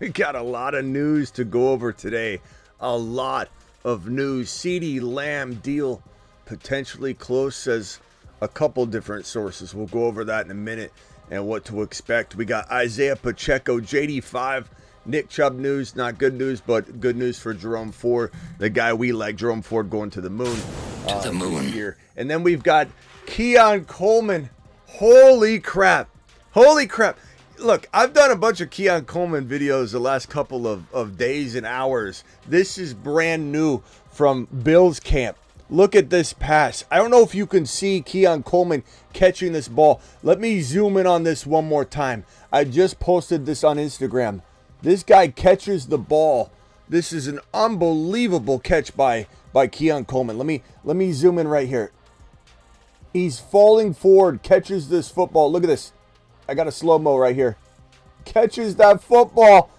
We got a lot of news to go over today. A lot of news. Ceedee Lamb deal potentially close, says a couple different sources. We'll go over that in a minute and what to expect. We got Isaiah Pacheco, JD5, Nick Chubb news. Not good news, but good news for Jerome Ford, the guy we like. Jerome Ford going to the moon. Here. And then we've got Keon Coleman. Holy crap. Holy crap. Look, I've done a bunch of Keon Coleman videos the last couple of days and hours. This is brand new from Bills camp. Look at this pass. I don't know if you can see Keon Coleman catching this ball. Let me zoom in on this one more time. I just posted this on Instagram. This guy catches the ball. This is an unbelievable catch by Keon Coleman. Let me zoom in right here. He's falling forward, catches this football. Look at this. I got a slow-mo right here. Catches that football.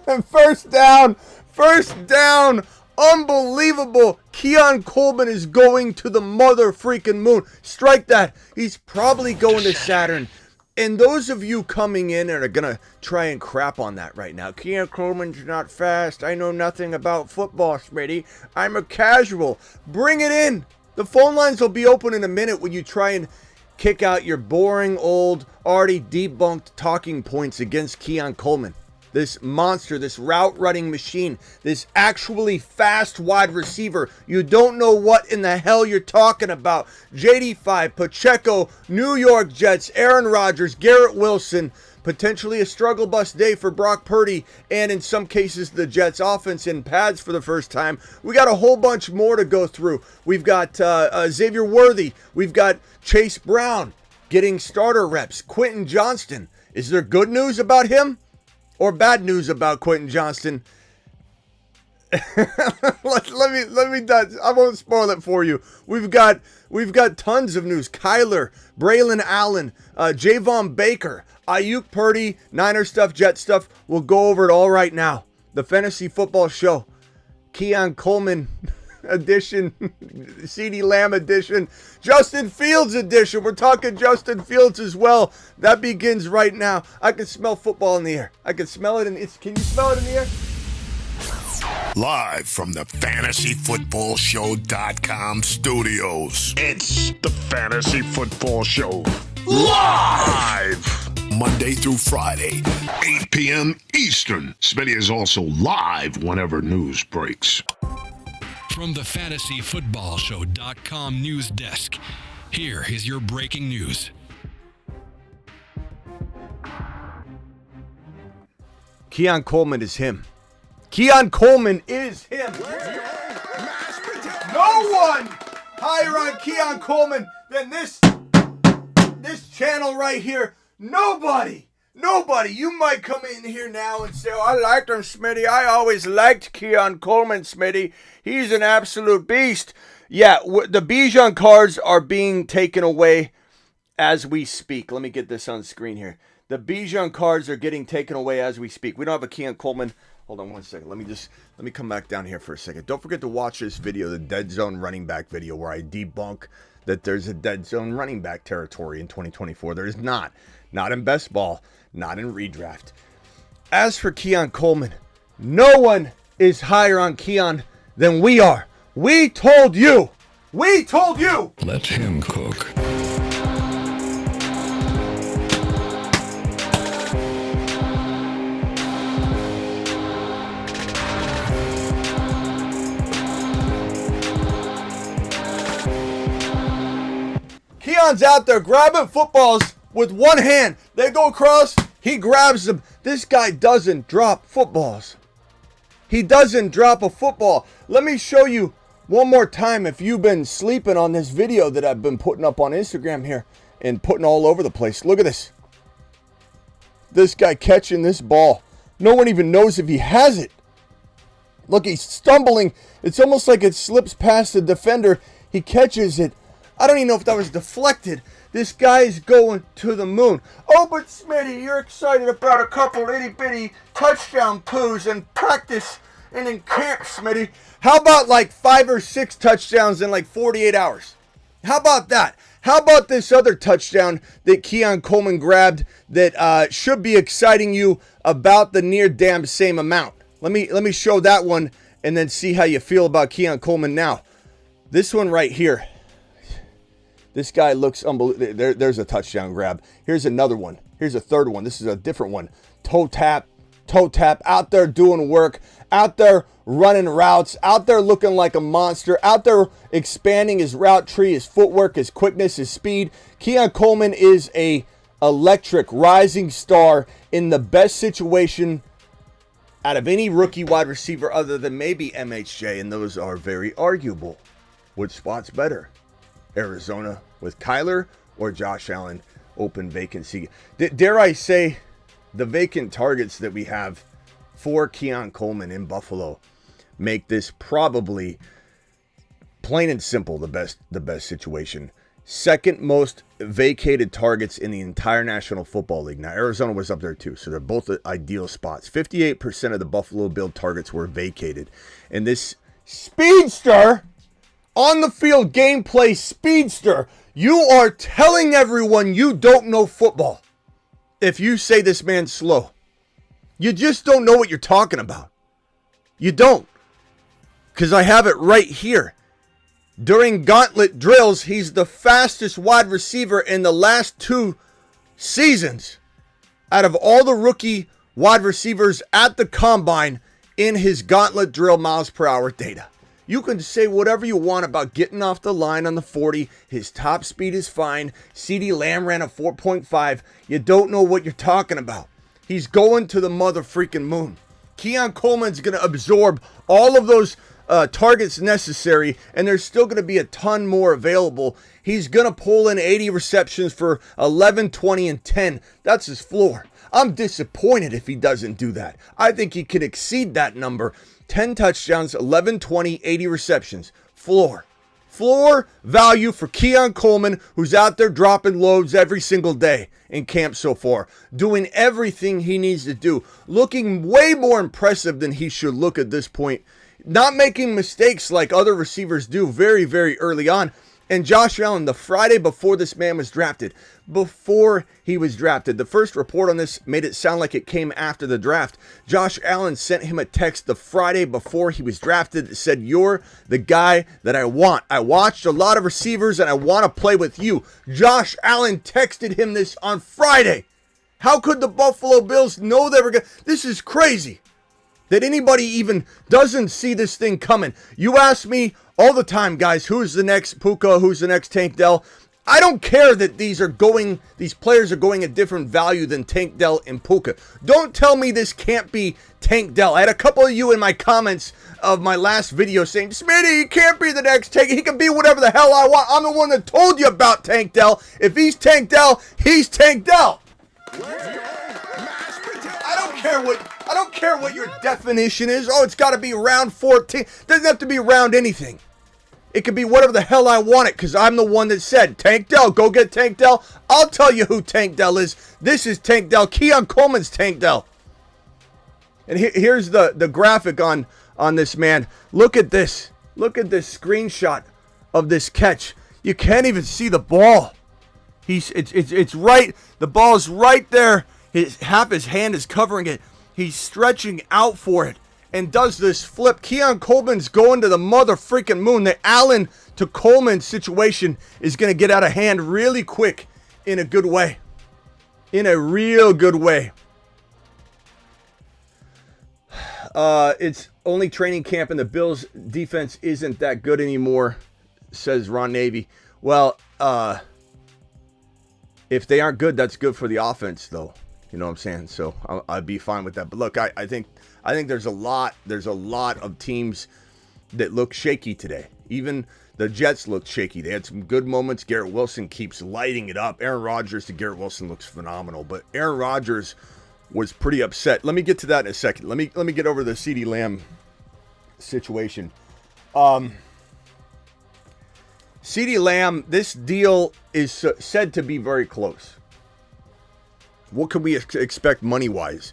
And first down. First down. Unbelievable. Keon Coleman is going to the mother freaking moon. Strike that. He's probably going to Saturn. And those of you coming in and are going to try and crap on that right now. Keon Coleman's not fast. I know nothing about football, Smitty. I'm a casual. Bring it in. The phone lines will be open in a minute when you try and kick out your boring, old, already debunked talking points against Keon Coleman. This monster, this route running machine, this actually fast wide receiver. You don't know what in the hell you're talking about. JD5, Pacheco, New York Jets, Aaron Rodgers, Garrett Wilson, potentially a struggle bus day for Brock Purdy, and in some cases the Jets offense in pads for the first time. We got a whole bunch more to go through. We've got Xavier Worthy. We've got Chase Brown getting starter reps. Quentin Johnston. Is there good news about him or bad news about Quentin Johnston? let me I won't spoil it for you. We've got tons of news. Kyler, Braylon Allen, Javon Baker, Ayuk, Purdy, Niner stuff, Jet stuff. We'll go over it all right now. The Fantasy Football Show, Keon Coleman edition, Ceedee Lamb edition, Justin Fields edition. We're talking Justin Fields as well. That begins right now. I can smell football in the air. I can smell it can you smell it in the air? Live from the FantasyFootballShow.com studios. It's the Fantasy Football Show. Live! Monday through Friday, 8 p.m. Eastern. Smitty is also live whenever news breaks. From the FantasyFootballShow.com news desk, here is your breaking news. Keon Coleman is him. Keon Coleman is him. No one higher on Keon Coleman than this channel right here. Nobody. You might come in here now and say, oh, I liked him, Smitty. I always liked Keon Coleman, Smitty. He's an absolute beast. Yeah, the Bijan cards are being taken away as we speak. Let me get this on screen here. The Bijan cards are getting taken away as we speak. We don't have a Keon Coleman. Hold on one second. Let me come back down here for a second. Don't forget to watch this video, the Dead Zone running back video, where I debunk that there's a dead zone running back territory in 2024. There is not. Not in best ball. Not in redraft. As for Keon Coleman, no one is higher on Keon than we are. We told you. Let him cook. Keon's out there grabbing footballs with one hand. They go across, he grabs them. This guy doesn't drop footballs. He doesn't drop a football. Let me show you one more time if you've been sleeping on this video that I've been putting up on Instagram here and putting all over the place. Look at this. This guy catching this ball. No one even knows if he has it. Look, he's stumbling. It's almost like it slips past the defender. He catches it. I don't even know if that was deflected. This guy's going to the moon. Oh, but Smitty, you're excited about a couple itty-bitty touchdown poos in practice and in camp, Smitty. How about like 5 or 6 touchdowns in like 48 hours? How about that? How about this other touchdown that Keon Coleman grabbed that should be exciting you about the near damn same amount? Let me show that one and then see how you feel about Keon Coleman now. This one right here. This guy looks unbelievable. There's a touchdown grab. Here's another one. Here's a third one. This is a different one. Toe tap, out there doing work, out there running routes, out there looking like a monster, out there expanding his route tree, his footwork, his quickness, his speed. Keon Coleman is a electric rising star in the best situation out of any rookie wide receiver other than maybe MHJ, and those are very arguable. Which spot's better? Arizona with Kyler or Josh Allen? Open vacancy. Dare I say the vacant targets that we have for Keon Coleman in Buffalo make this probably, plain and simple, the best situation. Second most vacated targets in the entire National Football League. Now, Arizona was up there too, so they're both ideal spots. 58% of the Buffalo Bill targets were vacated. And this speedster, on the field gameplay speedster, you are telling everyone you don't know football if you say this man's slow. You just don't know what you're talking about. You don't. Because I have it right here. During gauntlet drills, he's the fastest wide receiver in the last 2 seasons out of all the rookie wide receivers at the combine in his gauntlet drill miles per hour data. You can say whatever you want about getting off the line on the 40. His top speed is fine. Ceedee Lamb ran a 4.5. You don't know what you're talking about. He's going to the mother freaking moon. Keon Coleman's going to absorb all of those targets necessary, and there's still going to be a ton more available. He's going to pull in 80 receptions for 11, 20, and 10. That's his floor. I'm disappointed if he doesn't do that. I think he could exceed that number. 10 touchdowns, 11, 20, 80 receptions. Floor. Floor value for Keon Coleman, who's out there dropping loads every single day in camp so far. Doing everything he needs to do. Looking way more impressive than he should look at this point. Not making mistakes like other receivers do very, very early on. And Josh Allen, the Friday before this man was drafted, the first report on this made it sound like it came after the draft. Josh Allen sent him a text the Friday before he was drafted that said, "You're the guy that I want. I watched a lot of receivers and I want to play with you." Josh Allen texted him this on Friday. How could the Buffalo Bills know they were going to? This is crazy that anybody even doesn't see this thing coming. You ask me all the time, guys, who's the next Puka, who's the next Tank Dell? I don't care that these players are going at different value than Tank Dell and Puka. Don't tell me this can't be Tank Dell. I had a couple of you in my comments of my last video saying, "Smitty, he can't be the next Tank. He can be whatever the hell I want." I'm the one that told you about Tank Dell. If he's Tank Dell, he's Tank Dell. I don't care what your definition is. Oh, it's got to be round 14. Doesn't have to be round anything. It could be whatever the hell I want it, because I'm the one that said, Tank Dell, go get Tank Dell. I'll tell you who Tank Dell is. This is Tank Dell. Keon Coleman's Tank Dell. And here's the graphic on this man. Look at this. Look at this screenshot of this catch. You can't even see the ball. It's right. The ball's right there. Half his hand is covering it. He's stretching out for it and does this flip. Keon Coleman's going to the mother freaking moon. The Allen to Coleman situation is going to get out of hand really quick in a good way. In a real good way. It's only training camp and the Bills defense isn't that good anymore, says Ron Navy. Well, if they aren't good, that's good for the offense, though. You know what I'm saying? So I'd be fine with that. But look, I think there's a lot of teams that look shaky today. Even the Jets looked shaky. They had some good moments. Garrett Wilson keeps lighting it up. Aaron Rodgers to Garrett Wilson looks phenomenal. But Aaron Rodgers was pretty upset. Let me get to that in a second. Let me get over the Ceedee Lamb situation. Ceedee Lamb, this deal is said to be very close. What can we expect money-wise?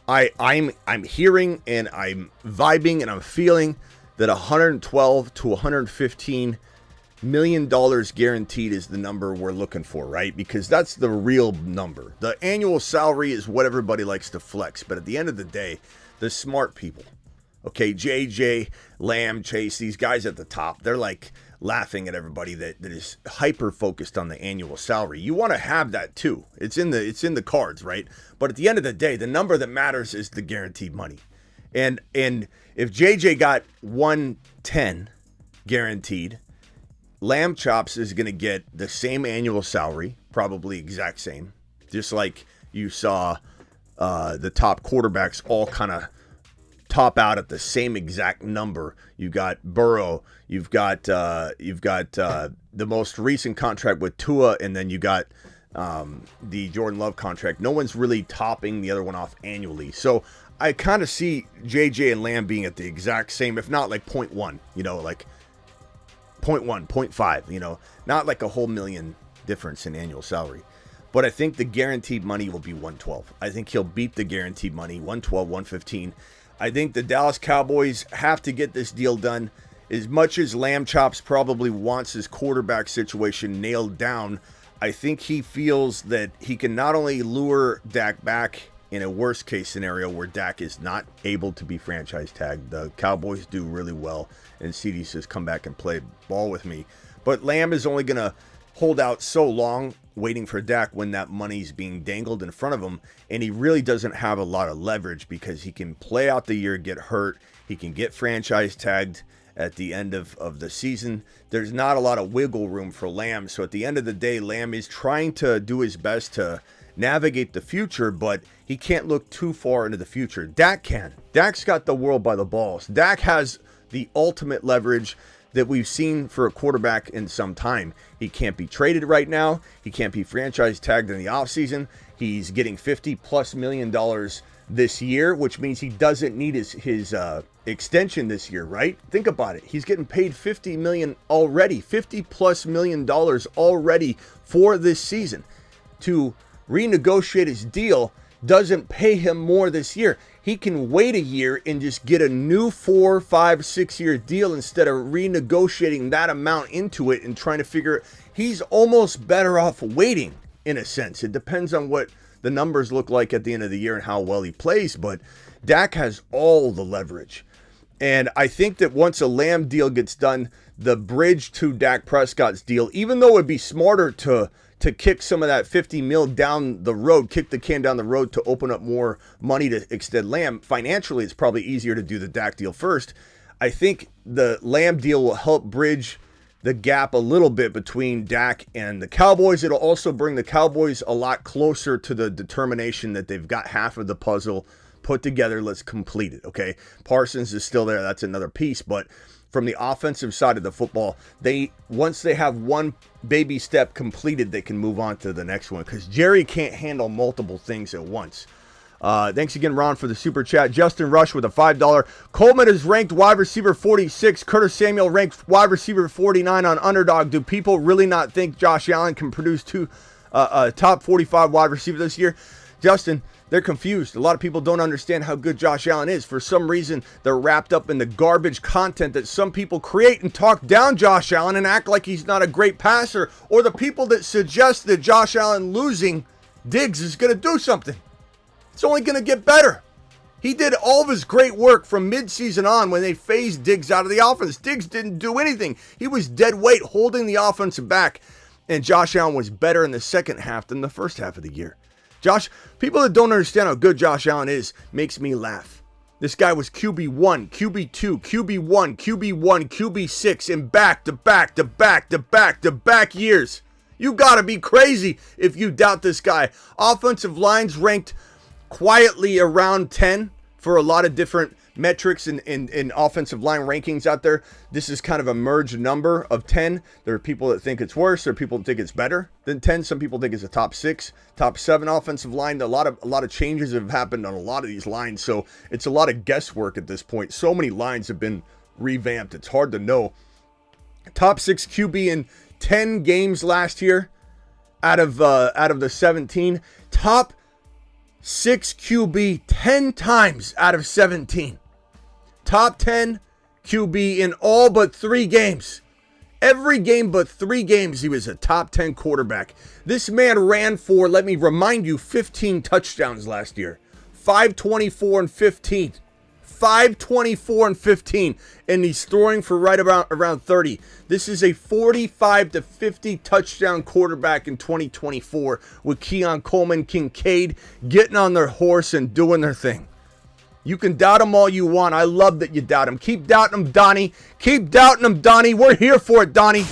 I'm hearing and I'm vibing and I'm feeling that 112 to 115 million guaranteed is the number we're looking for, right? Because that's the real number. The annual salary is what everybody likes to flex. But at the end of the day, the smart people, okay, JJ, Lamb, Chase, these guys at the top, they're like laughing at everybody that is hyper focused on the annual salary. You want to have that too. It's in the cards, right? But at the end of the day, the number that matters is the guaranteed money. And if JJ got 110 guaranteed, Lamb Chops is going to get the same annual salary, probably exact same, just like you saw the top quarterbacks all kind of top out at the same exact number. You've got Burrow, you've got the most recent contract with Tua, and then you got the Jordan Love contract. No one's really topping the other one off annually. So I kind of see JJ and Lamb being at the exact same, if not like 0.1, like 0.1, 0.5, not like a whole million difference in annual salary. But I think the guaranteed money will be 112. I think he'll beat the guaranteed money, 112, 115. I think the Dallas Cowboys have to get this deal done. As much as Lamb Chops probably wants his quarterback situation nailed down, I think he feels that he can not only lure Dak back in a worst case scenario where Dak is not able to be franchise tagged. The Cowboys do really well, and Ceedee says, come back and play ball with me. But Lamb is only going to hold out so long waiting for Dak when that money's being dangled in front of him, and he really doesn't have a lot of leverage because he can play out the year, get hurt, he can get franchise tagged at the end of the season. There's not a lot of wiggle room for Lamb, so at the end of the day, Lamb is trying to do his best to navigate the future, but he can't look too far into the future. Dak can. Dak's got the world by the balls. Dak has the ultimate leverage that we've seen for a quarterback in some time. He can't be traded right now. He can't be franchise tagged in the offseason. He's getting $50+ million this year, which means he doesn't need his extension this year, right? Think about it. He's getting paid $50 million already, $50+ million already for this season. To renegotiate his deal doesn't pay him more this year. He can wait a year and just get a new 4, 5, 6 year deal instead of renegotiating that amount into it and trying to figure. He's almost better off waiting in a sense. It depends on what the numbers look like at the end of the year and how well he plays, but Dak has all the leverage. And I think that once a Lamb deal gets done, the bridge to Dak Prescott's deal, even though it'd be smarter to kick some of that $50 million down the road, kick the can down the road to open up more money to extend Lamb. Financially, it's probably easier to do the Dak deal first. I think the Lamb deal will help bridge the gap a little bit between Dak and the Cowboys. It'll also bring the Cowboys a lot closer to the determination that they've got half of the puzzle put together. Let's complete it, okay? Parsons is still there. That's another piece, but from the offensive side of the football, once they have one baby step completed, they can move on to the next one because Jerry can't handle multiple things at once. Thanks again, Ron, for the super chat. Justin Rush with a $5. Coleman is ranked wide receiver 46. Curtis Samuel ranked wide receiver 49 on Underdog. Do people really not think Josh Allen can produce a top 45 wide receiver this year? Justin, they're confused. A lot of people don't understand how good Josh Allen is. For some reason, they're wrapped up in the garbage content that some people create and talk down Josh Allen and act like he's not a great passer, or the people that suggest that Josh Allen losing Diggs is going to do something. It's only going to get better. He did all of his great work from midseason on when they phased Diggs out of the offense. Diggs didn't do anything. He was dead weight holding the offense back, and Josh Allen was better in the second half than the first half of the year. People that don't understand how good Josh Allen is makes me laugh. This guy was QB1, QB2, QB1, QB1, QB6 in back-to-back years. You gotta be crazy if you doubt this guy. Offensive lines ranked quietly around 10 for a lot of different metrics and offensive line rankings out there. This is kind of a merged number of 10. There are people that think it's worse. There are people that think it's better than 10. Some people think it's a top 6, top 7 offensive line. A lot of changes have happened on a lot of these lines, so it's a lot of guesswork at this point. So many lines have been revamped. It's hard to know. Top 6 QB in 10 games last year out of the 17. Top 6 QB 10 times out of 17. Top 10 QB in all but 3 games. Every game but 3 games, he was a top 10 quarterback. This man ran for, let me remind you, 15 touchdowns last year. 524 and 15. 524 and 15. And he's throwing for right around 30. This is a 45 to 50 touchdown quarterback in 2024 with Keon Coleman, Kincaid getting on their horse and doing their thing. You can doubt him all you want. I love that you doubt him. Keep doubting him, Donnie. Keep doubting him, Donnie. We're here for it, Donnie.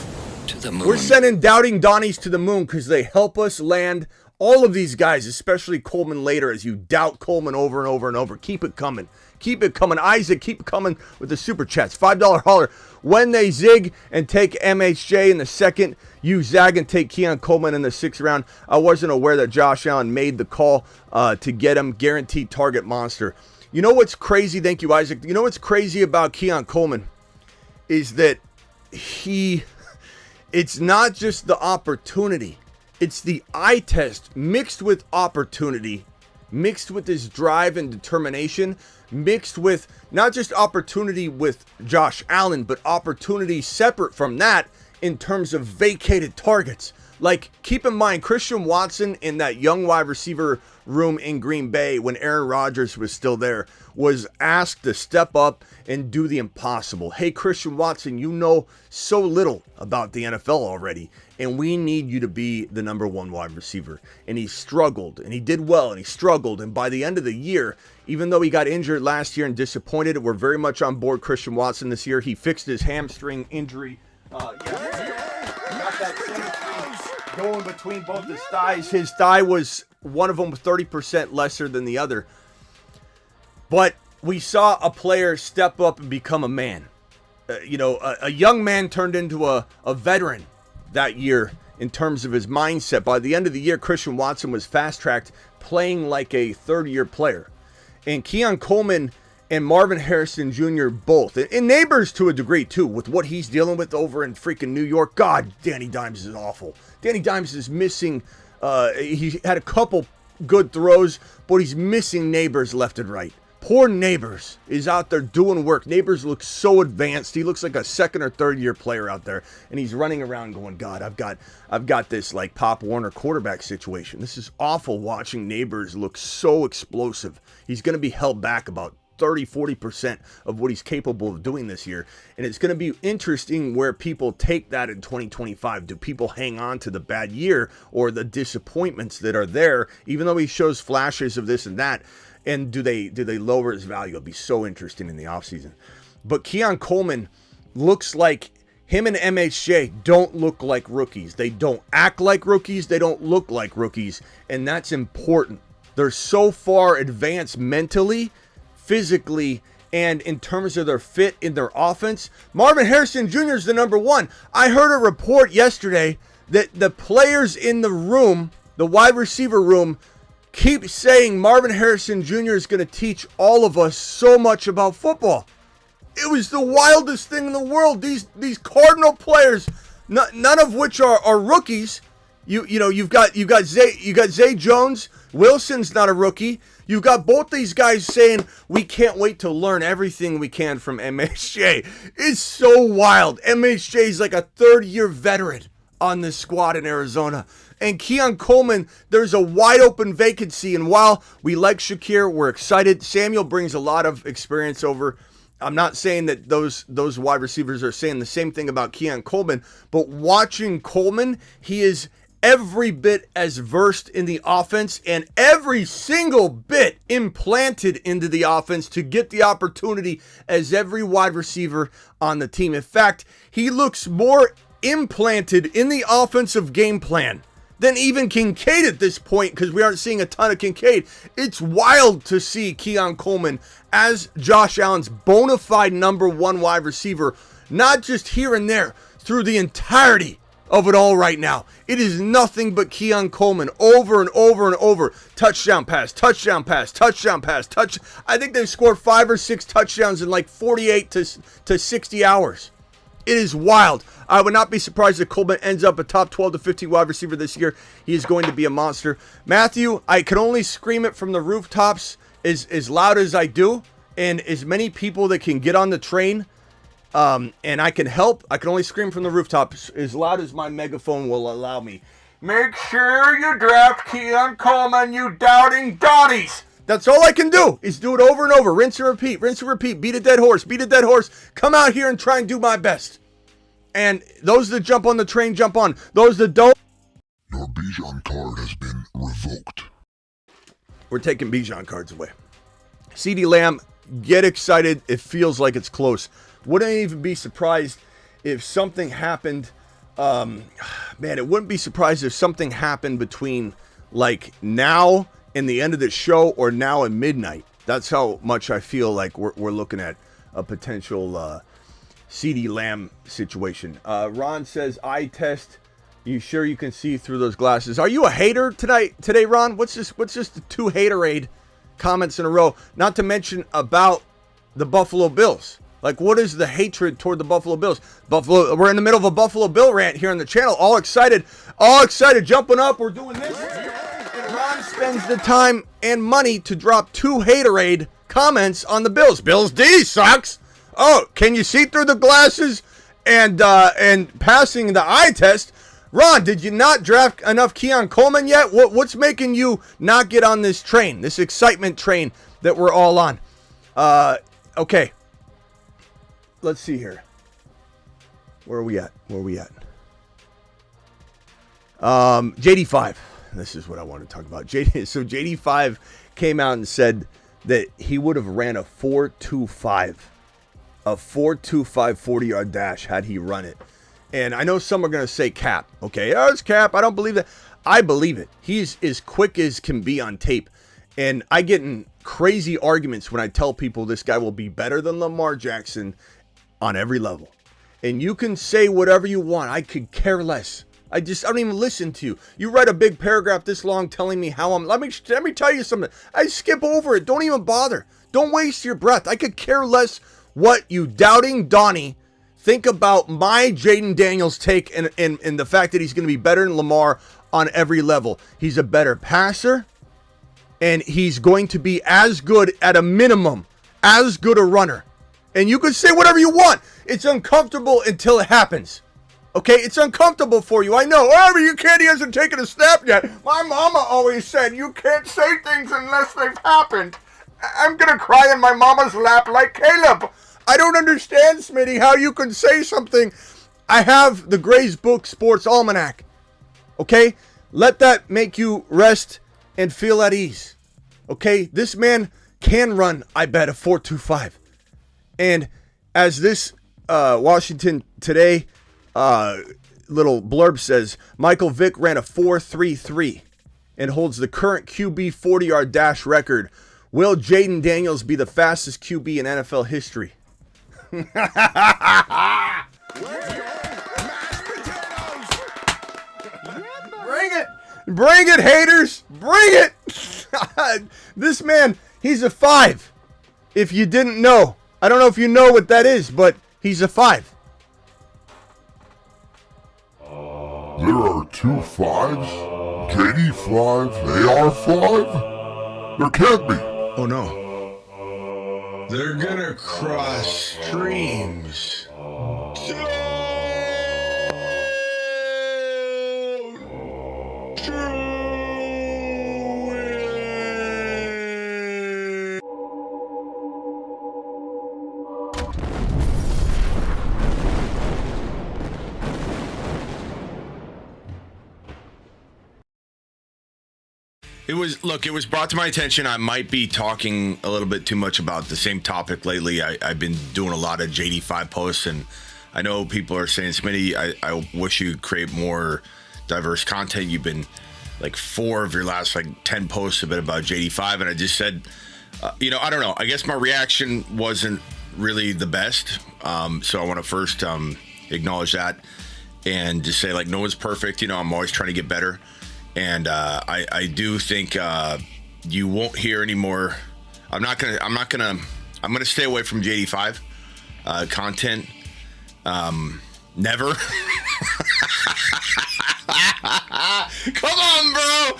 To the moon. We're sending doubting Donnies to the moon because they help us land all of these guys, especially Coleman later, as you doubt Coleman over and over and over. Keep it coming. Keep it coming. Isaac, keep it coming with the super chats. $5 hauler. When they zig and take MHJ in the second, you zag and take Keon Coleman in the 6th round. I wasn't aware that Josh Allen made the call to get him. Guaranteed target monster. You know what's crazy? Thank you, Isaac. You know what's crazy about Keon Coleman is that it's not just the opportunity. It's the eye test mixed with opportunity, mixed with his drive and determination, mixed with not just opportunity with Josh Allen, but opportunity separate from that in terms of vacated targets. Like, keep in mind, Christian Watson in that young wide receiver room in Green Bay when Aaron Rodgers was still there was asked to step up and do the impossible. Hey, Christian Watson, you know so little about the NFL already, and we need you to be the number 1 wide receiver. And he struggled, and he did well, and he struggled. And by the end of the year, even though he got injured last year and disappointed, we're very much on board Christian Watson this year. He fixed his hamstring injury. Got that same going between both his thighs. His thigh was one of them 30% lesser than the other. But we saw a player step up and become a man. A young man turned into a veteran that year in terms of his mindset. By the end of the year, Christian Watson was fast-tracked, playing like a third-year player. And Keon Coleman and Marvin Harrison Jr. both, and Neighbors to a degree too, with what he's dealing with over in freaking New York. God, Danny Dimes is awful. Danny Dimes is missing, he had a couple good throws, but he's missing Neighbors left and right. Poor Neighbors is out there doing work. Neighbors looks so advanced. He looks like a 2nd or 3rd year player out there, and he's running around going, God, I've got this like Pop Warner quarterback situation. This is awful watching Neighbors look so explosive. He's going to be held back about 30-40% of what he's capable of doing this year. And it's going to be interesting where people take that in 2025. Do people hang on to the bad year or the disappointments that are there, even though he shows flashes of this and that? And do they lower his value? It'll be so interesting in the offseason. But Keon Coleman looks like him and MHJ don't look like rookies. They don't act like rookies. They don't look like rookies. And that's important. They're so far advanced mentally, physically, and in terms of their fit in their offense. Marvin Harrison Jr. is the number 1. I heard a report yesterday that the players in the room, the wide receiver room, keep saying Marvin Harrison Jr. is going to teach all of us so much about football. It was the wildest thing in the world. These Cardinal players, none of which are rookies. You've got Zay Jones. Wilson's not a rookie. You've got both these guys saying we can't wait to learn everything we can from MHJ. It's so wild. MHJ is like a 3rd-year veteran on this squad in Arizona. And Keon Coleman, there's a wide open vacancy. And while we like Shakir, we're excited. Samuel brings a lot of experience over. I'm not saying that those wide receivers are saying the same thing about Keon Coleman, but watching Coleman, he is every bit as versed in the offense and every single bit implanted into the offense to get the opportunity as every wide receiver on the team. In fact, he looks more implanted in the offensive game plan than even Kincaid at this point, because we aren't seeing a ton of Kincaid. It's wild to see Keon Coleman as Josh Allen's bona fide number 1 wide receiver, not just here and there, through the entirety of it all right now. It is nothing but Keon Coleman over and over and over. Touchdown pass, touchdown pass, touchdown pass, touch. I think they've scored 5 or 6 touchdowns in like 48 to 60 hours. It is wild. I would not be surprised if Coleman ends up a top 12 to 15 wide receiver this year. He is going to be a monster. Matthew, I can only scream it from the rooftops as loud as I do, and as many people that can get on the train And I can help. I can only scream from the rooftops as loud as my megaphone will allow me. Make sure you draft Keon Coleman, you doubting Donnies. That's all I can do is do it over and over. Rinse and repeat, rinse and repeat. Beat a dead horse, beat a dead horse. Come out here and try and do my best. And those that jump on the train, jump on. Those that don't. Your Bijan card has been revoked. We're taking Bijan cards away. Ceedee Lamb, get excited. It feels like it's close. Wouldn't even be surprised if something happened. Man, it wouldn't be surprised if something happened between like now and the end of the show or now and midnight. That's how much I feel like we're looking at a potential Ceedee Lamb situation. Ron says, eye test. You sure you can see through those glasses? Are you a hater today, Ron? What's just the 2 haterade comments in a row? Not to mention about the Buffalo Bills. Like, what is the hatred toward the Buffalo Bills? We're in the middle of a Buffalo Bill rant here on the channel. All excited, jumping up. We're doing this. And Ron spends the time and money to drop 2 haterade comments on the Bills. Bills D sucks. Oh, can you see through the glasses and passing the eye test? Ron, did you not draft enough Keon Coleman yet? What's making you not get on this train, this excitement train that we're all on? Okay. Let's see here. Where are we at? JD5. This is what I want to talk about. So JD5 came out and said that he would have ran a 4.25. A 4.25 40-yard dash had he run it. And I know some are going to say cap. Okay, it's cap. I don't believe that. I believe it. He's as quick as can be on tape. And I get in crazy arguments when I tell people this guy will be better than Lamar Jackson on every level. And you can say whatever you want. I could care less. I don't even listen to you. You write a big paragraph this long telling me how I'm. Let me tell you something. I skip over it. Don't even bother. Don't waste your breath. I could care less what you doubting Donnie think about my Jayden Daniels take and the fact that he's going to be better than Lamar on every level. He's a better passer, and he's going to be as good at a minimum, as good a runner. And you can say whatever you want. It's uncomfortable until it happens. Okay, it's uncomfortable for you. I know. Oh, but he hasn't taken a snap yet. My mama always said you can't say things unless they've happened. I'm going to cry in my mama's lap like Caleb. I don't understand, Smitty, how you can say something. I have the Gray's Book Sports Almanac. Okay? Let that make you rest and feel at ease. Okay? This man can run, I bet, a 4.25. And as this Washington Today little blurb says, Michael Vick ran a 4.33 and holds the current QB 40-yard dash record. Will Jayden Daniels be the fastest QB in NFL history? Bring it, haters. Bring it. This man, he's a 5. If you didn't know, I don't know if you know what that is, but he's a 5. There are 2 5s? JD5, AR5? There can't be. Oh no. They're gonna cross streams. It was brought to my attention I might be talking a little bit too much about the same topic lately. I've been doing a lot of JD5 posts, and I know people are saying, Smitty, I wish you could create more diverse content. You've been like 4 of your last 10 posts have been about JD5, and I just said, I don't know. I guess my reaction wasn't really the best. So I want to first acknowledge that and just say, no one's perfect. I'm always trying to get better. And I do think you won't hear any more. I'm gonna stay away from JD5 content. Never. Come on, bro.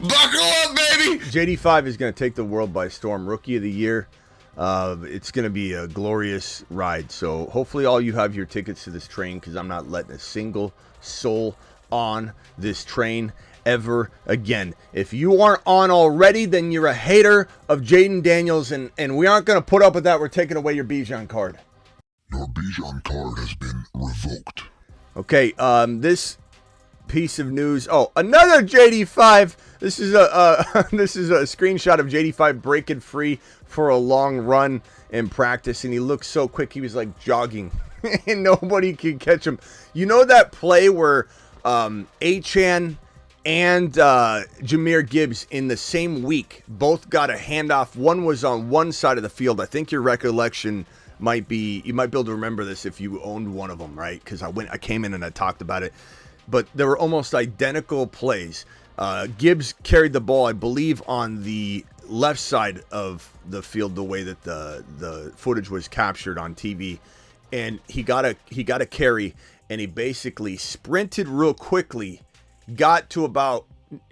Buckle up, baby. JD5 is going to take the world by storm. Rookie of the year. It's going to be a glorious ride. So hopefully all you have your tickets to this train, because I'm not letting a single soul on this train ever again. If you aren't on already, then you're a hater of Jayden Daniels, and we aren't going to put up with that. We're taking away your Bijan card. Your Bijan card has been revoked. Okay, this piece of news. Oh, another JD5. This is a screenshot of JD5 breaking free for a long run in practice, and he looked so quick. He was like jogging, and nobody could catch him. You know that play where Achane and Jahmyr Gibbs in the same week both got a handoff. One was on one side of the field. I think your recollection might be, you might be able to remember this if you owned one of them, right? Because I came in and I talked about it. But they were almost identical plays. Gibbs carried the ball, I believe, on the left side of the field, the way that the footage was captured on TV. And he got a carry, and he basically sprinted real quickly, got to about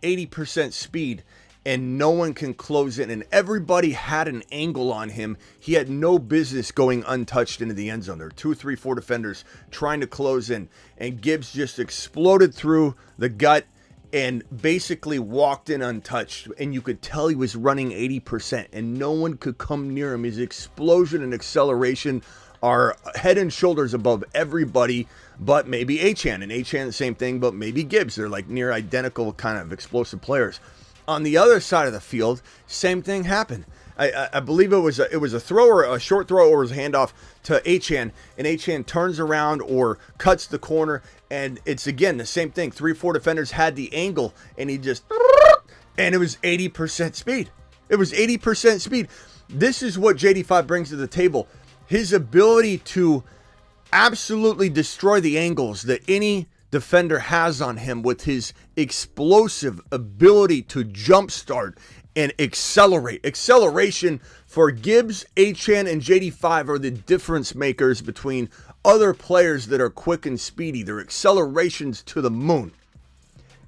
80% speed, and no one can close it. And everybody had an angle on him. He had no business going untouched into the end zone. There were 2, 3, 4 defenders trying to close in, and Gibbs just exploded through the gut and basically walked in untouched. And you could tell he was running 80%, and no one could come near him. His explosion and acceleration are head and shoulders above everybody but maybe Achane. And Achane, the same thing, but maybe Gibbs. They're like near identical kind of explosive players. On the other side of the field, same thing happened. I believe it was a throw, or a short throw, or it was a handoff to Achane, and Achane turns around or cuts the corner, and it's again the same thing. 3 or 4 defenders had the angle, and he just, and it was 80% speed. It was 80% speed. This is what JD5 brings to the table. His ability to absolutely destroy the angles that any defender has on him, with his explosive ability to jumpstart and accelerate. Acceleration for Gibbs, Achane, and JD5 are the difference makers between other players that are quick and speedy. Their accelerations to the moon.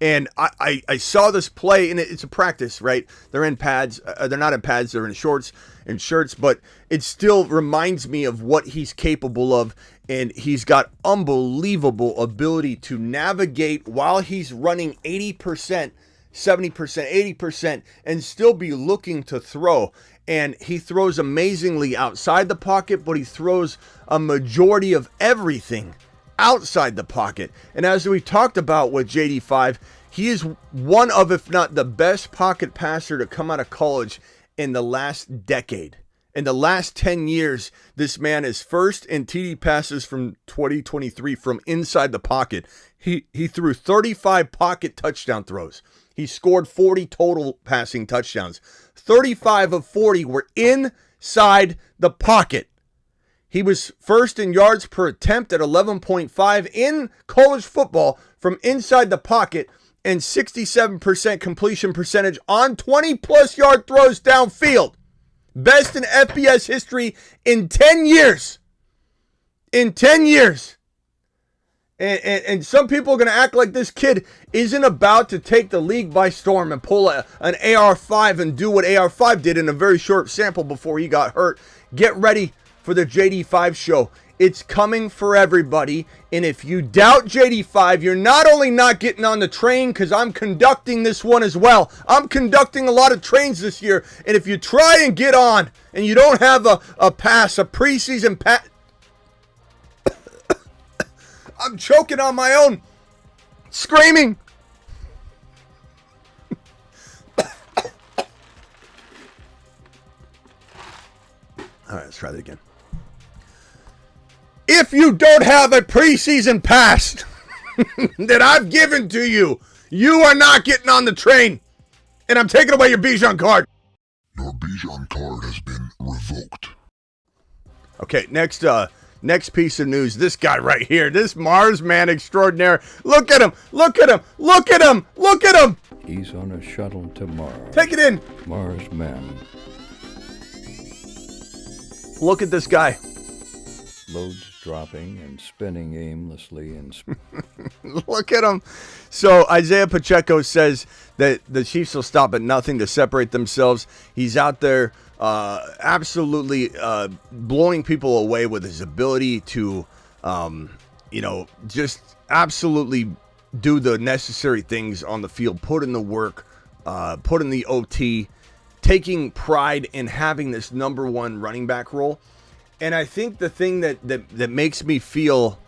And I saw this play, and it's a practice, right? They're in pads. They're not in pads. They're in shorts and shirts. But it still reminds me of what he's capable of. And he's got unbelievable ability to navigate while he's running 80%, 70%, 80%, and still be looking to throw. And he throws amazingly outside the pocket, but he throws a majority of everything outside the pocket. And as we talked about with JD5, he is one of, if not the best pocket passer to come out of college in the last decade. In the last 10 years, this man is first in TD passes from 2023 from inside the pocket. He threw 35 pocket touchdown throws. He scored 40 total passing touchdowns. 35 of 40 were inside the pocket. He was first in yards per attempt at 11.5 in college football from inside the pocket, and 67% completion percentage on 20-plus yard throws downfield. Best in FBS history in 10 years. In 10 years. And some people are going to act like this kid isn't about to take the league by storm and pull an AR5 and do what AR5 did in a very short sample before he got hurt. Get ready for the JD5 show. It's coming for everybody. And if you doubt JD5, you're not only not getting on the train, because I'm conducting this one as well. I'm conducting a lot of trains this year. And if you try and get on and you don't have a pass, a preseason pass, I'm choking on my own screaming. All right, let's try that again. If you don't have a preseason pass that I've given to you, you are not getting on the train. And I'm taking away your Bijan card. Your Bijan card has been revoked. Okay, next piece of news. This guy right here, this Mars man extraordinaire. Look at him, look at him, look at him, look at him. He's on a shuttle to Mars. Take it in. Mars man. Look at this guy. Loads dropping and spinning aimlessly in Look at him. So Isaiah Pacheco says that the Chiefs will stop at nothing to separate themselves. He's out there absolutely blowing people away with his ability to, just absolutely do the necessary things on the field, put in the work, put in the OT, taking pride in having this number one running back role. And I think the thing that makes me feel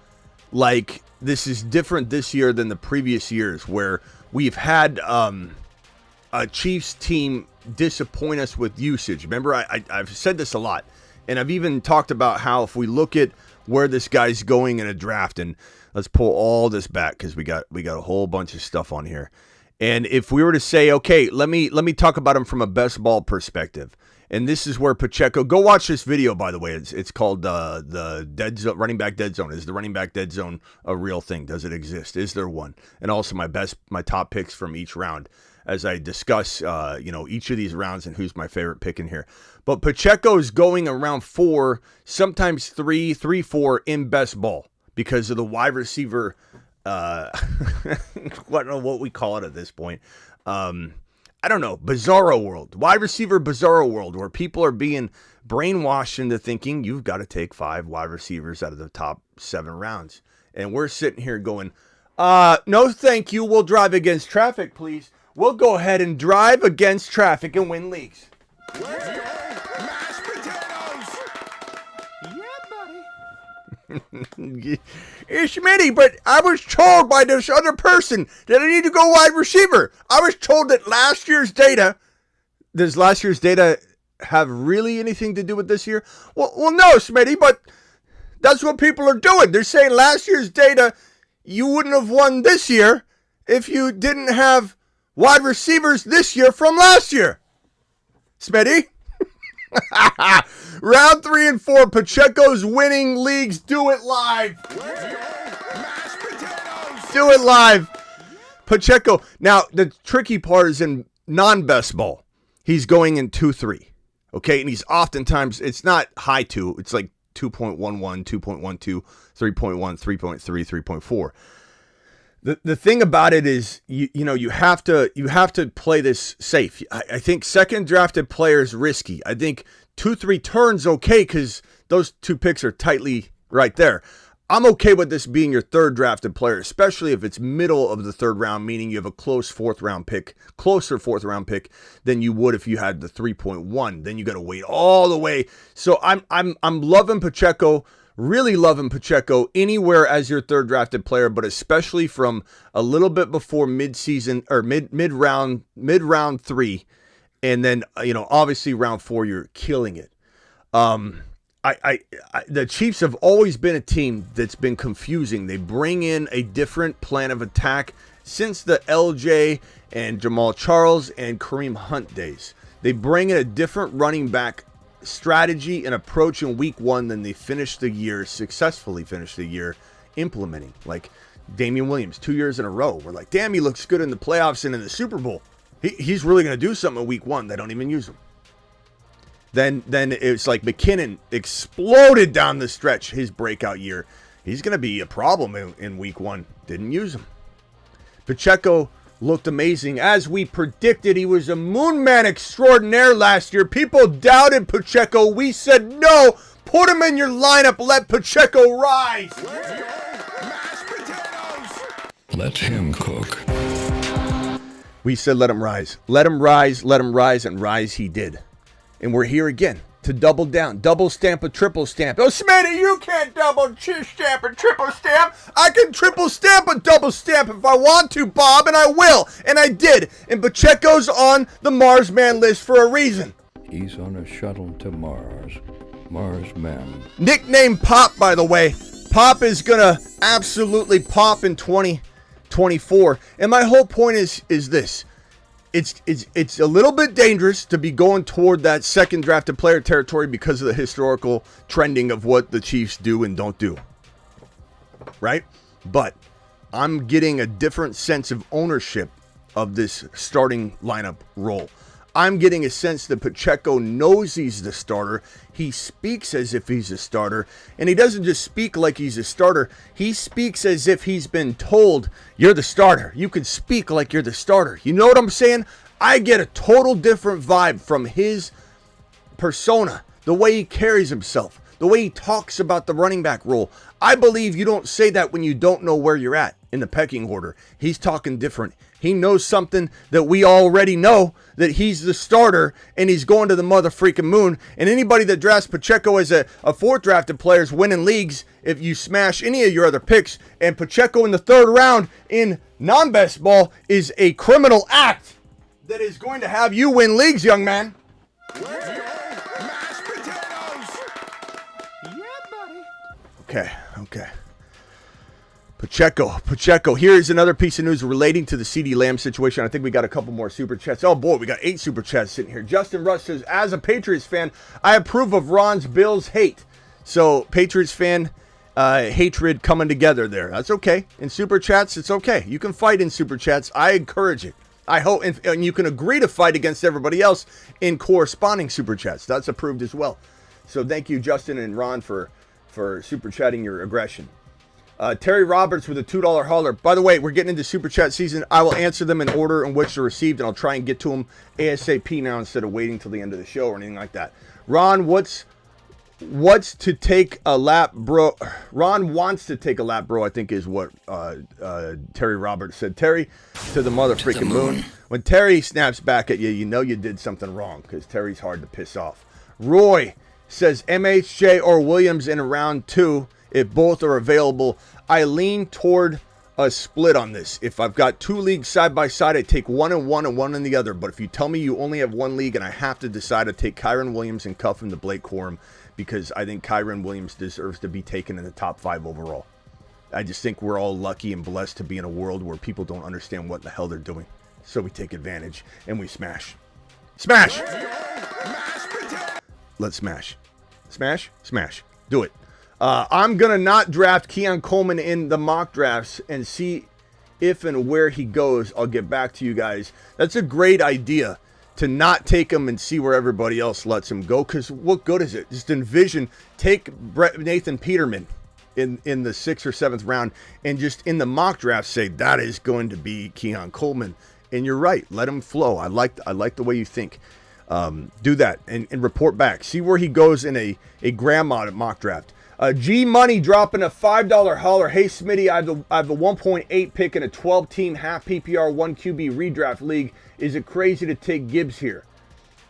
like this is different this year than the previous years, where we've had a Chiefs team disappoint us with usage. Remember, I've said this a lot, and I've even talked about how if we look at where this guy's going in a draft, and let's pull all this back because we got a whole bunch of stuff on here. And if we were to say, okay, let me talk about him from a best ball perspective. And this is where Pacheco, go watch this video, by the way. It's called the dead zone, running back dead zone. Is the running back dead zone a real thing? Does it exist? Is there one? And also my top picks from each round as I discuss, each of these rounds and who's my favorite pick in here. But Pacheco is going around 4, sometimes 3, 4 in best ball because of the wide receiver. I don't know what we call it at this point. I don't know, bizarro world, wide receiver bizarro world, where people are being brainwashed into thinking you've got to take 5 wide receivers out of the top 7 rounds. And we're sitting here going, no, thank you. We'll drive against traffic, please. We'll go ahead and drive against traffic and win leagues. Let's go, mashed potatoes! Yeah, buddy. It's Smitty, but I was told by this other person that I need to go wide receiver. I was told that last year's data. Does last year's data have really anything to do with this year? Well, no, Smitty, but that's what people are doing. They're saying last year's data, you wouldn't have won this year if you didn't have wide receivers this year from last year. Smitty? Round 3 and 4, Pacheco's winning leagues. Do it live. Mashed potatoes! Do it live. Pacheco. Now, the tricky part is in non-best ball. He's going in 2-3. Okay, and he's oftentimes, it's not high 2. It's like 2.11, 2.12, 3.1, 3.3, 3.4. The thing about it is, you have to play this safe. I think second drafted player is risky. I think 2-3 turns okay because those 2 picks are tightly right there. I'm okay with this being your third drafted player, especially if it's middle of the 3rd round, meaning you have a closer 4th round pick than you would if you had the 3.1. Then you got to wait all the way. So I'm loving Pacheco. Really loving Pacheco anywhere as your third drafted player, but especially from a little bit before mid-season or mid round 3, and then obviously round 4 you're killing it. The Chiefs have always been a team that's been confusing. They bring in a different plan of attack since the LJ and Jamal Charles and Kareem Hunt days. They bring in a different running back strategy and approach in week 1 than they successfully finished the year implementing. Like Damian Williams, 2 years in a row. We're like, damn, he looks good in the playoffs and in the Super Bowl. He's really going to do something in week 1. They don't even use him. Then it's like McKinnon exploded down the stretch, his breakout year. He's going to be a problem in week 1. Didn't use him. Pacheco looked amazing. As we predicted, he was a moon man extraordinaire last year. People doubted Pacheco. We said, no, put him in your lineup. Let Pacheco rise. Let's go, mashed potatoes! Let him cook. We said, let him rise. Let him rise, and rise he did. And we're here again to double down. Double stamp a triple stamp. Oh, Smitty, you can't double stamp a triple stamp. I can triple stamp a double stamp if I want to, Bob, and I will. And I did. And Pacheco's on the Mars Man list for a reason. He's on a shuttle to Mars. Mars Man. Nickname Pop, by the way. Pop is going to absolutely pop in 2024. And my whole point is this. It's a little bit dangerous to be going toward that second drafted player territory because of the historical trending of what the Chiefs do and don't do. Right? But I'm getting a different sense of ownership of this starting lineup role. I'm getting a sense that Pacheco knows he's the starter. He speaks as if he's a starter, and he doesn't just speak like he's a starter. He speaks as if he's been told, you're the starter. You can speak like you're the starter. You know what I'm saying? I get a total different vibe from his persona, the way he carries himself, the way he talks about the running back role. I believe you don't say that when you don't know where you're at in the pecking order. He's talking different. He knows something that we already know, that he's the starter and he's going to the mother freaking moon. And anybody that drafts Pacheco as a fourth drafted player is winning leagues if you smash any of your other picks. And Pacheco in the third round in non-best ball is a criminal act that is going to have you win leagues, young man. Mashed potatoes. Okay. Pacheco. Here's another piece of news relating to the Ceedee Lamb situation. I think we got a couple more super chats. Oh boy, we got 8 super chats sitting here. Justin Russ says, as a Patriots fan, I approve of Ron's Bills hate. So Patriots fan hatred coming together there. That's okay. In super chats, it's okay. You can fight in super chats. I encourage it. I hope, and you can agree to fight against everybody else in corresponding super chats. That's approved as well. So thank you, Justin and Ron, for super chatting your aggression. Terry Roberts with a $2 hauler. By the way, we're getting into super chat season. I will answer them in order in which they're received, and I'll try and get to them ASAP now instead of waiting till the end of the show or anything like that. Ron, what's to take a lap, bro? Ron wants to take a lap, bro, I think is what Terry Roberts said. Terry, to the mother freaking moon. When Terry snaps back at you, you know you did something wrong because Terry's hard to piss off. Roy says MHJ or Williams in round 2 if both are available. I lean toward a split on this. If I've got 2 leagues side by side, I take one in one and one in the other. But if you tell me you only have 1 league and I have to decide to take Kyren Williams and cuff him to Blake Corum, because I think Kyren Williams deserves to be taken in the top 5 overall. I just think we're all lucky and blessed to be in a world where people don't understand what the hell they're doing. So we take advantage and we smash. Smash! Let's smash. Smash. Do it. I'm going to not draft Keon Coleman in the mock drafts and see if and where he goes. I'll get back to you guys. That's a great idea to not take him and see where everybody else lets him go, because what good is it? Just envision, take Nathan Peterman in the 6th or 7th round and just in the mock draft say that is going to be Keon Coleman. And you're right. Let him flow. I like the way you think. Do that and report back. See where he goes in a grandma mock draft. G Money dropping a $5 holler. Hey Smitty, I have a 1.8 pick in a 12-team half PPR 1 QB redraft league. Is it crazy to take Gibbs here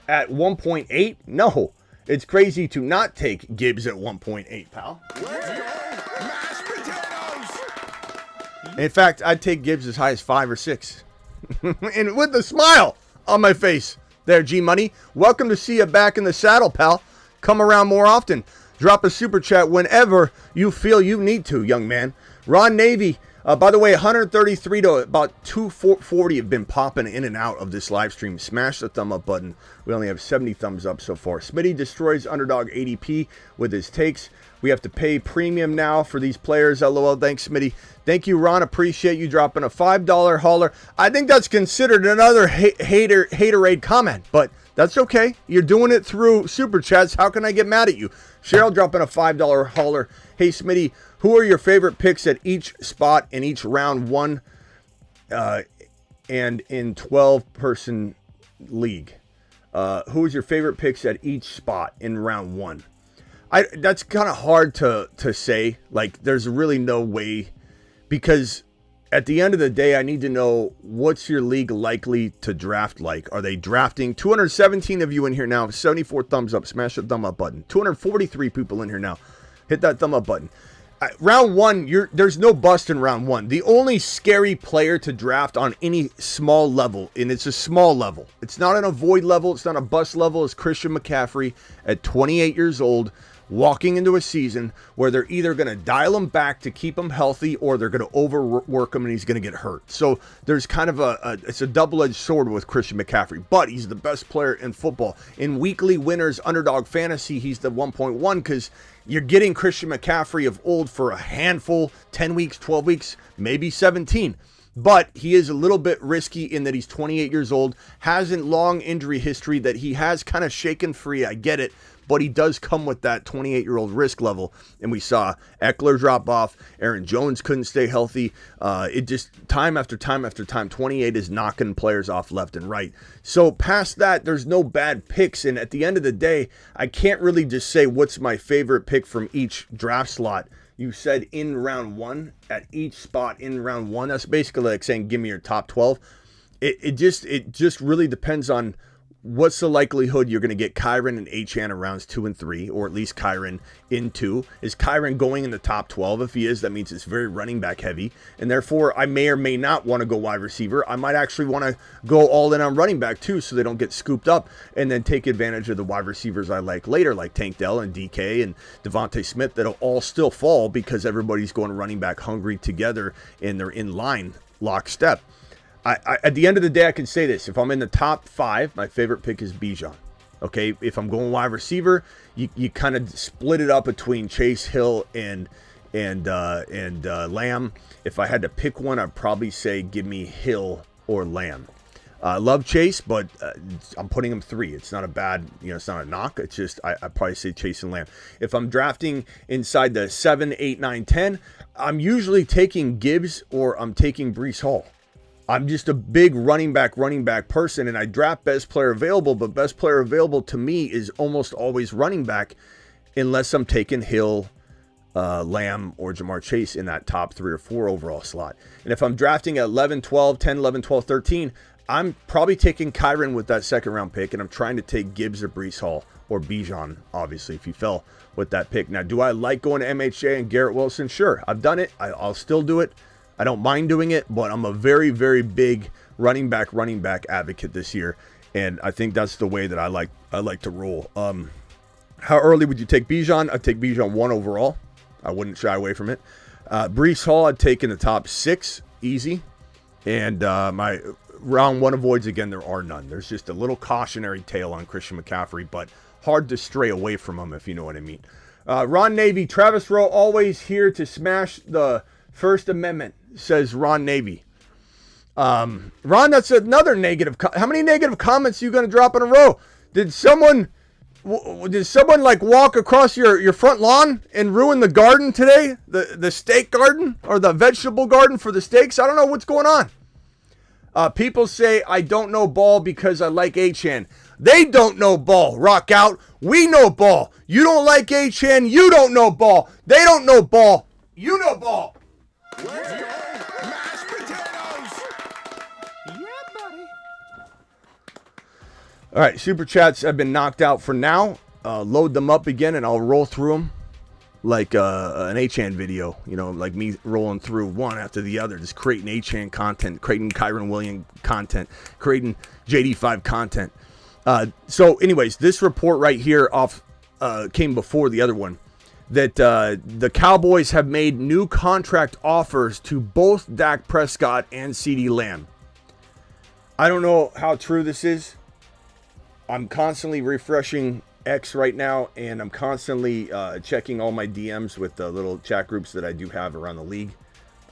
at 1.8? No, it's crazy to not take Gibbs at 1.8, pal. In fact, I'd take Gibbs as high as 5 or 6, and with a smile on my face. There, G Money. Welcome to see you back in the saddle, pal. Come around more often. Drop a super chat whenever you feel you need to, young man. Ron Navy, by the way, 133 to about 240 have been popping in and out of this live stream. Smash the thumb up button. We only have 70 thumbs up so far. Smitty destroys underdog ADP with his takes. We have to pay premium now for these players. LOL. Thanks, Smitty. Thank you, Ron. Appreciate you dropping a $5 hauler. I think that's considered another haterade comment, but that's okay. You're doing it through super chats. How can I get mad at you? Cheryl dropping a $5 hauler. Hey, Smitty, who are your favorite picks at each spot in each round 1 and in 12-person league? Who is your favorite picks at each spot in round 1? That's kind of hard to say. Like, there's really no way, because at the end of the day, I need to know what's your league likely to draft like. Are they drafting? 217 of you in here now. 74 thumbs up. Smash the thumb up button. 243 people in here now. Hit that thumb up button. Round 1, there's no bust in round 1. The only scary player to draft on any small level, and it's a small level. It's not an avoid level. It's not a bust level. It's Christian McCaffrey at 28 years old, walking into a season where they're either going to dial him back to keep him healthy or they're going to overwork him and he's going to get hurt. So there's kind of it's a double-edged sword with Christian McCaffrey, but he's the best player in football. In weekly winners underdog fantasy, he's the 1.1 because you're getting Christian McCaffrey of old for a handful, 10 weeks, 12 weeks, maybe 17. But he is a little bit risky in that he's 28 years old, hasn't long injury history, that he has kind of shaken free. I get it. But he does come with that 28-year-old risk level. And we saw Eckler drop off. Aaron Jones couldn't stay healthy. It just, time after time after time, 28 is knocking players off left and right. So past that, there's no bad picks. And at the end of the day, I can't really just say what's my favorite pick from each draft slot. You said in round 1, at each spot in round 1. That's basically like saying, give me your top 12. It just really depends on what's the likelihood you're going to get Kyren and Achane in rounds 2 and 3, or at least Kyren in 2. Is Kyren going in the top 12? If he is, that means it's very running back heavy. And therefore, I may or may not want to go wide receiver. I might actually want to go all in on running back too, so they don't get scooped up, and then take advantage of the wide receivers I like later, like Tank Dell and DK and Devontae Smith, that'll all still fall because everybody's going running back hungry together and they're in line lockstep. I at the end of the day, I can say this. If I'm in the top 5, my favorite pick is Bijan. Okay, if I'm going wide receiver, you kind of split it up between Chase, Hill, and Lamb. If I had to pick one, I'd probably say give me Hill or Lamb. I love Chase, but I'm putting him 3. It's not a bad, it's not a knock. It's just I probably say Chase and Lamb. If I'm drafting inside the 7, 8, 9, 10, I'm usually taking Gibbs or I'm taking Breece Hall. I'm just a big running back person, and I draft best player available, but best player available to me is almost always running back unless I'm taking Hill, Lamb, or Jamar Chase in that top 3 or 4 overall slot. And if I'm drafting at 11, 12, 10, 11, 12, 13, I'm probably taking Kyren with that second round pick, and I'm trying to take Gibbs or Breece Hall or Bijan, obviously, if he fell with that pick. Now, do I like going to MHA and Garrett Wilson? Sure, I've done it. I'll still do it. I don't mind doing it, but I'm a very, very big running back advocate this year, and I think that's the way that I like to roll. How early would you take Bijan? I'd take Bijan 1 overall. I wouldn't shy away from it. Breece Hall, I'd take in the top 6, easy. And my round 1 avoids, again, there are none. There's just a little cautionary tale on Christian McCaffrey, but hard to stray away from him, if you know what I mean. Ron Navy, Travis Rowe, always here to smash the First Amendment, says Ron Navy. Ron, that's another negative. How many negative comments are you going to drop in a row? Did someone like walk across your front lawn and ruin the garden today? The steak garden or the vegetable garden for the steaks? I don't know what's going on. People say I don't know ball because I like Achane. They don't know ball. Rock out. We know ball. You don't like Achane. You don't know ball. They don't know ball. You know ball. Let's go! Mashed potatoes! Yeah, buddy. All right, super chats have been knocked out for now. Load them up again, and I'll roll through them like an Achane video. Like me rolling through one after the other, just creating Achane content, creating Kyren Williams content, creating JD5 content. So, anyways, this report right here came before the other one. That the Cowboys have made new contract offers to both Dak Prescott and Ceedee Lamb. I don't know how true this is. I'm constantly refreshing X right now, and I'm constantly checking all my DMs with the little chat groups that I do have around the league.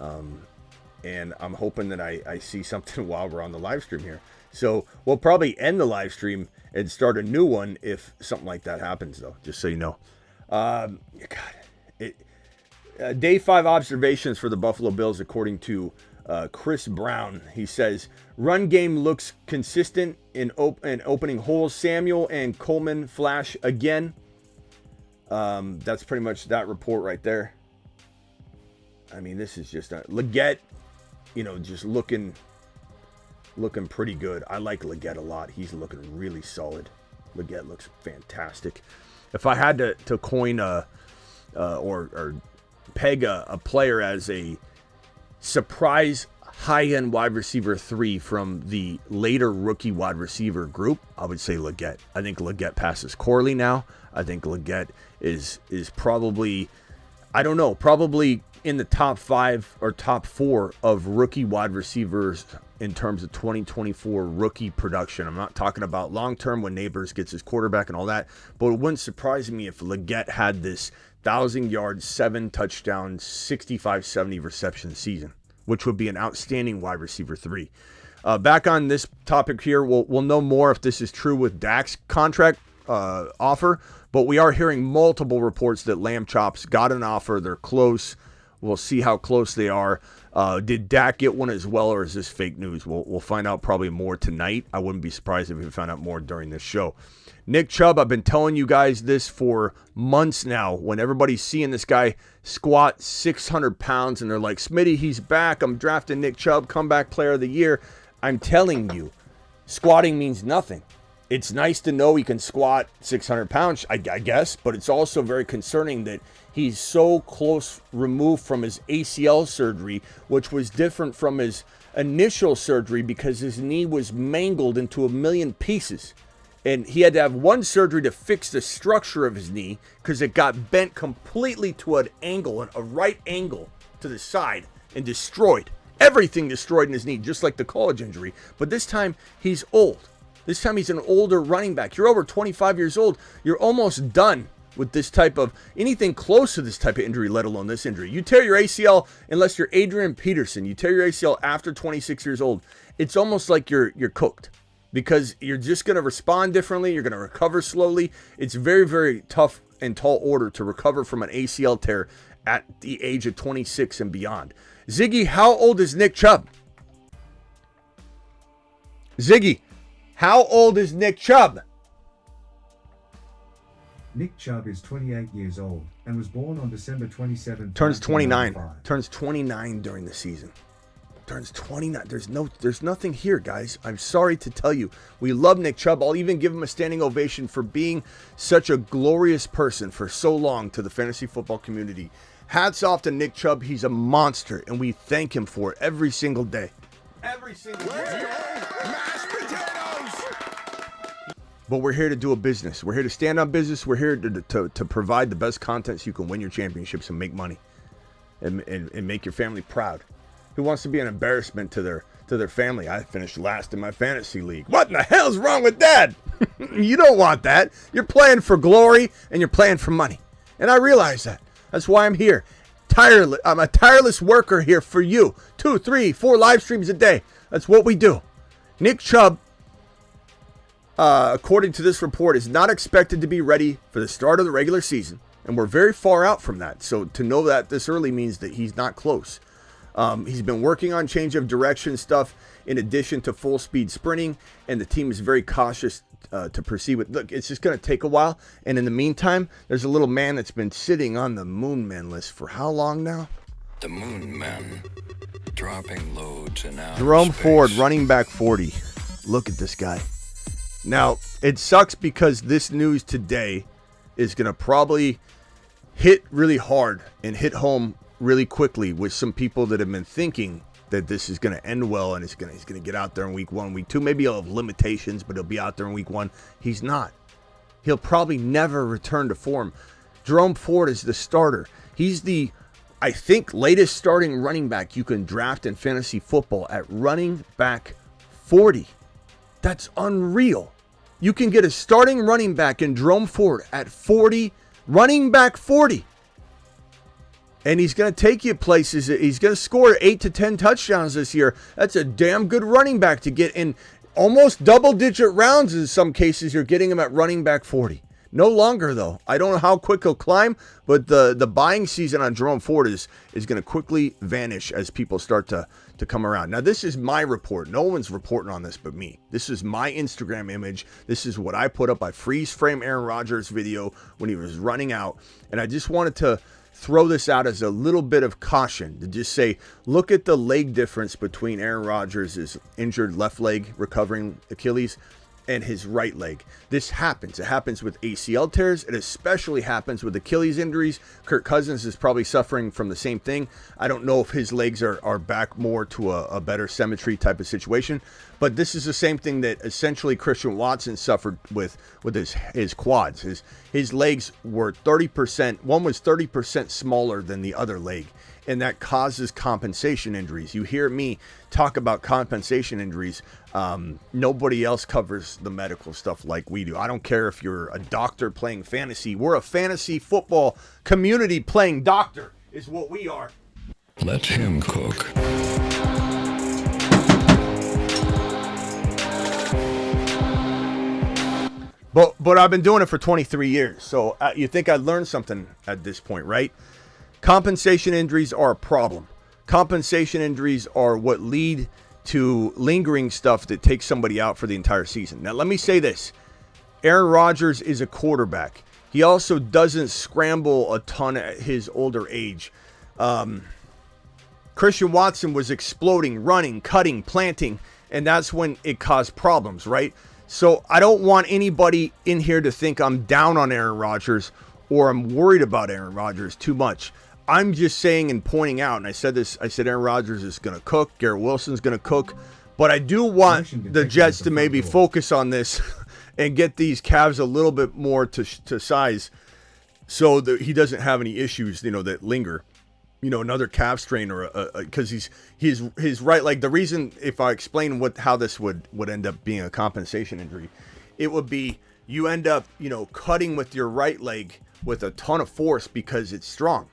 And I'm hoping that I see something while we're on the live stream here. So we'll probably end the live stream and start a new one if something like that happens, though, just so you know. Day 5 observations for the Buffalo Bills, according to Chris Brown. He says, run game looks consistent in opening holes. Samuel and Coleman flash again. That's pretty much that report right there. I mean, this is just Leggett, just looking pretty good. I like Leggett a lot. He's looking really solid. Leggett looks fantastic. If I had to coin or peg a player as a surprise high-end wide receiver 3 from the later rookie wide receiver group, I would say Leggett. I think Leggett passes Corley now. I think Leggett is probably, probably in the top 5 or top 4 of rookie wide receivers in terms of 2024 rookie production. I'm not talking about long-term when Neighbors gets his quarterback and all that, but it wouldn't surprise me if Leggett had this 1,000 yards, 7 touchdowns, 65-70 reception season. which would be an outstanding wide receiver 3. Back on this topic here, we'll know more if this is true with Dak's contract offer, but we are hearing multiple reports that Lamb Chops got an offer. They're close. We'll see how close they are. Did Dak get one as well, or is this fake news? We'll find out probably more tonight. I wouldn't be surprised if we found out more during this show. Nick Chubb, I've been telling you guys this for months now. When everybody's seeing this guy squat 600 pounds and they're like, Smitty, he's back. I'm drafting Nick Chubb, comeback player of the year. I'm telling you, squatting means nothing. It's nice to know he can squat 600 pounds, I guess, but it's also very concerning that he's so close removed from his ACL surgery, which was different from his initial surgery because his knee was mangled into a million pieces. And he had to have one surgery to fix the structure of his knee because it got bent completely to an angle, a right angle to the side, and destroyed. Everything destroyed in his knee, just like the college injury. But this time, he's old. This time, he's an older running back. You're over 25 years old. You're almost done with this type of, anything close to this type of injury, let alone this injury. You tear your ACL, unless you're Adrian Peterson, you tear your ACL after 26 years old, it's almost like you're cooked. Because you're just going to respond differently. You're going to recover slowly. It's very, very tough and tall order to recover from an ACL tear at the age of 26 and beyond. Ziggy, how old is Nick Chubb? Ziggy, how old is Nick Chubb? Nick Chubb is 28 years old and was born on December 27, Turns 29. 1995. Turns 29 during the season. Turns 29. There's nothing here, guys. I'm sorry to tell you. We love Nick Chubb. I'll even give him a standing ovation for being such a glorious person for so long to the fantasy football community. Hats off to Nick Chubb. He's a monster, and we thank him for it every single day. Every single day. Mashed potatoes! But we're here to do a business. We're here to stand on business. We're here to provide the best content so you can win your championships and make money and make your family proud. Who wants to be an embarrassment to their family? I finished last in my fantasy league. What in the hell's wrong with that? You don't want that. You're playing for glory and you're playing for money. And I realize that. That's why I'm here. I'm a tireless worker here for you. 2, 3, 4 live streams a day. That's what we do. Nick Chubb, according to this report, is not expected to be ready for the start of the regular season. And we're very far out from that. So to know that this early means that he's not close. He's been working on change of direction stuff in addition to full speed sprinting, and the team is very cautious to proceed with. Look, it's just going to take a while, and in the meantime, there's a little man that's been sitting on the Moon Man list for how long now? The Moon Men, dropping loads in outer Jerome space. Ford, running back 40. Look at this guy. Now, it sucks because this news today is going to probably hit really hard and hit home really quickly with some people that have been thinking that this is going to end well and he's going to get out there in week 1, week 2. Maybe he'll have limitations, but he'll be out there in week 1. He's not. He'll probably never return to form. Jerome Ford is the starter. He's the, I think, latest starting running back you can draft in fantasy football at running back 40. That's unreal. You can get a starting running back in Jerome Ford at 40, running back 40. And he's going to take you places. He's going to score 8 to 10 touchdowns this year. That's a damn good running back to get in almost double-digit rounds in some cases. You're getting him at running back 40. No longer, though. I don't know how quick he'll climb, but the buying season on Jerome Ford is going to quickly vanish as people start to come around. Now, this is my report. No one's reporting on this but me. This is my Instagram image. This is what I put up. I freeze frame Aaron Rodgers video when he was running out. And I just wanted to throw this out as a little bit of caution to just say, look at the leg difference between Aaron Rodgers' injured left leg, recovering Achilles, and his right leg. This happens. It happens with ACL tears. It especially happens with Achilles injuries. Kirk Cousins is probably suffering from the same thing. I don't know if his legs are back more to a better symmetry type of situation, but this is the same thing that essentially Christian Watson suffered with his quads. His legs were 30%. One was 30% smaller than the other leg, and that causes compensation injuries. You hear me talk about compensation injuries. Nobody else covers the medical stuff like we do. I don't care if you're a doctor playing fantasy. We're a fantasy football community playing doctor is what we are. Let him cook. But I've been doing it for 23 years, so you think I'd learn something at this point, right? Compensation injuries are a problem. Compensation injuries are what lead to lingering stuff that takes somebody out for the entire season. Now, let me say this. Aaron Rodgers is a quarterback. He also doesn't scramble a ton at his older age. Christian Watson was exploding, running, cutting, planting, and that's when it caused problems, right? So I don't want anybody in here to think I'm down on Aaron Rodgers or I'm worried about Aaron Rodgers too much. I'm just saying and pointing out, and I said Aaron Rodgers is going to cook, Garrett Wilson's going to cook, but I do want the Jets to maybe focus on this and get these calves a little bit more to size so that he doesn't have any issues, that linger. Another calf strain or because his right leg. The reason, if I explain how this would end up being a compensation injury, it would be you end up cutting with your right leg with a ton of force because it's strong,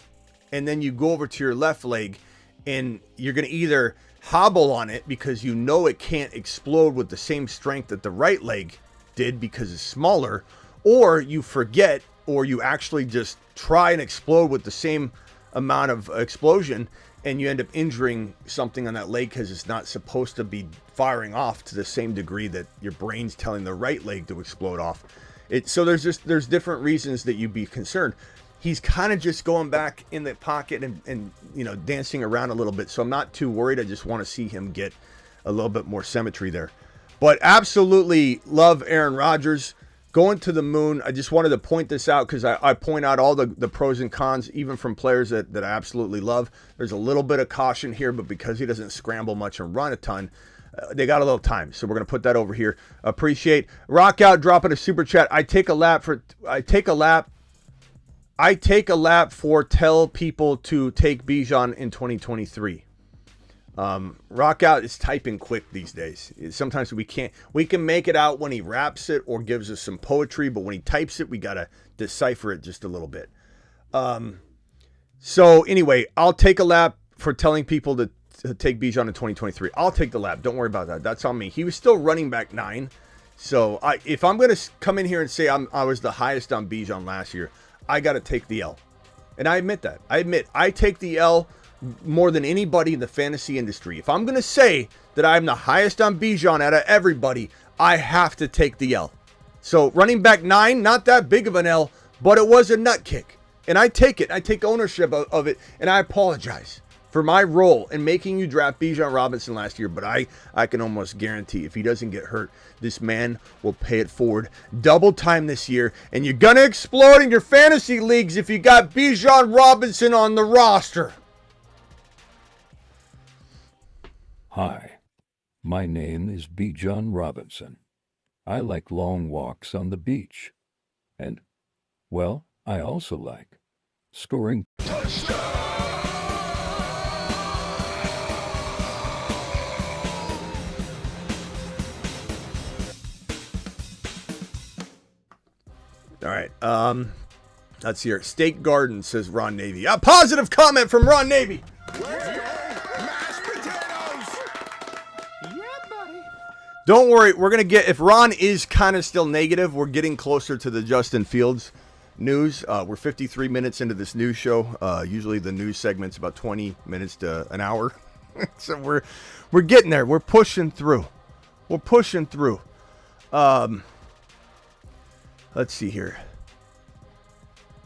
and then you go over to your left leg and you're going to either hobble on it because it can't explode with the same strength that the right leg did because it's smaller, or you forget, or you actually just try and explode with the same amount of explosion and you end up injuring something on that leg because it's not supposed to be firing off to the same degree that your brain's telling the right leg to explode off. So there's different reasons that you'd be concerned. He's kind of just going back in the pocket and dancing around a little bit, so I'm not too worried. I just want to see him get a little bit more symmetry there. But absolutely love Aaron Rodgers. Going to the moon. I just wanted to point this out because I point out all the pros and cons, even from players that I absolutely love. There's a little bit of caution here, but because he doesn't scramble much and run a ton, they got a little time. So we're going to put that over here. Appreciate. Rock out, dropping a super chat. I take a lap for tell people to take Bijan in 2023. Rock out is typing quick these days. Sometimes we can make it out when he raps it or gives us some poetry, but when he types it, we got to decipher it just a little bit. So anyway, I'll take a lap for telling people to take Bijan in 2023. I'll take the lap. Don't worry about that. That's on me. He was still running back 9. So if I'm going to come in here and say I was the highest on Bijan last year, I got to take the L. And I admit that. I take the L more than anybody in the fantasy industry. If I'm going to say that I'm the highest on Bijan out of everybody, I have to take the L. So running back 9, not that big of an L, but it was a nut kick. And I take it. I take ownership of it, and I apologize for my role in making you draft Bijan Robinson last year, but I can almost guarantee if he doesn't get hurt, this man will pay it forward double time this year, and you're going to explode in your fantasy leagues if you got Bijan Robinson on the roster. Hi, my name is Bijan Robinson. I like long walks on the beach. And, well, I also like scoring. All right, let's hear it. Steak Garden, says Ron Navy. A positive comment from Ron Navy. Don't worry, we're going to get, if Ron is kind of still negative, we're getting closer to the Justin Fields news. We're 53 minutes into this news show. Usually the news segment's about 20 minutes to an hour. So we're getting there. We're pushing through. Let's see here.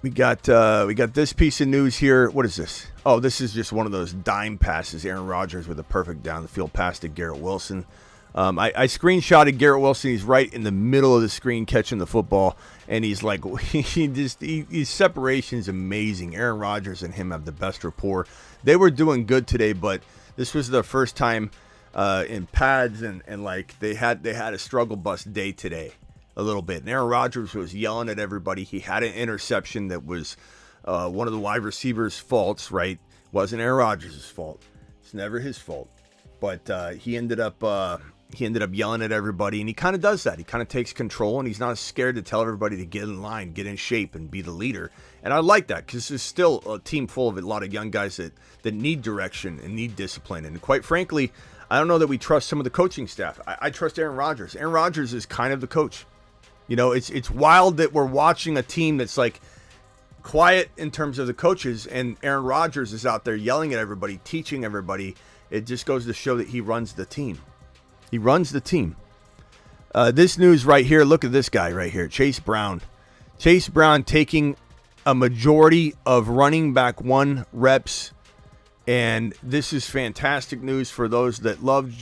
We got this piece of news here. What is this? Oh, this is just one of those dime passes. Aaron Rodgers with a perfect down the field pass to Garrett Wilson. I screenshotted Garrett Wilson. He's right in the middle of the screen catching the football, and he's like, his separation's amazing. Aaron Rodgers and him have the best rapport. They were doing good today, but this was their first time in pads, and like they had a struggle bus day today a little bit. And Aaron Rodgers was yelling at everybody. He had an interception that was one of the wide receivers' faults, right? It wasn't Aaron Rodgers' fault. It's never his fault. But he ended up he ended up yelling at everybody, and he kind of does that. He kind of takes control, and he's not scared to tell everybody to get in line, get in shape, and be the leader. And I like that because this is still a team full of a lot of young guys that need direction and need discipline. And quite frankly, I don't know that we trust some of the coaching staff. I trust Aaron Rodgers. Aaron Rodgers is kind of the coach. You know, it's wild that we're watching a team that's like quiet in terms of the coaches, and Aaron Rodgers is out there yelling at everybody, teaching everybody. It just goes to show that he runs the team. He runs the team. This news right here, look at this guy right here, Chase Brown. Chase Brown taking a majority of running back 1 reps, and this is fantastic news for those that love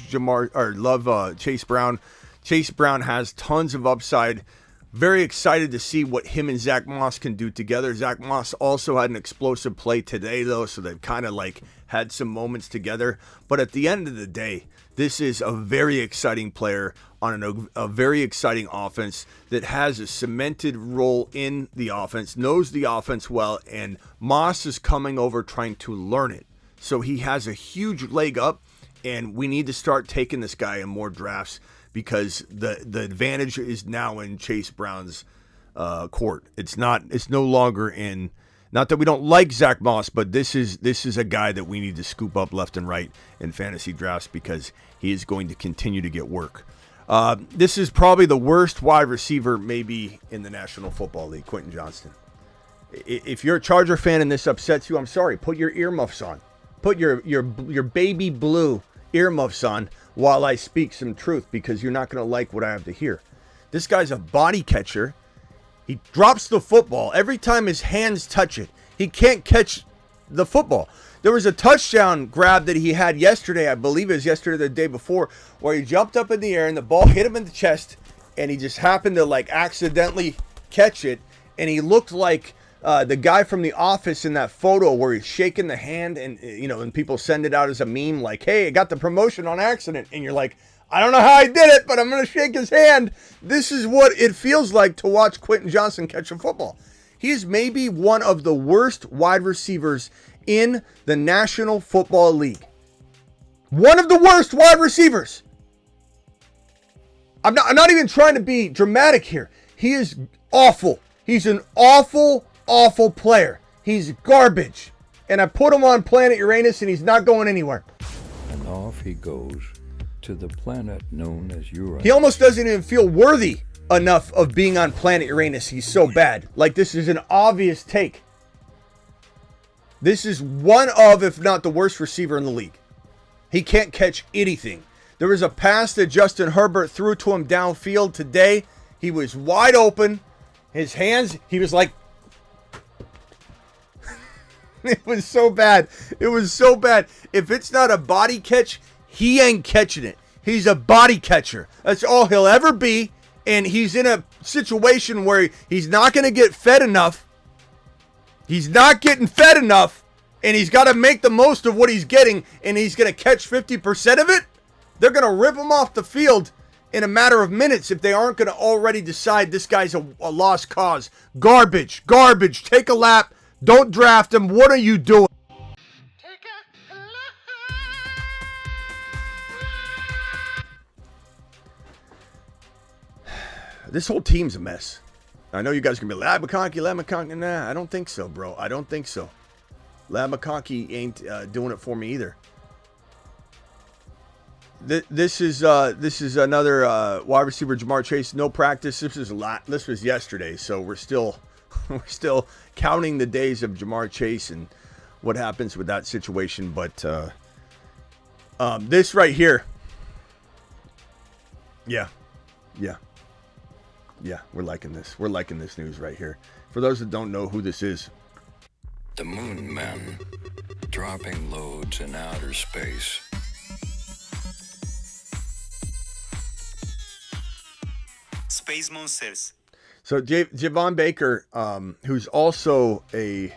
Chase Brown. Chase Brown has tons of upside. Very excited to see what him and Zach Moss can do together. Zach Moss also had an explosive play today, though, so they've kind of like had some moments together. But at the end of the day, this is a very exciting player on a very exciting offense that has a cemented role in the offense, knows the offense well, and Moss is coming over trying to learn it. So he has a huge leg up, and we need to start taking this guy in more drafts because the advantage is now in Chase Brown's court. It's no longer in. Not that we don't like Zach Moss, but this is a guy that we need to scoop up left and right in fantasy drafts because he is going to continue to get work. This is probably the worst wide receiver maybe in the National Football League, Quentin Johnston. If you're a Charger fan and this upsets you, I'm sorry. Put your earmuffs on. Put your baby blue earmuffs on while I speak some truth because you're not going to like what I have to hear. This guy's a body catcher. He drops the football. Every time his hands touch it, he can't catch the football. There was a touchdown grab that he had yesterday, I believe it was yesterday or the day before, where he jumped up in the air and the ball hit him in the chest, and he just happened to like accidentally catch it, and he looked like the guy from The Office in that photo where he's shaking the hand, and and people send it out as a meme like, hey, I got the promotion on accident, and you're like, I don't know how I did it, but I'm going to shake his hand. This is what it feels like to watch Quentin Johnston catch a football. He is maybe one of the worst wide receivers in the National Football League. One of the worst wide receivers. I'm not even trying to be dramatic here. He is awful. He's an awful player. He's garbage. And I put him on planet Uranus and he's not going anywhere. And off he goes to the planet known as Uranus. He almost doesn't even feel worthy enough of being on planet Uranus. He's so bad. Like, this is an obvious take. This is one of, if not the worst receiver in the league. He can't catch anything. There was a pass that Justin Herbert threw to him downfield today. He was wide open. His hands, he was like... It was so bad. It was so bad. If it's not a body catch, he ain't catching it. He's a body catcher. That's all he'll ever be. And he's in a situation where he's not going to get fed enough. He's not getting fed enough. And he's got to make the most of what he's getting. And he's going to catch 50% of it. They're going to rip him off the field in a matter of minutes if they aren't going to already decide this guy's a lost cause. Garbage. Take a lap. Don't draft him. What are you doing? This whole team's a mess. I know you guys are going to be Lab McConkey. Nah, I don't think so, bro. I don't think so. Lab McConkey ain't doing it for me either. This is another wide receiver, Jamar Chase. No practice. This was yesterday, so we're still counting the days of Jamar Chase and what happens with that situation. But this right here, yeah, we're liking this. We're liking this news right here. For those that don't know who this is, The Moon Men, dropping loads in outer space. Space Monsters. So Javon Baker, who's also a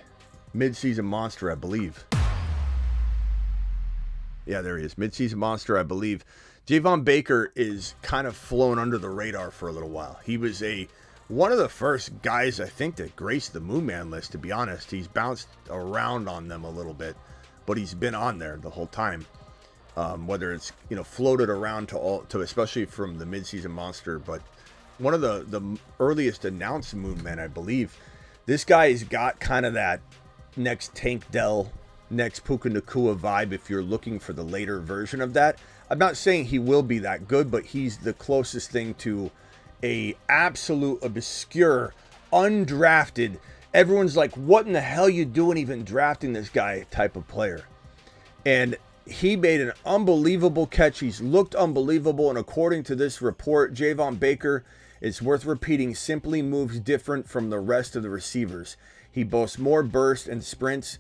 midseason monster, I believe. Yeah, there he is. Midseason monster, I believe. Javon Baker is kind of flown under the radar for a little while. He was one of the first guys, I think, that graced the Moon Man list, to be honest. He's bounced around on them a little bit, but he's been on there the whole time. whether it's floated around to especially from the midseason monster, but one of the earliest announced Moon Men, I believe. This guy's got kind of that next Tank Dell, next Puka Nakua vibe if you're looking for the later version of that. I'm not saying he will be that good, but he's the closest thing to a absolute obscure, undrafted, everyone's like, what in the hell you doing even drafting this guy type of player. And he made an unbelievable catch. He's looked unbelievable. And according to this report, Javon Baker, it's worth repeating, simply moves different from the rest of the receivers. He boasts more burst and sprints,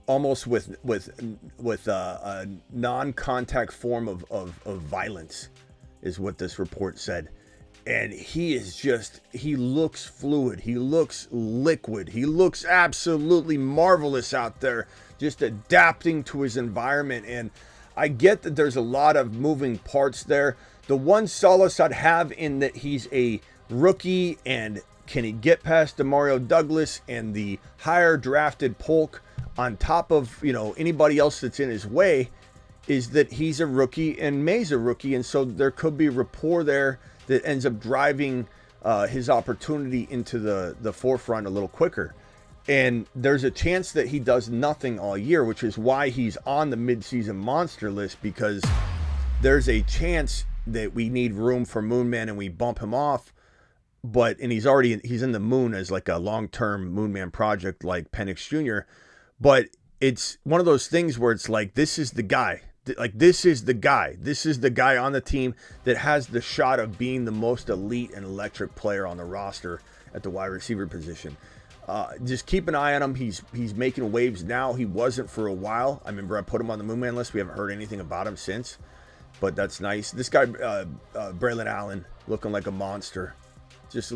almost with a non-contact form of violence, is what this report said. And he looks fluid. He looks liquid. He looks absolutely marvelous out there, just adapting to his environment. And I get that there's a lot of moving parts there. The one solace I'd have in that he's a rookie, and can he get past Demario Douglas and the higher drafted Polk on top of anybody else that's in his way, is that he's a rookie and May's a rookie. And so there could be rapport there that ends up driving his opportunity into the forefront a little quicker. And there's a chance that he does nothing all year, which is why he's on the midseason monster list, because there's a chance that we need room for Moon Man and we bump him off. And he's in the moon as like a long-term Moon Man project like Penix Jr. But it's one of those things where it's like, this is the guy. This is the guy on the team that has the shot of being the most elite and electric player on the roster at the wide receiver position. Just keep an eye on him. He's making waves now. He wasn't for a while. I remember I put him on the Moon Man list. We haven't heard anything about him since, but that's nice. This guy, Braylon Allen, looking like a monster. Just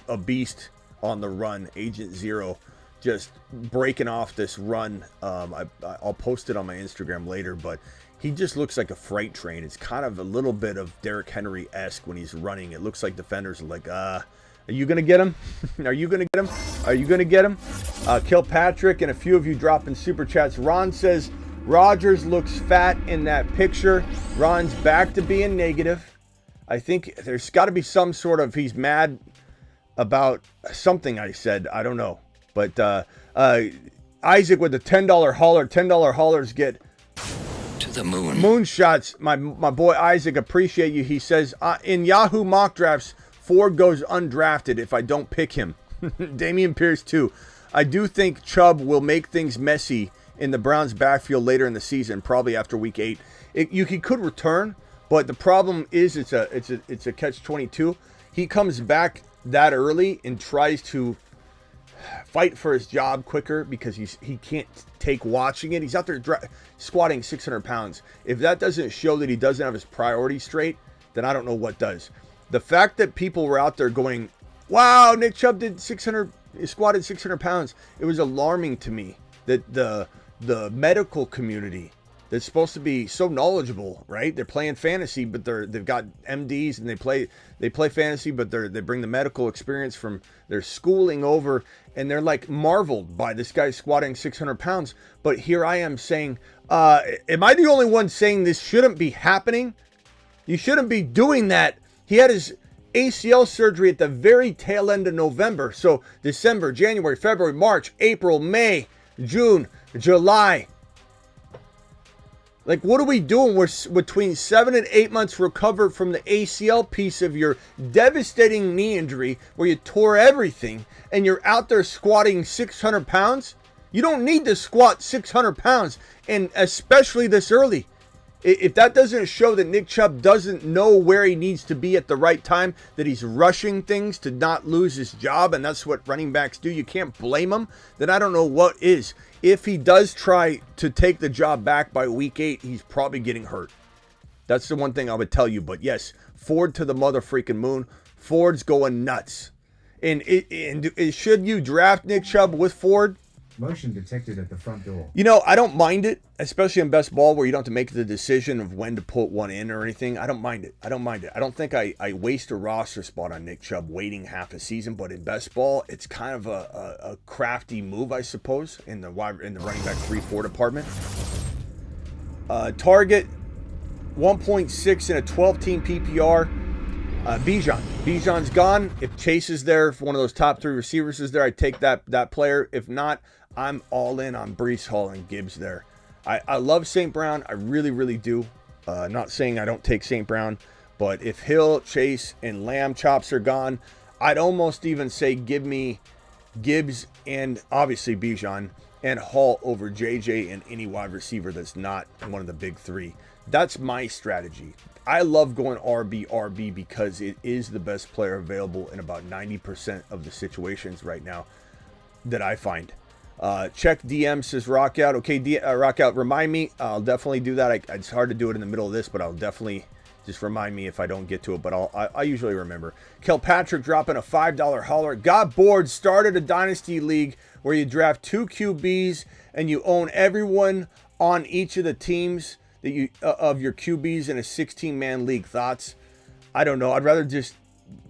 a beast on the run. Agent Zero, just breaking off this run. I'll post it on my Instagram later, but he just looks like a freight train. It's kind of a little bit of Derrick Henry-esque when he's running. It looks like defenders are like, are you going to get him? Are you going to get him? Are you going to get him? Kilpatrick and a few of you dropping super chats. Ron says, Rodgers looks fat in that picture. Ron's back to being negative. I think there's got to be some sort of, he's mad about something I said. I don't know. But Isaac with the $10 hauler. $10 haulers get to the moon. Moonshots. My boy Isaac, appreciate you. He says, in Yahoo mock drafts, Ford goes undrafted if I don't pick him. Damian Pierce too. I do think Chubb will make things messy in the Browns backfield later in the season, probably after week 8. He could return, but the problem is it's a catch-22. He comes back that early and tries to fight for his job quicker because he can't take watching it. He's out there squatting 600 pounds. If that doesn't show that he doesn't have his priorities straight, then I don't know what does. The fact that people were out there going, wow, Nick Chubb squatted 600 pounds. It was alarming to me that the medical community that's supposed to be so knowledgeable, right? They're playing fantasy, but they've got MDs and they play fantasy, but they bring the medical experience from their schooling over, and they're like marveled by this guy squatting 600 pounds. But here I am saying, am I the only one saying this shouldn't be happening? You shouldn't be doing that. He had his ACL surgery at the very tail end of November. So December, January, February, March, April, May, June, July. Like, what are we doing? We're between 7 and 8 months recovered from the ACL piece of your devastating knee injury where you tore everything, and you're out there squatting 600 pounds? You don't need to squat 600 pounds, and especially this early. If that doesn't show that Nick Chubb doesn't know where he needs to be at the right time, that he's rushing things to not lose his job, and that's what running backs do, you can't blame him, then I don't know what is. If he does try to take the job back by week 8, he's probably getting hurt. That's the one thing I would tell you. But yes, Ford to the mother freaking moon. Ford's going nuts. And should you draft Nick Chubb with Ford? Motion detected at the front door. You know, I don't mind it, especially in best ball where you don't have to make the decision of when to put one in or anything. I don't mind it. I don't think I waste a roster spot on Nick Chubb waiting half a season, but in best ball, it's kind of a crafty move, I suppose, in the running back 3-4 department. Target 1.6 in a 12-team PPR. Bijan's gone. If Chase is there, if one of those top 3 receivers is there, I take that player. If not, I'm all in on Breece Hall and Gibbs there. I love St. Brown. I really, really do. Not saying I don't take St. Brown, but if Hill, Chase, and Lamb chops are gone, I'd almost even say give me Gibbs and obviously Bijan and Hall over JJ and any wide receiver that's not one of the big 3. That's my strategy. I love going RB because it is the best player available in about 90% of the situations right now that I find. Check DM, says Rockout. Okay, Rockout, remind me. I'll definitely do that. It's hard to do it in the middle of this, but I'll definitely just remind me if I don't get to it. But I usually remember. Kilpatrick dropping a $5 holler. Got bored. Started a dynasty league where you draft 2 QBs and you own everyone on each of the teams that you of your QBs in a 16-man league. Thoughts? I don't know. I'd rather just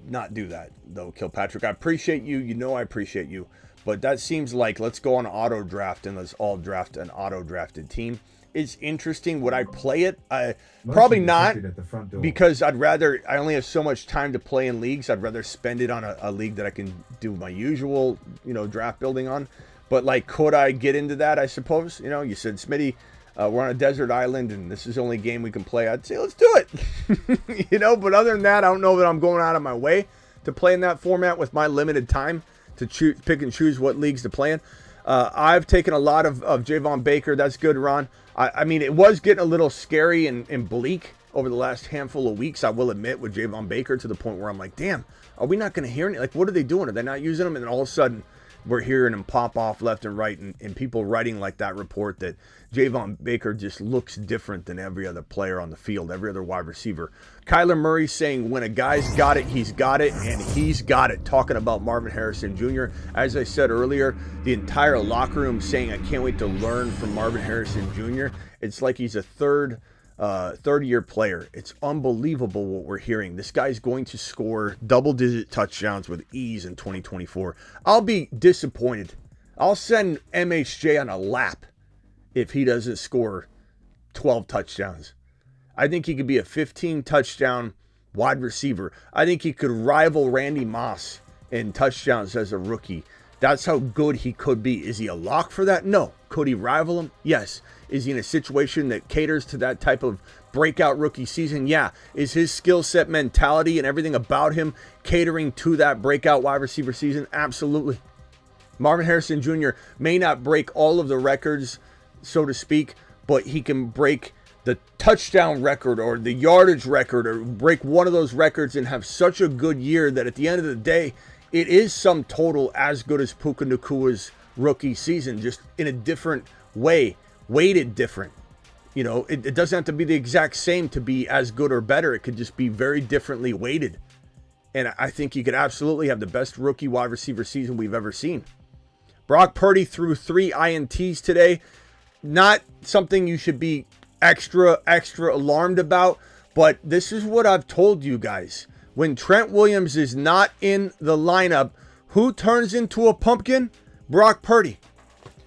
not do that, though, Kilpatrick. I appreciate you. You know I appreciate you. But that seems like let's go on auto draft and let's all draft an auto drafted team. It's interesting. Would I play it? Probably not, because I only have so much time to play in leagues. I'd rather spend it on a league that I can do my usual, draft building on. But like, could I get into that? I suppose. You said, Smitty, we're on a desert island and this is the only game we can play. I'd say let's do it. But other than that, I don't know that I'm going out of my way to play in that format with my limited time to pick and choose what leagues to play in. I've taken a lot of Javon Baker. That's good, Ron. I mean, it was getting a little scary and bleak over the last handful of weeks, I will admit, with Javon Baker, to the point where I'm like, damn, are we not going to hear any? Like, what are they doing? Are they not using him? And then all of a sudden, we're hearing him pop off left and right, and people writing like that report that Javon Baker just looks different than every other player on the field, every other wide receiver. Kyler Murray saying when a guy's got it, and he's got it, talking about Marvin Harrison Jr. As I said earlier, the entire locker room saying, I can't wait to learn from Marvin Harrison Jr. It's like he's a third-year player. It's unbelievable what we're hearing. This guy's going to score double-digit touchdowns with ease in 2024. I'll be disappointed. I'll send MHJ on a lap if he doesn't score 12 touchdowns. I think he could be a 15-touchdown wide receiver. I think he could rival Randy Moss in touchdowns as a rookie. That's how good he could be. Is he a lock for that? No. Could he rival him? Yes. Is he in a situation that caters to that type of breakout rookie season? Yeah. Is his skill set, mentality, and everything about him catering to that breakout wide receiver season? Absolutely. Marvin Harrison Jr. may not break all of the records, so to speak, but he can break the touchdown record or the yardage record or break one of those records and have such a good year that at the end of the day, it is sum total as good as Puka Nakua's rookie season, just in a different way, weighted different. It doesn't have to be the exact same to be as good or better. It could just be very differently weighted. And I think you could absolutely have the best rookie wide receiver season we've ever seen. Brock Purdy threw 3 INTs today. Not something you should be extra alarmed about, but this is what I've told you guys. When Trent Williams is not in the lineup, who turns into a pumpkin? Brock Purdy.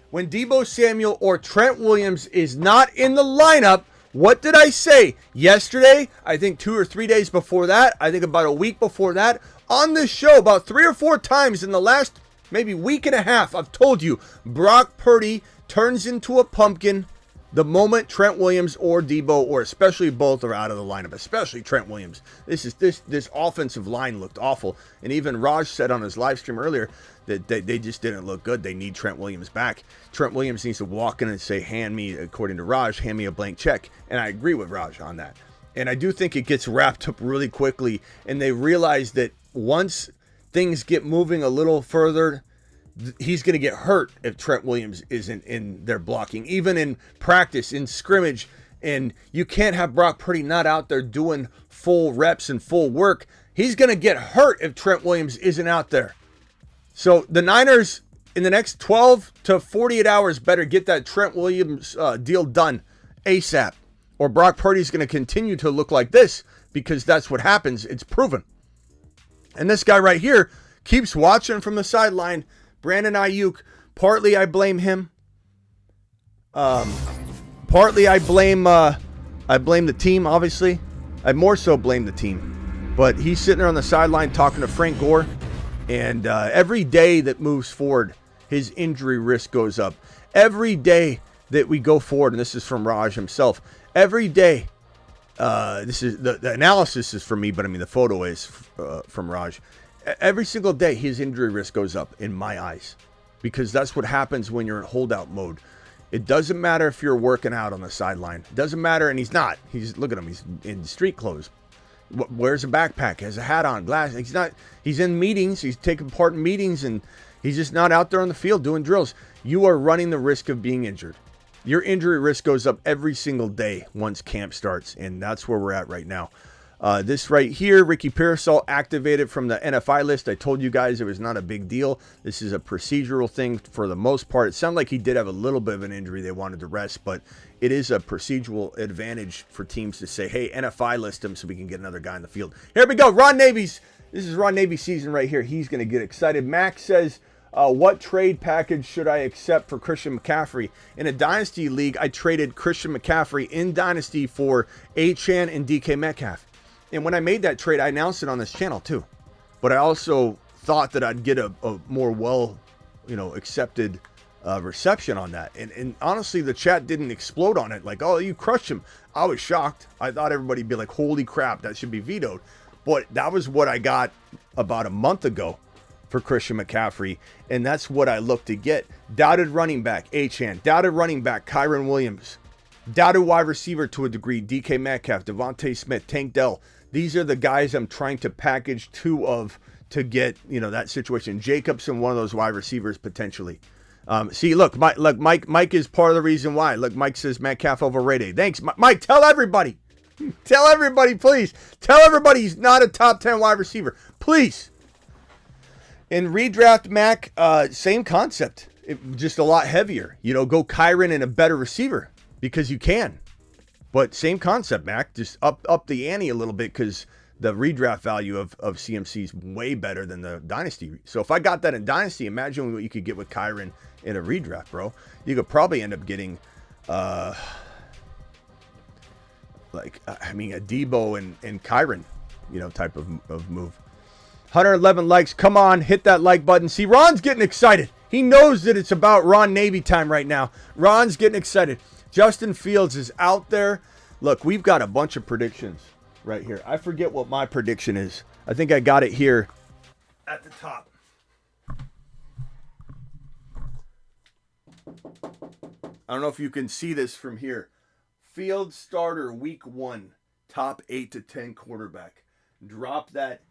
When Deebo Samuel or Trent Williams is not in the lineup, what did I say yesterday? I think 2 or 3 days before that. I think about a week before that. On this show, about 3 or 4 times in the last maybe week and a half, I've told you Brock Purdy turns into a pumpkin the moment Trent Williams or Deebo, or especially both, are out of the lineup, especially Trent Williams. This offensive line looked awful. And even Raj said on his live stream earlier that they just didn't look good. They need Trent Williams back. Trent Williams needs to walk in and say, according to Raj, hand me a blank check. And I agree with Raj on that. And I do think it gets wrapped up really quickly. And they realize that once things get moving a little further, he's going to get hurt if Trent Williams isn't in their blocking, even in practice, in scrimmage. And you can't have Brock Purdy not out there doing full reps and full work. He's going to get hurt if Trent Williams isn't out there. So the Niners, in the next 12 to 48 hours, better get that Trent Williams deal done ASAP. Or Brock Purdy's going to continue to look like this because that's what happens. It's proven. And this guy right here keeps watching from the sideline. Brandon Ayuk, partly I blame him. Partly I blame the team, obviously. I more so blame the team. But he's sitting there on the sideline talking to Frank Gore. And every day that moves forward, his injury risk goes up. Every day that we go forward, and this is from Raj himself, every day, this is the analysis is from me, but I mean the photo is from Raj. Every single day, his injury risk goes up in my eyes because that's what happens when you're in holdout mode. It doesn't matter if you're working out on the sideline. It doesn't matter, and he's not. Look at him. He's in street clothes. Wears a backpack, has a hat on, glass. He's in meetings. He's taking part in meetings, and he's just not out there on the field doing drills. You are running the risk of being injured. Your injury risk goes up every single day once camp starts, and that's where we're at right now. This right here, Ricky Pearsall activated from the NFI list. I told you guys it was not a big deal. This is a procedural thing for the most part. It sounded like he did have a little bit of an injury they wanted to rest, but it is a procedural advantage for teams to say, hey, NFI list him so we can get another guy in the field. Here we go. This is Ron Navy season right here. He's going to get excited. Max says, what trade package should I accept for Christian McCaffrey? In a Dynasty League, I traded Christian McCaffrey in Dynasty for Achane and DK Metcalf. And when I made that trade, I announced it on this channel too. But I also thought that I'd get a more accepted reception on that. And honestly, the chat didn't explode on it. Like, oh, you crushed him. I was shocked. I thought everybody'd be like, holy crap, that should be vetoed. But that was what I got about a month ago for Christian McCaffrey. And that's what I looked to get. Doubted running back, Achane. Doubted running back, Kyron Williams. Doubted wide receiver to a degree, DK Metcalf, Devontae Smith, Tank Dell. These are the guys I'm trying to package two of to get, that situation. Jacobson, one of those wide receivers potentially. See, look, Mike is part of the reason why. Look, Mike says Metcalf overrated. Thanks, Mike. Tell everybody. Tell everybody, please. Tell everybody he's not a top 10 wide receiver. Please. In redraft, Mac, same concept. Just a lot heavier. Go Kyron and a better receiver because you can. But same concept, Mac. Just up the ante a little bit because the redraft value of CMC is way better than the Dynasty. So if I got that in Dynasty, imagine what you could get with Kyron in a redraft, bro. You could probably end up getting, a Debo and Kyron, type of move. 111 likes. Come on, hit that like button. See, Ron's getting excited. He knows that it's about Ron Navy time right now. Ron's getting excited. Justin Fields is out there. Look, we've got a bunch of predictions right here. I forget what my prediction is. I think I got it here at the top. I don't know if you can see this from here. Fields starter week 1, top 8 to 10 quarterback. Drop that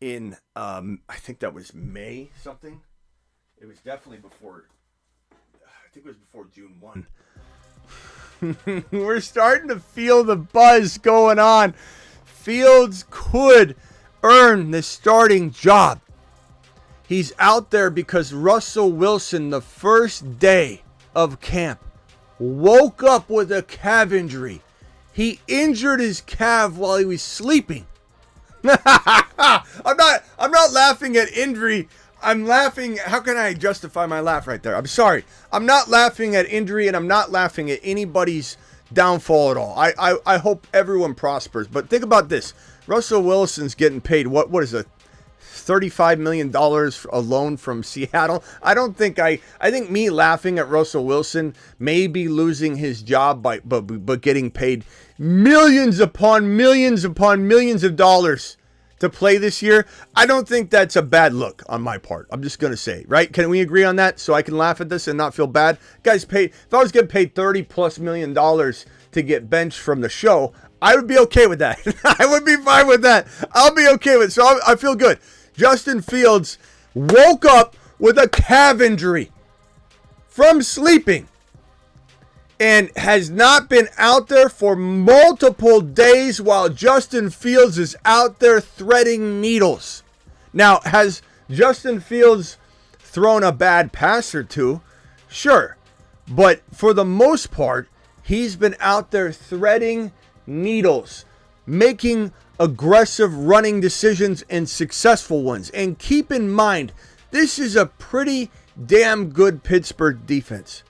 in, I think that was May something. It was definitely before, I think it was before June 1. We're starting to feel the buzz going on. Fields could earn the starting job. He's out there because Russell Wilson, the first day of camp, woke up with a calf injury. He injured his calf while he was sleeping. I'm not laughing at injury. I'm laughing. How can I justify my laugh right there? I'm sorry. I'm not laughing at injury, and I'm not laughing at anybody's downfall at all. I hope everyone prospers. But think about this. Russell Wilson's getting paid, what is it? $35 million alone from Seattle. I think me laughing at Russell Wilson may be losing his job but getting paid millions upon millions upon millions of dollars to play this year. I don't think that's a bad look on my part. I'm just going to say, right? Can we agree on that so I can laugh at this and not feel bad? Guys, if I was getting paid $30+ million to get benched from the show, I would be okay with that. I would be fine with that. I'll be okay with it. So I feel good. Justin Fields woke up with a calf injury from sleeping and has not been out there for multiple days while Justin Fields is out there threading needles. Now, has Justin Fields thrown a bad pass or two, sure. But for the most part, he's been out there threading needles, making aggressive running decisions and successful ones. And keep in mind, this is a pretty damn good Pittsburgh defense.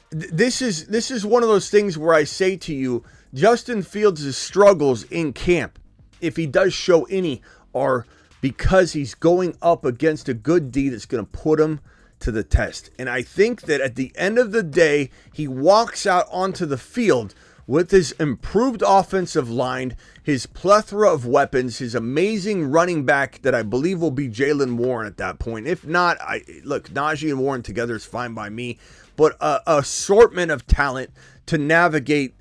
This is one of those things where I say to you, Justin Fields' struggles in camp, if he does show any, are because he's going up against a good D that's going to put him to the test. And I think that at the end of the day, he walks out onto the field with his improved offensive line, his plethora of weapons, his amazing running back that I believe will be Jaylen Warren at that point. If not, look, Najee and Warren together is fine by me. But a assortment of talent to navigate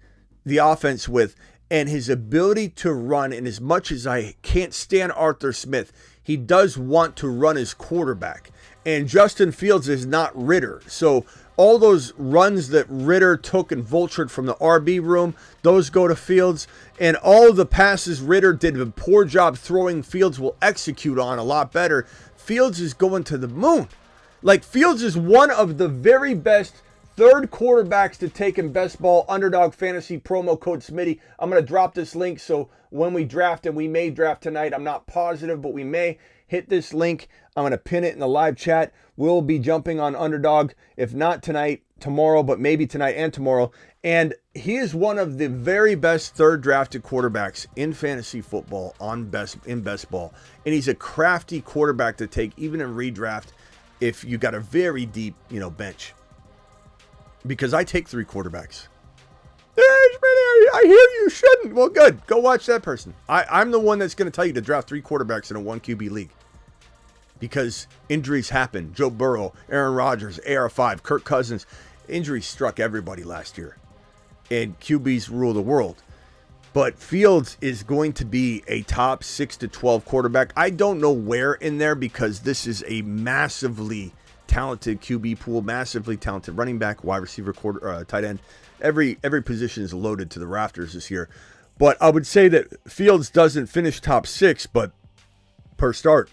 the offense with, and his ability to run. And as much as I can't stand Arthur Smith, he does want to run his quarterback. And Justin Fields is not Ritter. So all those runs that Ritter took and vultured from the RB room, those go to Fields. And all the passes Ritter did a poor job throwing, Fields will execute on a lot better. Fields is going to the moon. Like, Fields is one of the very best third quarterbacks to take in Best Ball Underdog Fantasy promo code Smitty. I'm going to drop this link so when we draft, and we may draft tonight, I'm not positive, but we may hit this link. I'm going to pin it in the live chat. We'll be jumping on Underdog, if not tonight, tomorrow, but maybe tonight and tomorrow. And he is one of the very best third drafted quarterbacks in fantasy football in Best Ball. And he's a crafty quarterback to take even in redraft if you got a very deep, bench. Because I take 3 quarterbacks. I hear you shouldn't. Well, good. Go watch that person. I'm the one that's going to tell you to draft 3 quarterbacks in a 1 QB league. Because injuries happen. Joe Burrow, Aaron Rodgers, AR5, Kirk Cousins. Injuries struck everybody last year. And QBs rule the world. But Fields is going to be a top 6 to 12 quarterback. I don't know where in there, because this is a massively talented QB pool, massively talented running back, wide receiver, tight end. Every position is loaded to the rafters this year. But I would say that Fields doesn't finish top 6, but per start,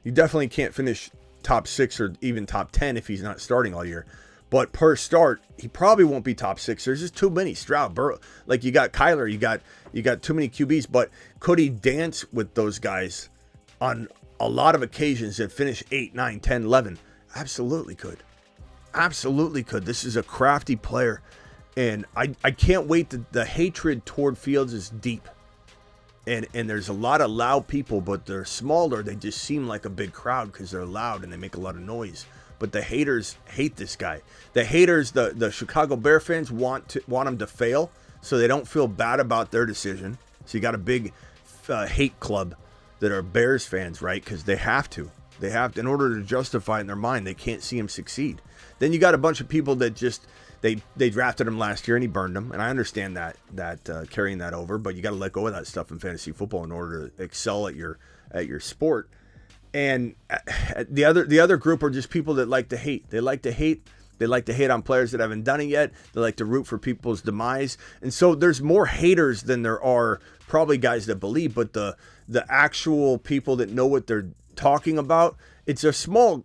you definitely can't finish top 6 or even top 10 if he's not starting all year. But per start, he probably won't be top 6. There's just too many. Stroud, Burrow, like you got Kyler, you got too many QBs. But could he dance with those guys on a lot of occasions and finish 8, 9, 10, 11? Absolutely could. Absolutely could. This is a crafty player. And I can't wait. The hatred toward Fields is deep. And there's a lot of loud people, but they're smaller. They just seem like a big crowd because they're loud and they make a lot of noise. But the haters hate this guy. The haters, the Chicago Bear fans want him to fail so they don't feel bad about their decision. So you got a big hate club that are Bears fans, right? Because they have to. They have to, in order to justify it in their mind, they can't see him succeed. Then you got a bunch of people that just they drafted him last year and he burned them, and I understand that carrying that over, but you got to let go of that stuff in fantasy football in order to excel at your sport. And the other group are just people that like to hate. They like to hate. They like to hate on players that haven't done it yet. They like to root for people's demise. And so there's more haters than there are probably guys that believe, but the actual people that know what they're talking about, it's a small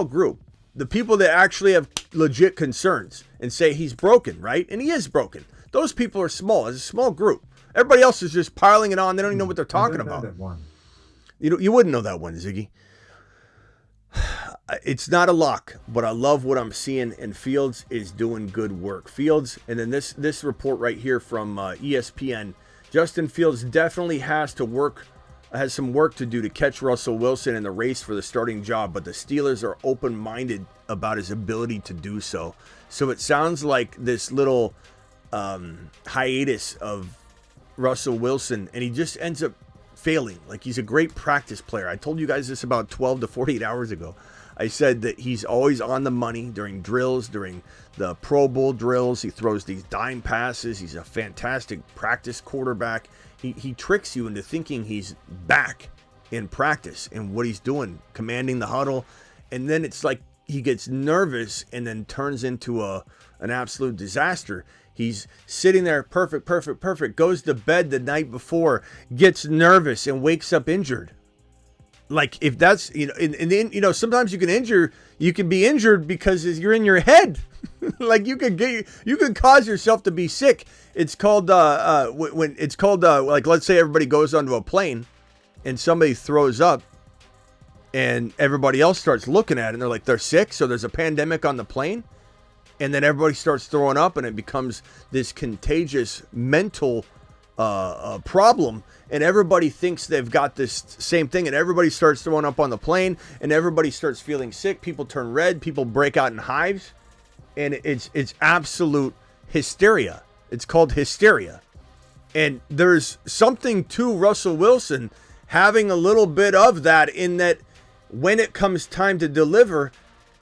group. The people that actually have legit concerns and say he's broken, right? And he is broken. Those people are small. It's a small group. Everybody else is just piling it on. They don't even know what they're talking about. You wouldn't know that one, Ziggy. It's not a lock, but I love what I'm seeing, and Fields is doing good work. Fields, and then this report right here from ESPN, Justin Fields definitely has some work to do to catch Russell Wilson in the race for the starting job, but the Steelers are open-minded about his ability to do so. So it sounds like this little hiatus of Russell Wilson, and he just ends up failing. Like, he's a great practice player. I told you guys this about 12 to 48 hours ago. I said that he's always on the money during drills, during the Pro Bowl drills. He throws these dime passes. He's a fantastic practice quarterback. He tricks you into thinking he's back in practice and what he's doing, commanding the huddle. And then it's like he gets nervous and then turns into an absolute disaster. He's sitting there, perfect, goes to bed the night before, gets nervous and wakes up injured. Like if that's, and then, sometimes you can be injured because you're in your head. Like you could cause yourself to be sick. It's called, like, let's say everybody goes onto a plane and somebody throws up and everybody else starts looking at it and they're like, they're sick. So there's a pandemic on the plane. And then everybody starts throwing up and it becomes this contagious mental problem, and everybody thinks they've got this same thing, and everybody starts throwing up on the plane, and everybody starts feeling sick. People turn red, people break out in hives, and it's absolute hysteria. It's called hysteria. And there's something to Russell Wilson having a little bit of that, in that when it comes time to deliver,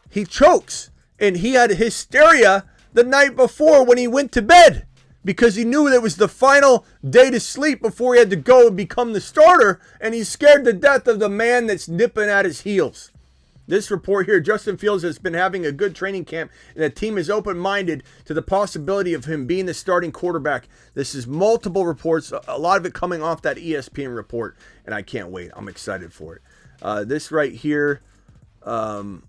he chokes. And he had hysteria the night before when he went to bed, because he knew that it was the final day to sleep before he had to go and become the starter, and he's scared to death of the man that's nipping at his heels. This report here, Justin Fields has been having a good training camp, and the team is open-minded to the possibility of him being the starting quarterback. This is multiple reports, a lot of it coming off that ESPN report, and I can't wait. I'm excited for it. This right here was,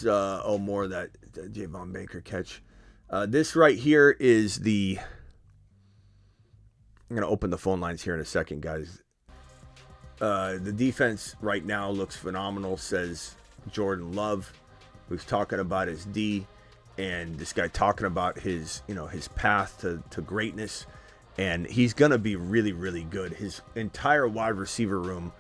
more of that Javon Baker catch. This right here is I'm going to open the phone lines here in a second, guys. The defense right now looks phenomenal, says Jordan Love, who's talking about his D, and this guy talking about his path to greatness, and he's going to be really, really good. His entire wide receiver room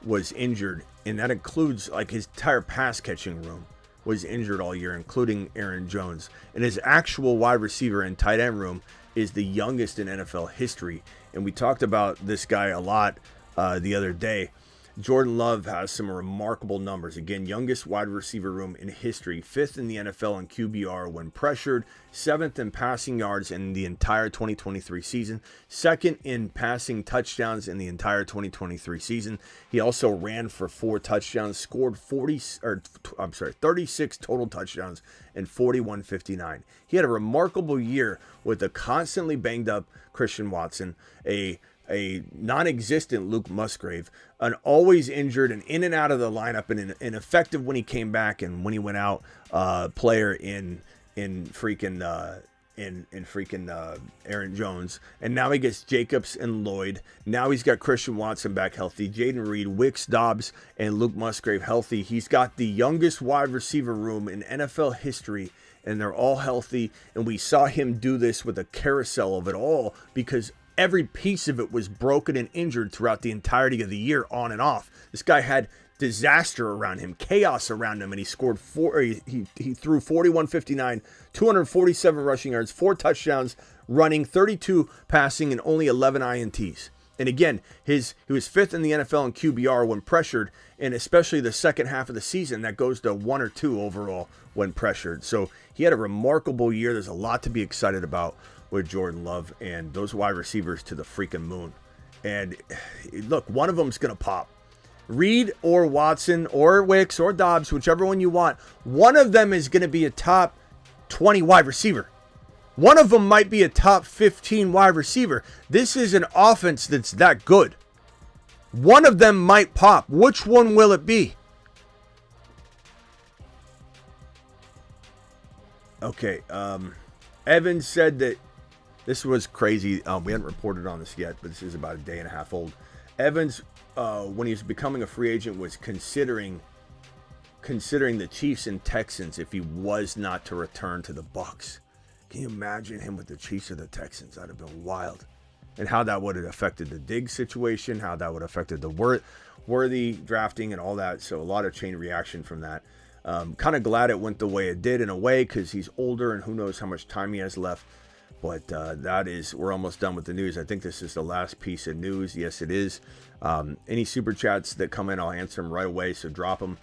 was injured, and that includes like his entire pass catching room was injured all year, including Aaron Jones. And his actual wide receiver and tight end room is the youngest in NFL history. And we talked about this guy a lot the other day. Jordan Love has some remarkable numbers. Again, youngest wide receiver room in history, 5th in the NFL in QBR when pressured, 7th in passing yards in the entire 2023 season, 2nd in passing touchdowns in the entire 2023 season. He also ran for 4 touchdowns, scored 36 total touchdowns and 41.59. He had a remarkable year with a constantly banged up Christian Watson, a non-existent Luke Musgrave, an always injured and in and out of the lineup, and an ineffective when he came back and when he went out player in freaking Aaron Jones. And now he gets Jacobs and Lloyd. Now he's got Christian Watson back healthy, Jaden Reed, Wicks, Dobbs, and Luke Musgrave healthy. He's got the youngest wide receiver room in NFL history, and they're all healthy. And we saw him do this with a carousel of it all, because every piece of it was broken and injured throughout the entirety of the year, on and off. This guy had disaster around him, chaos around him, and he scored he threw 41.59, 247 rushing yards, 4 touchdowns running, 32 passing, and only 11 INTs. And again, he was 5th in the NFL in QBR when pressured, and especially the second half of the season, that goes to 1 or 2 overall when pressured. So he had a remarkable year. There's a lot to be excited about with Jordan Love and those wide receivers to the freaking moon. And look, one of them's going to pop. Reed or Watson or Wicks or Dobbs, whichever one you want, one of them is going to be a top 20 wide receiver. One of them might be a top 15 wide receiver. This is an offense that's that good. One of them might pop. Which one will it be? Okay, Evans said that this was crazy. We hadn't reported on this yet, but this is about a day and a half old. Evans, when he was becoming a free agent, was considering the Chiefs and Texans if he was not to return to the Bucs. Can you imagine him with the Chiefs or the Texans? That'd have been wild. And how that would have affected the Diggs situation, how that would have affected the Worthy drafting and all that. So a lot of chain reaction from that. Kind of glad it went the way it did in a way, because he's older and who knows how much time he has left. But we're almost done with the news. I think this is the last piece of news. Yes, it is. Any super chats that come in, I'll answer them right away, so drop them.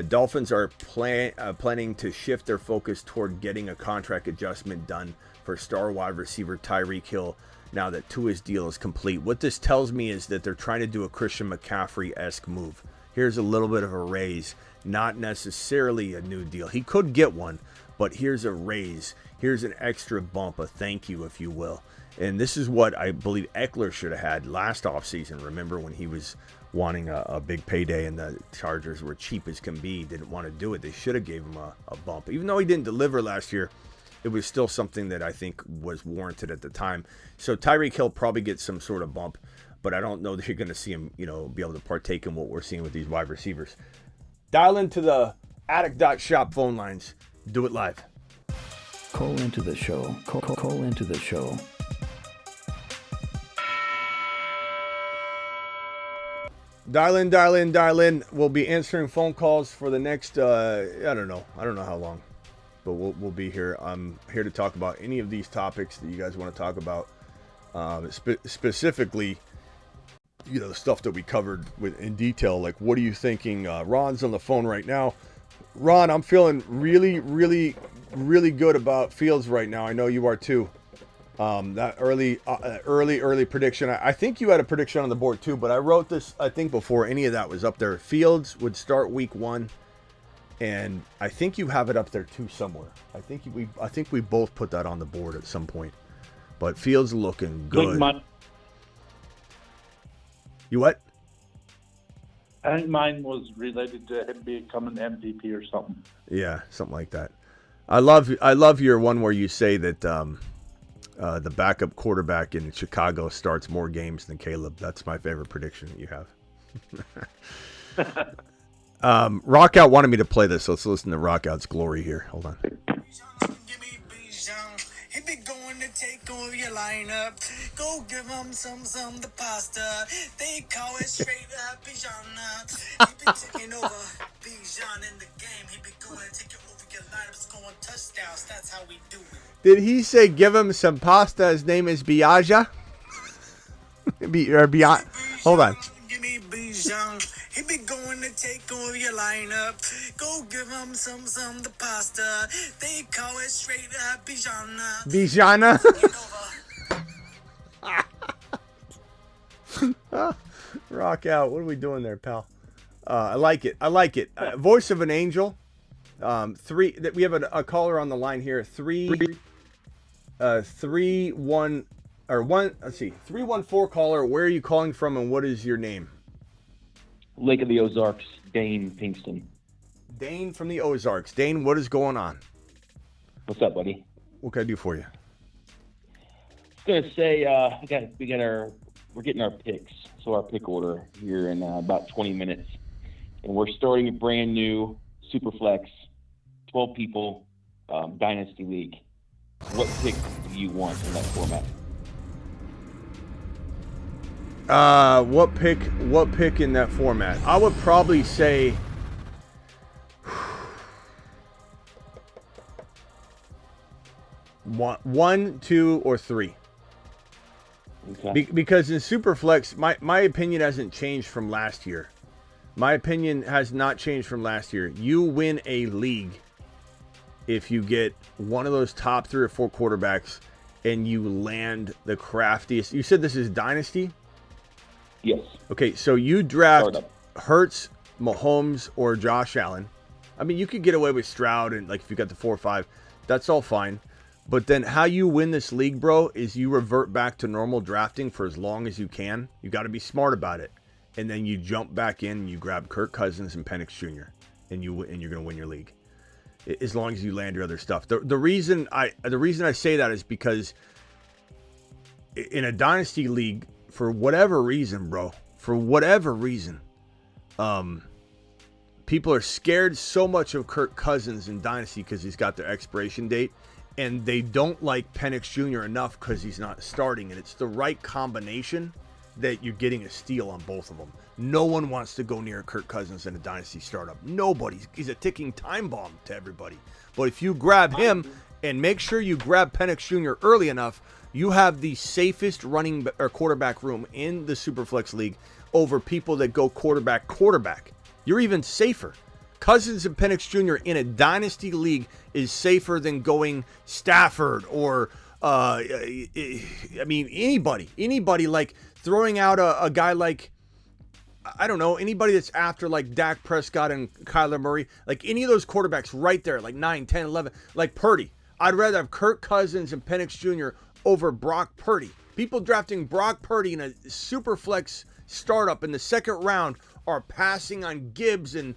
Dolphins are planning to shift their focus toward getting a contract adjustment done for star wide receiver Tyreek Hill now that Tua's deal is complete. What this tells me is that they're trying to do a Christian McCaffrey-esque move. Here's a little bit of a raise, not necessarily a new deal. He could get one, but here's a raise. Here's an extra bump, a thank you, if you will. And this is what I believe Eckler should have had last offseason. Remember when he was wanting a big payday, and the Chargers were cheap as can be, didn't want to do it. They should have gave him a bump. Even though he didn't deliver last year, it was still something that I think was warranted at the time. So Tyreek Hill probably gets some sort of bump, but I don't know that you're going to see him, be able to partake in what we're seeing with these wide receivers. Dial into the Attic.shop phone lines. Do it live. Call into the show. Call into the show. Dial in. We'll be answering phone calls for the next, I don't know how long, but we'll be here. I'm here to talk about any of these topics that you guys want to talk about, specifically, the stuff that we covered in detail. Like, what are you thinking? Ron's on the phone right now. Ron, I'm feeling really, really, really good about Fields right now. I know you are too. That early prediction. I think you had a prediction on the board too, but I wrote this, I think, before any of that was up there. Fields would start week 1, and I think you have it up there too somewhere. I think we both put that on the board at some point. But Fields looking good. You what? I think mine was related to him becoming MVP or something. Yeah, something like that. I love your one where you say that the backup quarterback in Chicago starts more games than Caleb. That's my favorite prediction that you have. Rockout wanted me to play this, so let's listen to Rockout's glory here. Hold on. He be going to take over your lineup. Go give him some the pasta. They call it straight up Bijan. He be taking over Bijan in the game. He be going to take over your lineup, scoring touchdowns. That's how we do it. Did he say give him some pasta? His name is Biaja? Hold on. Give me Bijan. He be going to take over your lineup. Go give him some the pasta. They call it straight up Bijana. Bijana? Rock out. What are we doing there, pal? I like it. Voice of an angel. We have a caller on the line here. 314 caller. Where are you calling from, and what is your name? Lake of the Ozarks, Dane Pinkston. Dane from the Ozarks. Dane, what is going on? What's up, buddy? What can I do for you? I was gonna say we're getting our picks, so our pick order here in about 20 minutes, and we're starting a brand new Superflex, 12 people Dynasty League. What pick do you want in that format? What pick in that format? I would probably say one, 2, or 3. Okay. Because in Superflex, my opinion hasn't changed from last year. My opinion has not changed from last year. You win a league if you get one of those top 3 or 4 quarterbacks and you land the craftiest. You said this is Dynasty? Yes. Okay, so you draft Hurts, Mahomes, or Josh Allen. I mean, you could get away with Stroud, and if you got the 4 or 5, that's all fine. But then how you win this league, bro, is you revert back to normal drafting for as long as you can. You got to be smart about it. And then you jump back in and you grab Kirk Cousins and Penix Jr. and you're going to win your league. As long as you land your other stuff. The reason I say that is because in a Dynasty League, for whatever reason, people are scared so much of Kirk Cousins in Dynasty because he's got their expiration date, and they don't like Penix Jr. enough because he's not starting, and it's the right combination that you're getting a steal on both of them. No one wants to go near Kirk Cousins in a Dynasty startup. Nobody. He's a ticking time bomb to everybody. But if you grab him and make sure you grab Penix Jr. early enough, you have the safest running or quarterback room in the Superflex League over people that go quarterback. You're even safer. Cousins and Penix Jr. in a Dynasty League is safer than going Stafford or, anybody like throwing out a guy like, I don't know, anybody that's after like Dak Prescott and Kyler Murray, like any of those quarterbacks right there, like 9, 10, 11, like Purdy. I'd rather have Kirk Cousins and Penix Jr. over Brock Purdy. People drafting Brock Purdy in a super flex startup in the second round are passing on Gibbs and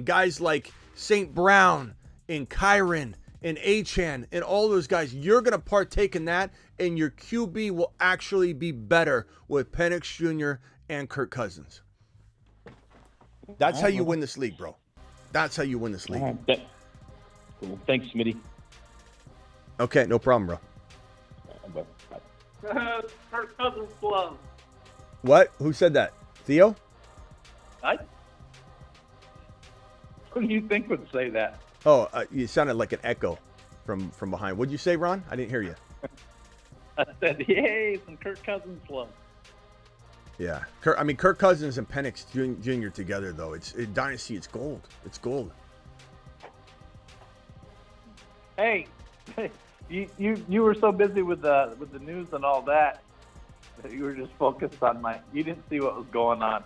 guys like St. Brown and Kyron and Achan and all those guys, you're going to partake in that, and your QB will actually be better with Penix Jr. and Kirk Cousins. That's how you win this league, bro. That's how you win this league. Cool. Thanks, Smitty. Okay, no problem, bro. Kirk Cousins love. What? Who said that? Theo? Who do you think would say that? Oh, you sounded like an echo from behind. What'd you say, Ron? I didn't hear you. I said, yay, some Kirk Cousins love. Yeah. Kirk Cousins and Penix Jr. together, though. Dynasty, it's gold. It's gold. Hey, you were so busy with the news and all that you were just focused on you didn't see what was going on.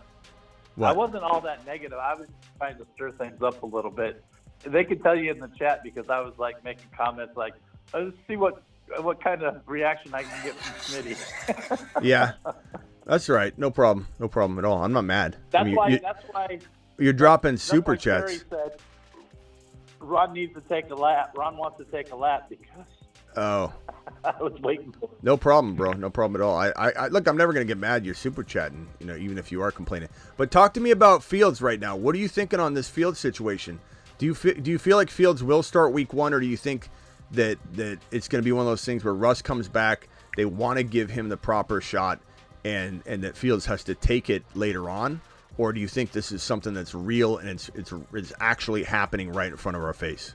What? I wasn't all that negative. I was trying to stir things up a little bit. They could tell you in the chat because I was like making comments like, let's see what kind of reaction I can get from Smitty. Yeah, that's right. No problem. No problem at all. I'm not mad. That's why you're dropping super chats. Terry said Ron needs to take a lap. Ron wants to take a lap because I was waiting for it. No problem, bro. No problem at all. I look, I'm never going to get mad. You're super chatting, even if you are complaining. But talk to me about Fields right now. What are you thinking on this Fields situation? Do you feel like Fields will start week 1, or do you think that it's going to be one of those things where Russ comes back, they want to give him the proper shot, and that Fields has to take it later on? Or do you think this is something that's real and it's actually happening right in front of our face?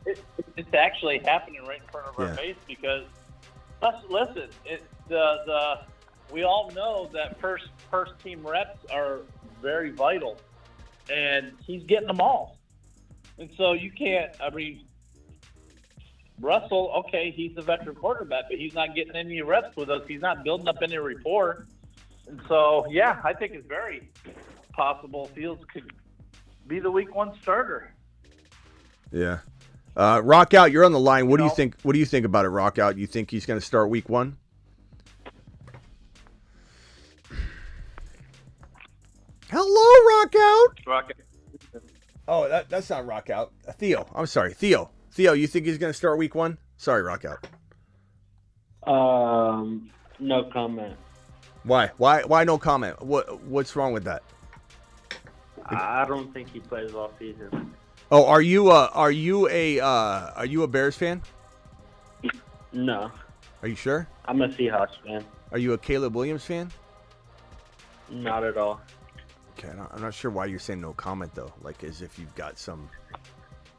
It's actually happening right in front of our face because, listen, we all know that first team reps are very vital, and he's getting them all. And so you can't, Russell, okay, he's the veteran quarterback, but he's not getting any reps with us. He's not building up any rapport. And so, yeah, I think it's very possible Fields could be the week 1 starter. Yeah. Rock Out, you're on the line. What do you think? What do you think about it, Rock Out? You think he's going to start week 1? Hello, Rock Out. Rock Out. Oh, that's not Rock Out. Theo. I'm sorry, Theo. Theo, you think he's going to start week 1? Sorry, Rock Out. No comment. Why? Why no comment? What's wrong with that? I don't think he plays all season. Oh, are you a Bears fan? No. Are you sure? I'm a Seahawks fan. Are you a Caleb Williams fan? Not at all. Okay, I'm not sure why you're saying no comment though. Like as if you've got some.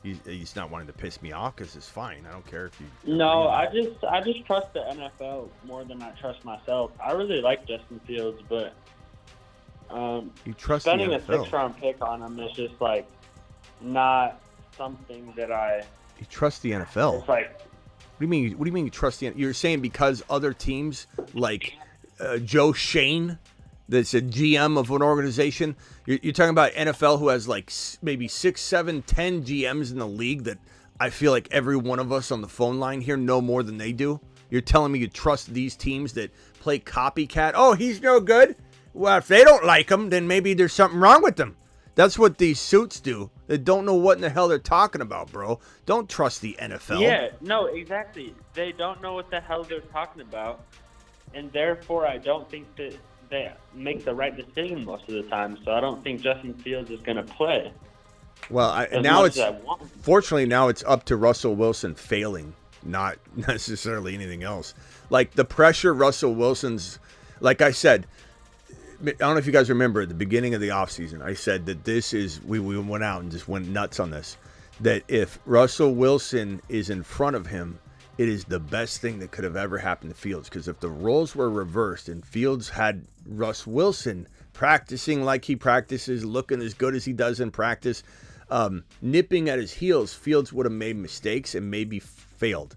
He's not wanting to piss me off because it's fine. I don't care if you. No, I just trust the NFL more than I trust myself. I really like Justin Fields, but you trust spending the NFL. a 6th-round pick on him is just like not something that I. You trust the NFL. It's like. What do you mean you trust the? You're saying because other teams like Joe Shane, that's a GM of an organization. You're talking about NFL who has like maybe 6, 7, 10 GMs in the league that I feel like every one of us on the phone line here know more than they do. You're telling me you trust these teams that play copycat? Oh, he's no good. Well, if they don't like him, then maybe there's something wrong with them. That's what these suits do. They don't know what in the hell they're talking about, bro. Don't trust the NFL. Yeah, no, exactly. They don't know what the hell they're talking about, and therefore I don't think that they make the right decision most of the time. So I don't think Justin Fields is going to play. Well, fortunately now it's up to Russell Wilson failing, not necessarily anything else. Like the pressure Russell Wilson's, like I said, I don't know if you guys remember at the beginning of the offseason, I said that this is, we went out and just went nuts on this, that if Russell Wilson is in front of him, it is the best thing that could have ever happened to Fields. Because if the roles were reversed and Fields had Russ Wilson practicing like he practices, looking as good as he does in practice, nipping at his heels, Fields would have made mistakes and maybe failed.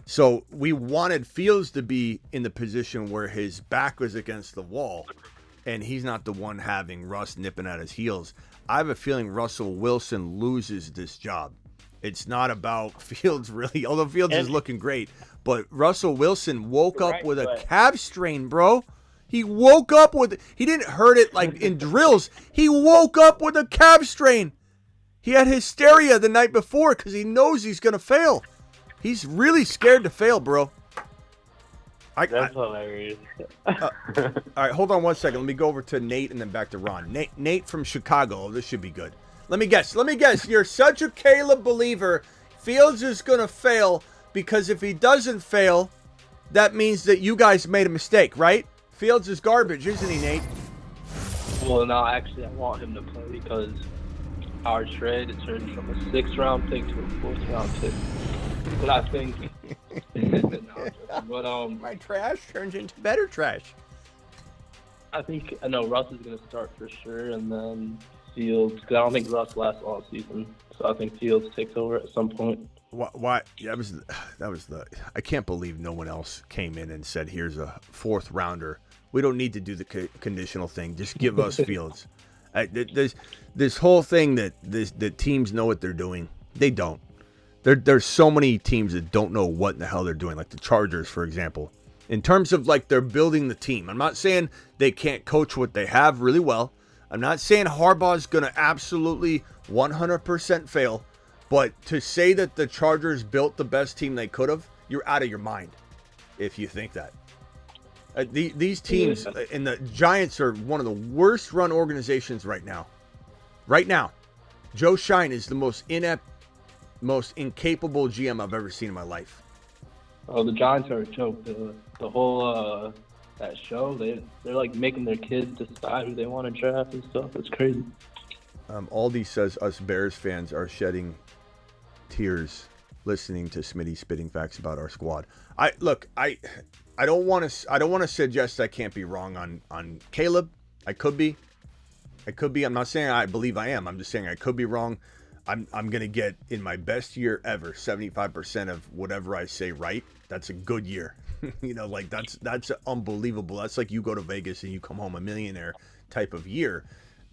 So we wanted Fields to be in the position where his back was against the wall and he's not the one having Russ nipping at his heels. I have a feeling Russell Wilson loses this job. It's not about Fields really, although Fields is looking great, but Russell Wilson woke up with a calf strain, bro. He woke up with, he didn't hurt it like in drills. He woke up with a calf strain. He had hysteria the night before because he knows he's going to fail. He's really scared to fail, bro. That's hilarious. All right, hold on 1 second. Let me go over to Nate and then back to Ron. Nate from Chicago. This should be good. Let me guess. You're such a Caleb believer. Fields is going to fail because if he doesn't fail, that means that you guys made a mistake, right? Fields is garbage, isn't he, Nate? Well, no, actually, I want him to play because our trade it turned from a 6th-round pick to a 4th-round pick. But I think, my trash turns into better trash. I know Russ is going to start for sure, and then Fields. Because I don't think Russ lasts all season, so I think Fields takes over at some point. Why? That was the. I can't believe no one else came in and said, "Here's a 4th rounder. We don't need to do the conditional thing. Just give us Fields." This whole thing that teams know what they're doing. They don't. There's so many teams that don't know what in the hell they're doing, like the Chargers, for example. In terms of like they're building the team. I'm not saying they can't coach what they have really well. I'm not saying Harbaugh's going to absolutely 100% fail. But to say that the Chargers built the best team they could have, you're out of your mind if you think that. These teams and the Giants are one of the worst run organizations right now. Right now. Joe Shine is the most inept, most incapable GM I've ever seen in my life. Oh, the Giants are a joke. The whole that show, they're like making their kids decide who they want to draft and stuff. It's crazy. Aldi says us Bears fans are shedding tears listening to Smitty spitting facts about our squad. I don't want to suggest I can't be wrong on Caleb. I could be. I'm not saying I believe I am. I'm just saying I could be wrong. I'm going to get, in my best year ever, 75% of whatever I say right. That's a good year. Like that's unbelievable. That's like you go to Vegas and you come home a millionaire type of year.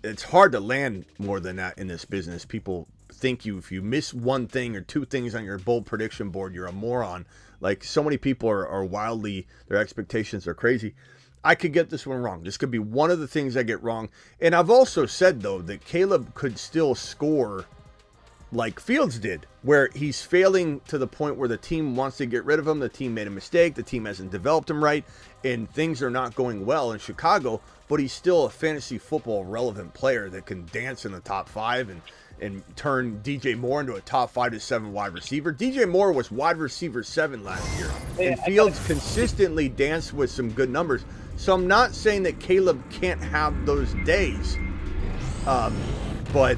It's hard to land more than that in this business. People think if you miss one thing or two things on your bold prediction board, you're a moron. Like so many people are wildly, their expectations are crazy. I could get this one wrong. This could be one of the things I get wrong. And I've also said, though, that Caleb could still score like Fields did, where he's failing to the point where the team wants to get rid of him. The team made a mistake. The team hasn't developed him right, and things are not going well in Chicago, but he's still a fantasy football relevant player that can dance in the top 5 and turn DJ Moore into a top 5 to 7 wide receiver. DJ Moore was wide receiver 7 last year, and Fields consistently danced with some good numbers. So I'm not saying that Caleb can't have those days, but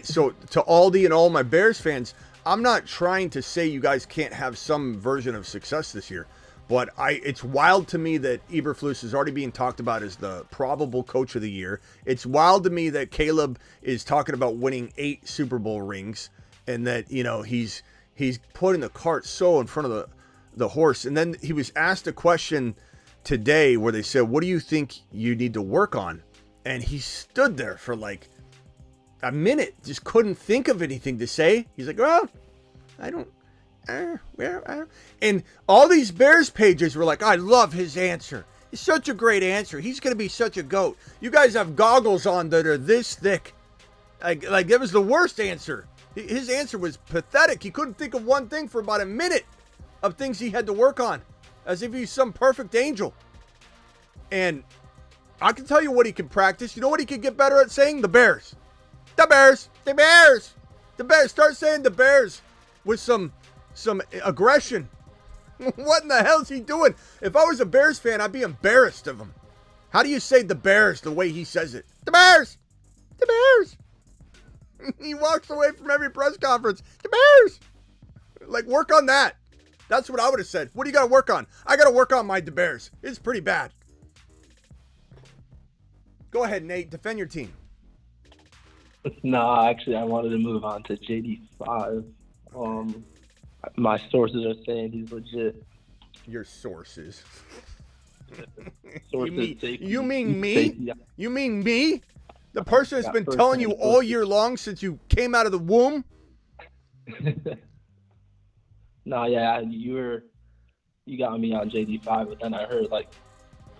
so to Aldi and all my Bears fans, I'm not trying to say you guys can't have some version of success this year, but it's wild to me that Eberflus is already being talked about as the probable coach of the year. It's wild to me that Caleb is talking about winning 8 Super Bowl rings, and that he's putting the cart so in front of the horse. And then he was asked a question today where they said, "What do you think you need to work on?" And he stood there for like a minute, just couldn't think of anything to say. He's like, "Well, I don't." And all these Bears pages were like, "I love his answer. It's such a great answer. He's going to be such a GOAT." You guys have goggles on that are this thick. Like that was the worst answer. His answer was pathetic. He couldn't think of one thing for about a minute of things he had to work on, as if he's some perfect angel. And I can tell you what he can practice. You know what he could get better at saying? The Bears. The Bears. The Bears. The Bears. Start saying the Bears with some aggression. What in the hell is he doing? If I was a Bears fan, I'd be embarrassed of him. How do you say the Bears the way he says it? The Bears. The Bears. He walks away from every press conference. The Bears. Like, work on that. That's what I would have said. What do you got to work on? I got to work on my the Bears. It's pretty bad. Go ahead, Nate. Defend your team. No, actually, I wanted to move on to JD5. My sources are saying he's legit. Your sources? Sources you mean me? Yeah. You mean me? The person that's been telling you all year long since you came out of the womb? No, yeah, you got me on JD5, but then I heard like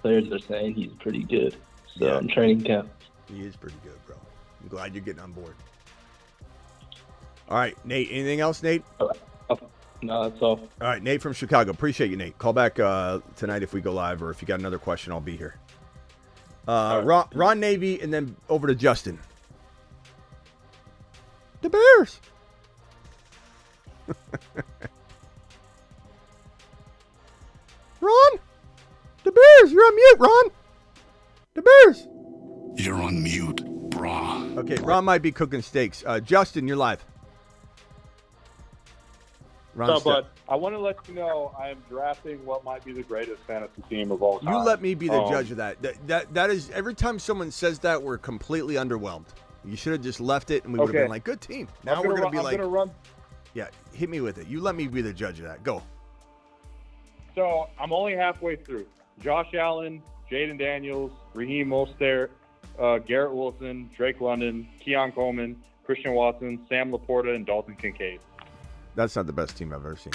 players are saying he's pretty good. So Yeah. in training camp. He is pretty good, bro. I'm glad you're getting on board. All right, Nate. Anything else, Nate? No, that's all. All right, Nate from Chicago. Appreciate you, Nate. Call back tonight if we go live, or if you got another question, I'll be here. Ron Navy, and then over to Justin. The Bears. Ron, the Bears. You're on mute, Ron. The Bears. You're on mute, brah. Okay, Ron might be cooking steaks. Justin, you're live. So, bud, I want to let you know I am drafting what might be the greatest fantasy team of all time. You let me be the judge of that. That is, every time someone says that, we're completely underwhelmed. You should have just left it, and we would have been like, good team. Now we're going to be like, yeah, hit me with it. You let me be the judge of that. Go. So I'm only halfway through. Josh Allen, Jayden Daniels, Raheem Mostert, Garrett Wilson, Drake London, Keon Coleman, Christian Watson, Sam Laporta, and Dalton Kincaid. That's not the best team I've ever seen.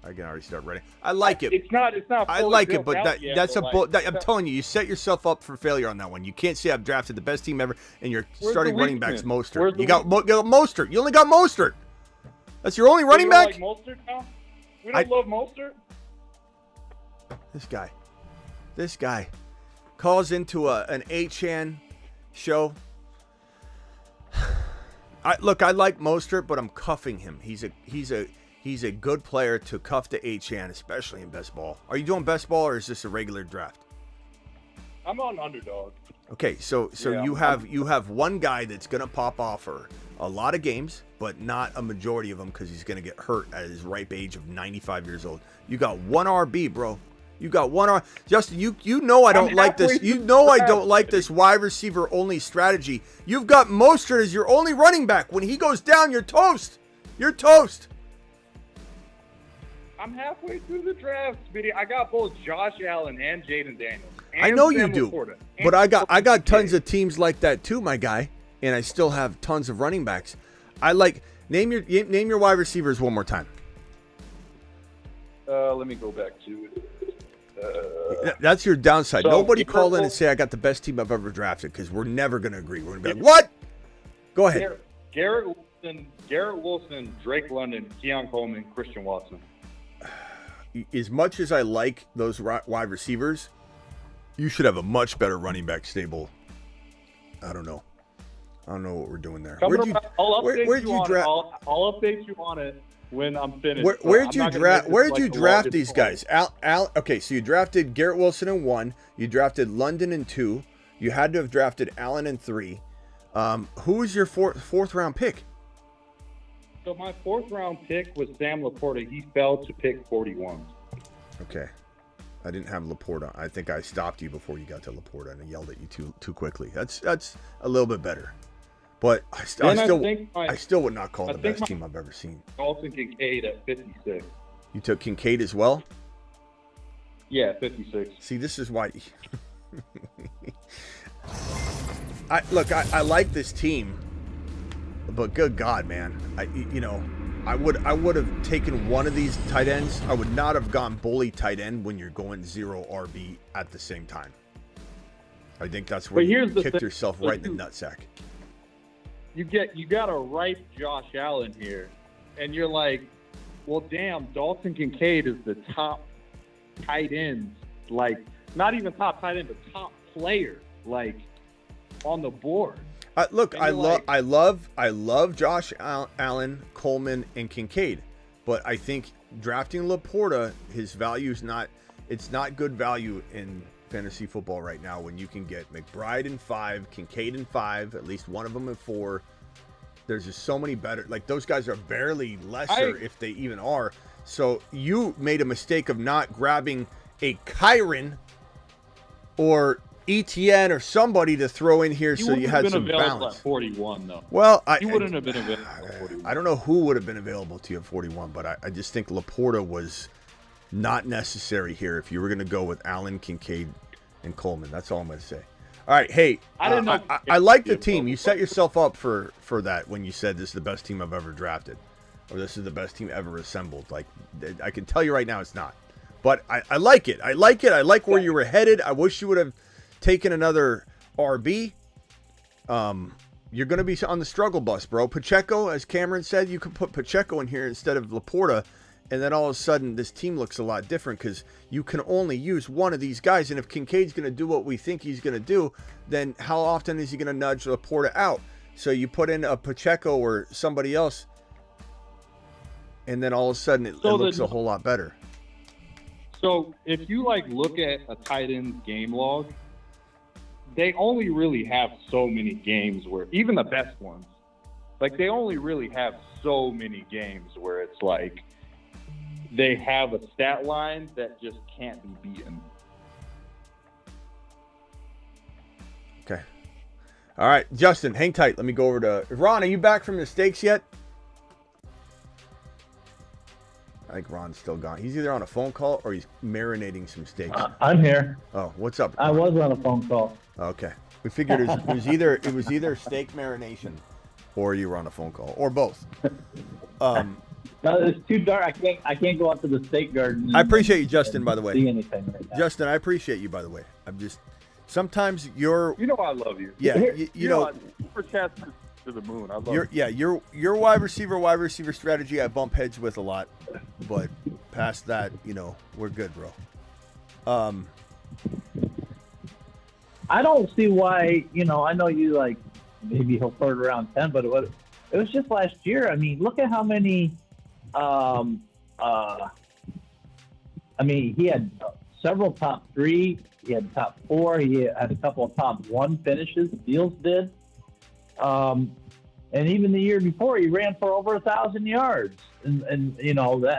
I can already start writing. I like it. It's not. I like it, but that's I'm telling you, you set yourself up for failure on that one. You can't say I've drafted the best team ever, and you're starting running backs Mostert. You got Mostert. You only got Mostert. That's your only running back. Like Mostert now? We don't love Mostert. This guy calls into an 8chan show. I like Mostert, but I'm cuffing him. He's a good player to cuff to 8chan, especially in best ball. Are you doing best ball, or is this a regular draft? I'm on underdog. Okay, so Yeah, you have one guy that's gonna pop off for a lot of games, but not a majority of them because he's gonna get hurt at his ripe age of 95 years old. You got one RB, bro. You got one R. Justin, you know I don't like this. You know I don't like this wide receiver only strategy. You've got Mostert as your only running back. When he goes down, you're toast. You're toast. I'm halfway through the draft, Smitty. I got both Josh Allen and Jayden Daniels. And I know Sam you do, Laporta, but I got tons of teams like that too, my guy, and I still have tons of running backs. I like name your wide receivers one more time. Let me go back to it. That's your downside. So Nobody call in and say I got the best team I've ever drafted, because we're never going to agree. We're going to be like, what? Go ahead. Garrett Wilson, Drake London, Keon Coleman, Christian Watson. As much as I like those wide receivers, you should have a much better running back stable. I don't know what we're doing there. I'll update you on it when I'm finished. Where'd you draft these guys? Okay, so you drafted Garrett Wilson in 1. You drafted London in 2. You had to have drafted Allen in 3. Who was your fourth round pick? So my 4th round pick was Sam Laporta. He fell to pick 41. Okay. I didn't have Laporta. I think I stopped you before you got to Laporta, and I yelled at you too quickly. That's a little bit better. But I still would not call it the best team I've ever seen. Dalton Kincaid at 56. You took Kincaid as well? Yeah, 56. See, this is why. I like this team, but good God, man, I would have taken one of these tight ends. I would not have gone bully tight end when you're going 0 RB at the same time. I think that's where you kicked yourself right in the nutsack. You got a ripe Josh Allen here, and you're like, well, damn, Dalton Kincaid is the top tight end, like not even top tight end, but top player, like on the board. I love Josh Allen, Coleman, and Kincaid, but I think drafting Laporta, his value is not. It's not good value in fantasy football right now when you can get McBride in 5, Kincaid in 5, at least one of them in 4. There's just so many better. Like those guys are barely lesser if they even are. So you made a mistake of not grabbing a Kyron or ETN or somebody to throw in here, so you had some balance. At 41 though. Well, you wouldn't have been available at 41. I don't know who would have been available to you at 41, but I just think Laporta was not necessary here if you were going to go with Allen, Kincaid, and Coleman. That's all I'm going to say. All right, hey, I like the team. You set yourself up for that when you said this is the best team I've ever drafted, or this is the best team ever assembled. Like, I can tell you right now, it's not. But I like it. I like it. I like where you were headed. I wish you would have taken another RB. You're going to be on the struggle bus, bro. Pacheco, as Cameron said, you could put Pacheco in here instead of Laporta, and then all of a sudden this team looks a lot different because you can only use one of these guys. And if Kincaid's going to do what we think he's going to do, then how often is he going to nudge Laporta out? So you put in a Pacheco or somebody else, and then all of a sudden it looks a whole lot better. So if you look at a tight end game log, they only really have so many games where, even the best ones, they only really have so many games where it's they have a stat line that just can't be beaten. Okay. All right, Justin, hang tight. Let me go over to Ron. Are you back from the Steaks yet? I think Ron's still gone. He's either on a phone call or he's marinating some steaks. I'm here. Oh, what's up, Ron? I was on a phone call. Okay. We figured it was either steak marination or you were on a phone call, or both. No, it's too dark. I can't go out to the steak garden. I appreciate you, Justin, by the way. See anything right now. Justin, I appreciate you, by the way. I'm just sometimes you're. You know I love you. Yeah, you know. Super chat to the moon. I love you. Your wide receiver strategy I bump heads with a lot, but past that, we're good, bro. I don't see why, I know you maybe he'll flirt around 10, but it was just last year. I mean, look at how many, he had several top 3, he had top 4, he had a couple of top 1 finishes, Fields did. And even the year before, he ran for over 1,000 yards, and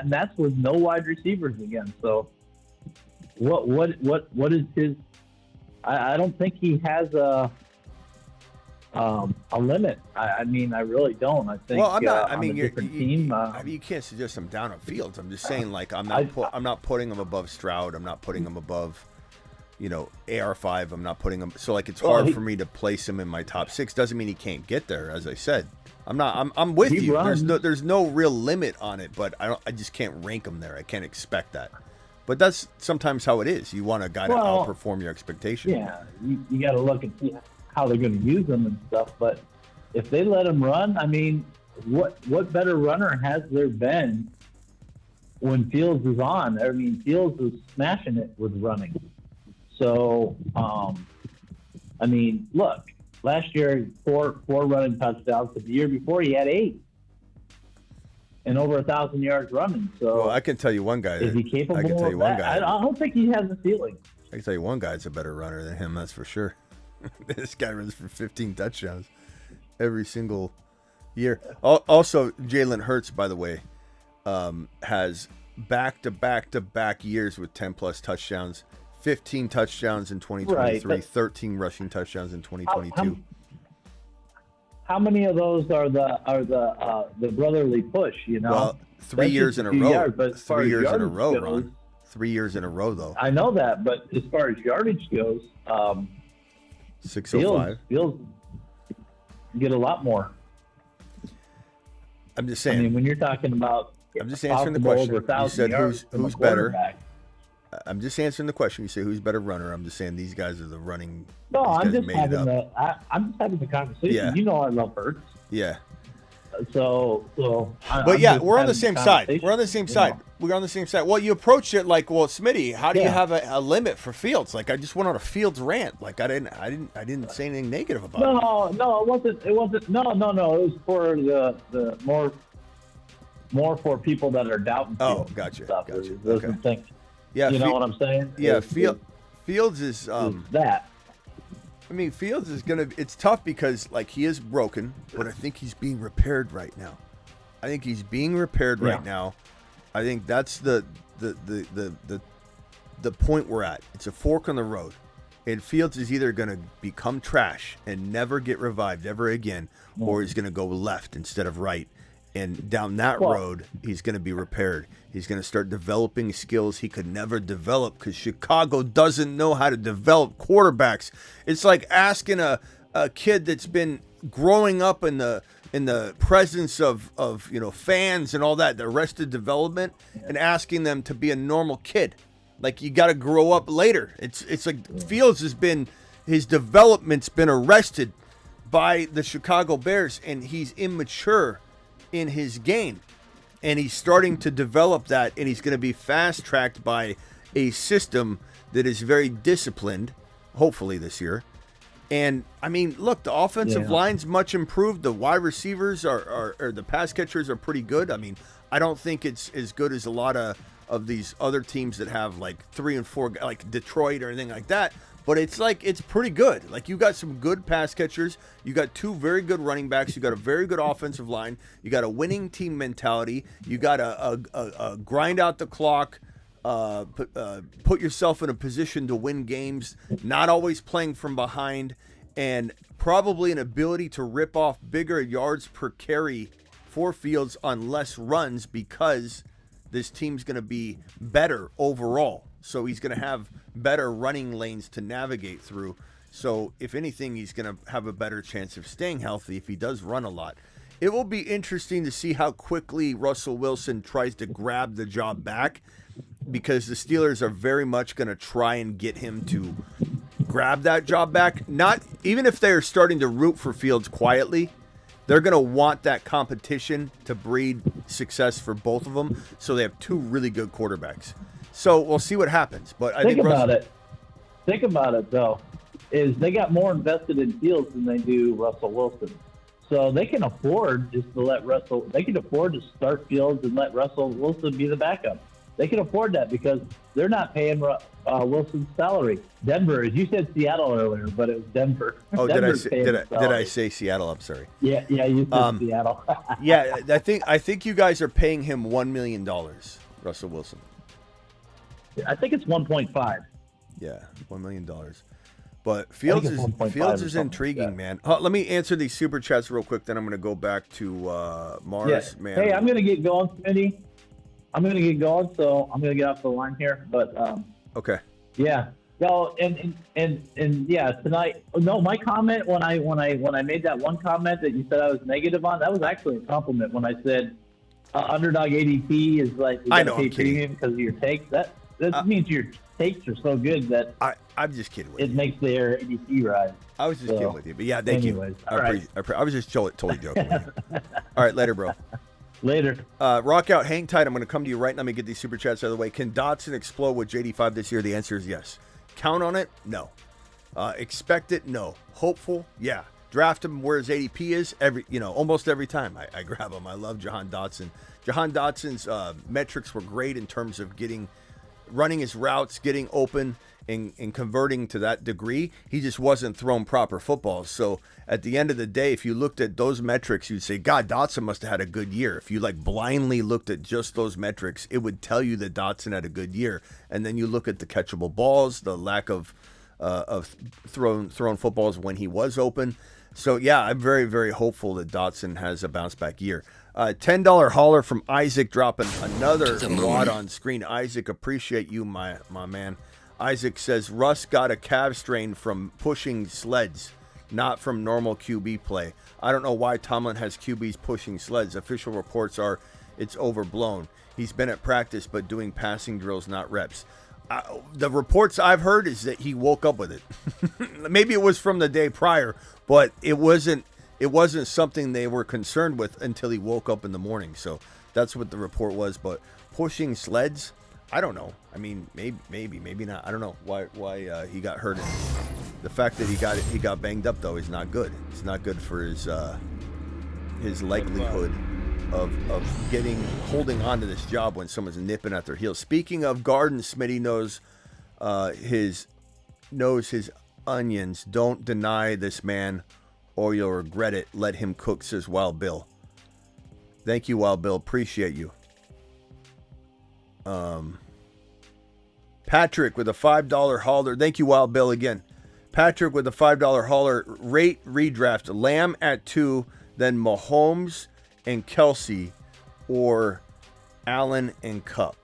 that's with no wide receivers again. So, what is his? I don't think he has a limit. I mean, I really don't. I think. Well, I'm not. I on mean, a different team. you can't suggest him down on Fields. I'm just saying, I'm not putting him above Stroud. I'm not putting him above. AR5, I'm not putting him. So it's hard for me to place him in my top 6. Doesn't mean he can't get there. As I said, I'm with you. There's no real limit on it, but I just can't rank him there. I can't expect that. But that's sometimes how it is. You want a guy to outperform your expectation. Yeah, you got to look and see how they're going to use him and stuff. But if they let him run, I mean, what better runner has there been when Fields is on? I mean, Fields is smashing it with running. So, look, last year, four running touchdowns, but the year before he had 8 and over 1,000 yards running. So, well, I can tell you one guy. Is he capable of that? I don't think he has the ceiling. I can tell you one guy's a better runner than him, that's for sure. This guy runs for 15 touchdowns every single year. Also, Jalen Hurts, by the way, has back-to-back-to-back years with 10-plus touchdowns. 15 touchdowns in 2023, right, 13 rushing touchdowns in 2022. How many of those are the brotherly push? Well, 3 years in a row. Yards, 3 years in a row, Ron. 3 years in a row, though. I know that, but as far as yardage goes, 605. Fields get a lot. More. I'm just saying. I mean, when you're talking about, I'm just answering the question. You said who's better. I'm just answering the question. You say who's better runner. I'm just saying these guys are the running. No, I'm just having the conversation. Yeah. You know I love Hurts. Yeah. So. But we're on the same side. We're on the same side. We're on the same side. Well, you approached it Smitty, how do you have a limit for Fields? I just went on a Fields rant. I didn't say anything negative about it. No, it wasn't. No. It was for the more for people that are doubting. Oh, gotcha. Okay. Think. Yeah, you know what I'm saying? Yeah, Fields is that. I mean, Fields is it's tough because he is broken, but I think he's being repaired right now. Right now. I think that's the point we're at. It's a fork on the road. And Fields is either going to become trash and never get revived ever again, or he's going to go left instead of right. And down that road, he's going to be repaired. He's going to start developing skills he could never develop because Chicago doesn't know how to develop quarterbacks. It's like asking a kid that's been growing up in the presence of fans and all that, the Arrested Development, and asking them to be a normal kid. Like, you got to grow up later. It's like Fields his development's been arrested by the Chicago Bears, and he's immature in his game. And he's starting to develop that, and he's going to be fast-tracked by a system that is very disciplined, hopefully this year. And, I mean, look, the offensive line's much improved. The wide receivers or the pass catchers are pretty good. I mean, I don't think it's as good as a lot of these other teams that have, like, 3 and 4, like Detroit or anything like that. But it's pretty good. Like, you got some good pass catchers. You got 2 very good running backs. You got a very good offensive line. You got a winning team mentality. You got a grind out the clock, put yourself in a position to win games, not always playing from behind, and probably an ability to rip off bigger yards per carry for Fields on less runs, because this team's going to be better overall. So he's going to have better running lanes to navigate through. So if anything, he's going to have a better chance of staying healthy if he does run a lot. It will be interesting to see how quickly Russell Wilson tries to grab the job back, because the Steelers are very much going to try and get him to grab that job back. Not even if they're starting to root for Fields quietly, they're going to want that competition to breed success for both of them. So they have 2 really good quarterbacks. So we'll see what happens. But I think about it. Think about it, though, is they got more invested in Fields than they do Russell Wilson. So they can afford just to let Russell. They can afford to start Fields and let Russell Wilson be the backup. They can afford that because they're not paying Wilson's salary. Denver, as you said, Seattle earlier, but it was Denver. Oh, did I say Seattle? I'm sorry. Yeah, you said Seattle. Yeah, I think you guys are paying him $1 million, Russell Wilson. I think it's 1.5. Yeah, $1 million. But Fields is intriguing, man. Let me answer these super chats real quick, then I'm going to go back to Mars. Man. Hey, I'm going to get going, Smitty. I'm going to get going, so I'm going to get off the line here. But okay. Yeah. No, and yeah, tonight. No, my comment when I made that one comment that you said I was negative on, that was actually a compliment. When I said underdog ADP is like, I know, pay I'm kidding. premium because of your takes. That means your takes are so good that I'm just kidding with you. It makes their ADP rise. I was just kidding with you, but yeah, thank you. Right. I was just totally joking with you. All right, later, bro. Later. Rock out, hang tight. I'm going to come to you right now. Let me get these super chats out of the way. Can Dotson explode with JD5 this year? The answer is yes. Count on it? No. Expect it? No. Hopeful? Yeah. Draft him where his ADP is almost every time I grab him. I love Jahan Dotson. Jahan Dotson's metrics were great in terms of running his routes, getting open, and converting to that degree. He just wasn't throwing proper footballs. So at the end of the day, if you looked at those metrics, you'd say, God, Dotson must have had a good year. If you blindly looked at just those metrics, it would tell you that Dotson had a good year. And then you look at the catchable balls, the lack of throwing footballs when he was open. So yeah, I'm very, very hopeful that Dotson has a bounce back year. $10 hauler from Isaac, dropping another wad on screen. Isaac, appreciate you, my man. Isaac says Russ got a calf strain from pushing sleds, not from normal QB play. I don't know why Tomlin has QBs pushing sleds. Official reports are it's overblown. He's been at practice but doing passing drills, not reps. The reports I've heard is that he woke up with it. Maybe it was from the day prior, but it wasn't something they were concerned with until he woke up in the morning. So that's what the report was. But pushing sleds, I don't know. I mean, maybe not. I don't know why he got hurt. The fact that he got banged up though is not good. It's not good for his likelihood of holding on to this job when someone's nipping at their heels. Speaking of garden, Smitty knows his onions. Don't deny this man or you'll regret it. Let him cook, says Wild Bill. Thank you, Wild Bill. Appreciate you. Patrick with a $5 hauler. Thank you, Wild Bill, again. Patrick with a $5 hauler. Rate redraft. Lamb at 2, then Mahomes and Kelsey, or Allen and Cup.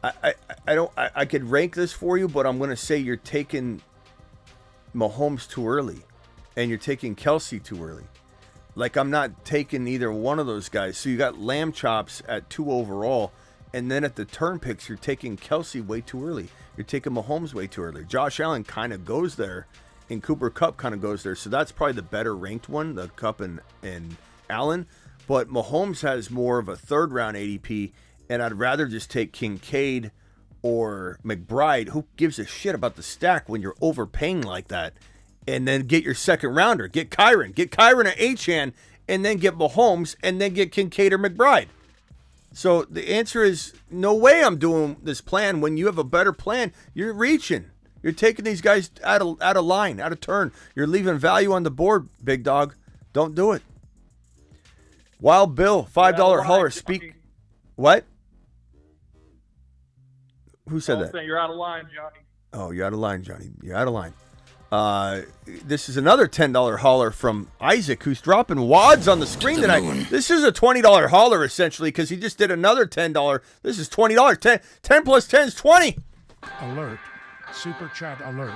I could rank this for you, but I'm going to say you're taking Mahomes too early, and you're taking Kelsey too early. Like, I'm not taking either one of those guys. So you got Lamb chops at 2 overall, and then at the turn picks, you're taking Kelsey way too early. You're taking Mahomes way too early. Josh Allen kind of goes there, and Cooper Kupp kind of goes there. So that's probably the better ranked one, the Kupp and Allen. But Mahomes has more of a third-round ADP, and I'd rather just take Kincaid or McBride. Who gives a shit about the stack when you're overpaying like that? And then get your second rounder. Get Kyron. Get Kyron at Achane, and then get Mahomes, and then get Kincaid or McBride. So the answer is no way I'm doing this plan. When you have a better plan, you're reaching. You're taking these guys out of line, out of turn. You're leaving value on the board, big dog. Don't do it. Wild Bill, $5 hauler. Speak. What? Who said that? You're out of line, Johnny. Oh, you're out of line, Johnny. You're out of line. This is another $10 hauler from Isaac, who's dropping wads on the screen tonight. This is a $20 hauler, essentially, because he just did another $10. This is $20. 10 plus 10 is 20. Alert. Super chat alert.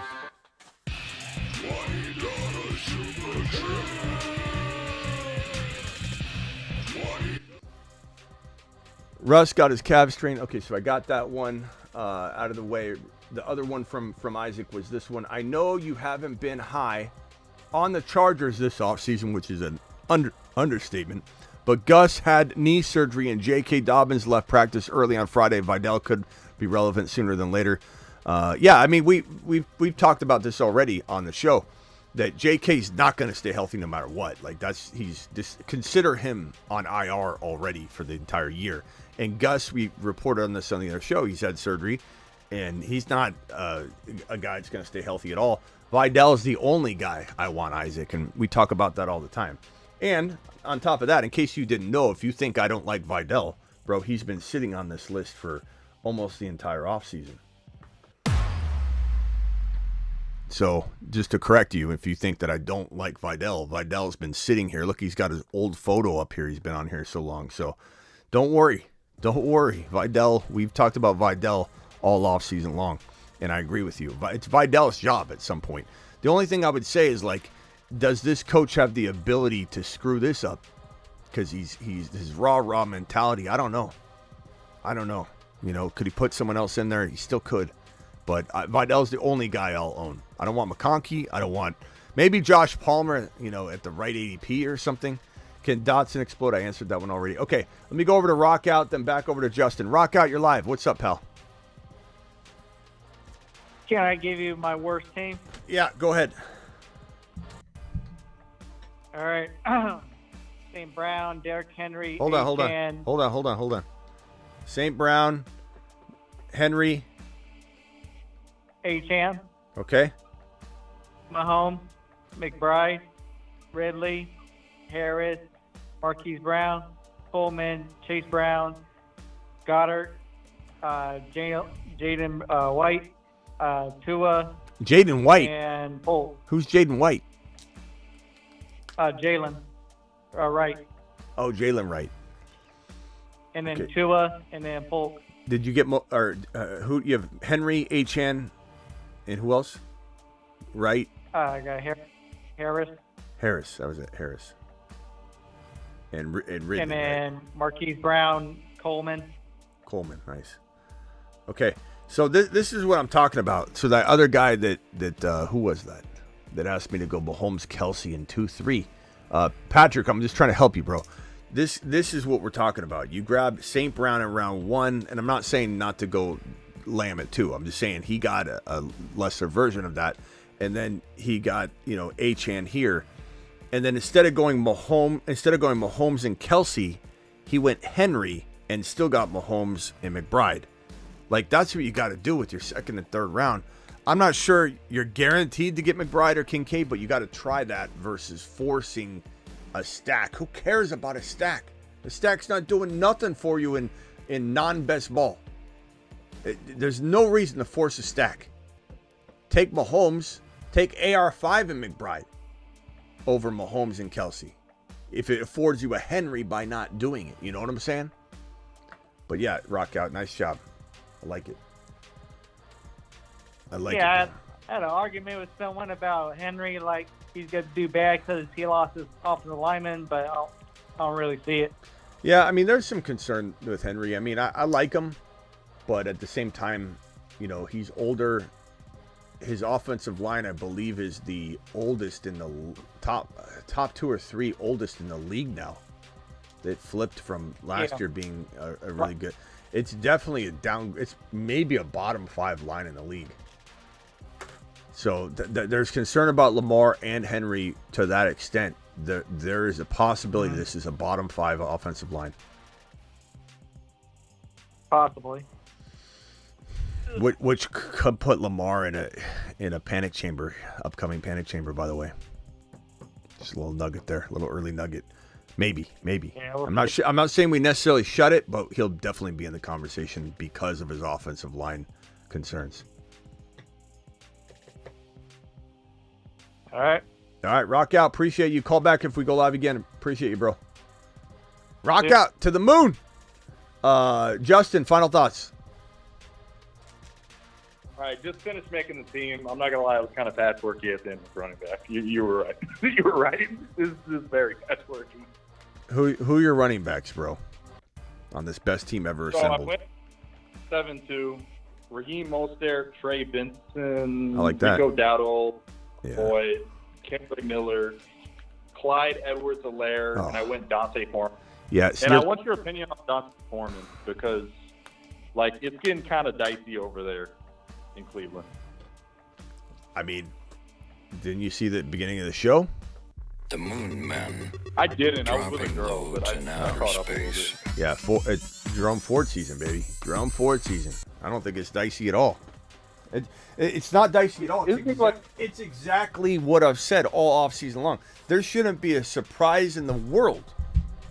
Russ got his calf strain. Okay, so I got that one out of the way. The other one from Isaac was this one. I know you haven't been high on the Chargers this offseason, which is an understatement, but Gus had knee surgery and J.K. Dobbins left practice early on Friday. Vidal could be relevant sooner than later. Yeah, I mean, we've talked about this already on the show, that J.K.'s not going to stay healthy no matter what. Like, consider him on IR already for the entire year. And Gus, we reported on this on the other show, he's had surgery. And he's not a guy that's going to stay healthy at all. Vidal is the only guy I want, Isaac, and we talk about that all the time. And on top of that, in case you didn't know, if you think I don't like Vidal, bro, he's been sitting on this list for almost the entire offseason. So just to correct you, if you think that I don't like Vidal, Vidal's been sitting here. Look, he's got his old photo up here. He's been on here so long. So don't worry. Don't worry. Vidal, we've talked about Vidal all off season long, and I agree with you. It's Vidal's job at some point. The only thing I would say is, like, does this coach have the ability to screw this up? Because he's his raw mentality. I don't know. You know, could he put someone else in there? He still could, but Vidal's the only guy I'll own. I don't want McConkey. I don't want maybe Josh Palmer. You know, at the right ADP or something. Can Dotson explode? I answered that one already. Okay, let me go over to Rockout, then back over to Justin. Rockout, you're live. What's up, pal? Can I give you my worst team? Yeah, go ahead. All right. St. Brown, Derrick Henry. Hold on. St. Brown, Henry. Achane. Okay. Mahomes, McBride, Ridley, Harris, Marquise Brown, Coleman, Chase Brown, Goddard, Jaden White, Tua. Jaden White. And Polk. Who's Jaden White? Jalen Wright. Oh, Jalen Wright. And then Okay. Tua, and then Polk. Did you get who? You have Henry, Achane, and who else? Right. I got Harris. Harris. That was it. Harris. And Ridley. And then Marquise Brown, Coleman. Coleman. Nice. Okay. So this is what I'm talking about. So that other guy that who was that asked me to go Mahomes, Kelsey, and 2-3. Patrick, I'm just trying to help you, bro. This is what we're talking about. You grab St. Brown in round 1, and I'm not saying not to go Lamb at 2. I'm just saying he got a lesser version of that, and then he got Achane here, and then instead of going Mahomes and Kelsey, he went Henry and still got Mahomes and McBride. Like, that's what you got to do with your second and third round. I'm not sure you're guaranteed to get McBride or Kincaid, but you got to try that versus forcing a stack. Who cares about a stack? The stack's not doing nothing for you in non-best ball. There's no reason to force a stack. Take Mahomes, take AR5 and McBride over Mahomes and Kelsey, if it affords you a Henry by not doing it. You know what I'm saying? But yeah, rock out. Nice job. I like it. I like it. Yeah, I had an argument with someone about Henry, like he's going to do bad because he lost his offensive lineman, but I don't really see it. Yeah, I mean, there's some concern with Henry. I mean, I like him, but at the same time, you know, he's older. His offensive line, I believe, is the oldest in the top 2 or 3 oldest in the league now. It flipped from last year being a really good. It's definitely a down. It's maybe a bottom 5 line in the league. So there's concern about Lamar and Henry to that extent. There is a possibility this is a bottom 5 offensive line. Possibly. Which could put Lamar in a panic chamber, upcoming panic chamber, by the way. Just a little nugget there, a little early nugget. Maybe. Yeah, I'm not saying we necessarily shut it, but he'll definitely be in the conversation because of his offensive line concerns. All right. All right, rock out. Appreciate you. Call back if we go live again. Appreciate you, bro. Rock out to the moon. Justin, final thoughts. All right, just finished making the team. I'm not gonna lie, it was kind of patchworky at the end with running back. You were right. You were right. This is very patchworky. Who are your running backs, bro? On this best team ever assembled. So I went 7-2. Raheem Mostert, Trey Benson, I like that. Rico Dowdle, Boyd, Kendrick Miller, Clyde Edwards-Helaire, and I went Dante Foreman. Yeah, and I want your opinion on Dante Foreman because, like, it's getting kind of dicey over there in Cleveland. I mean, didn't you see the beginning of the show? The Moon Man. I didn't. I was with a girl, but I outer caught up space. Yeah, it's Jerome Ford season, baby. Jerome Ford season. I don't think it's dicey at all. It's not dicey at all. It's exactly what I've said all offseason long. There shouldn't be a surprise in the world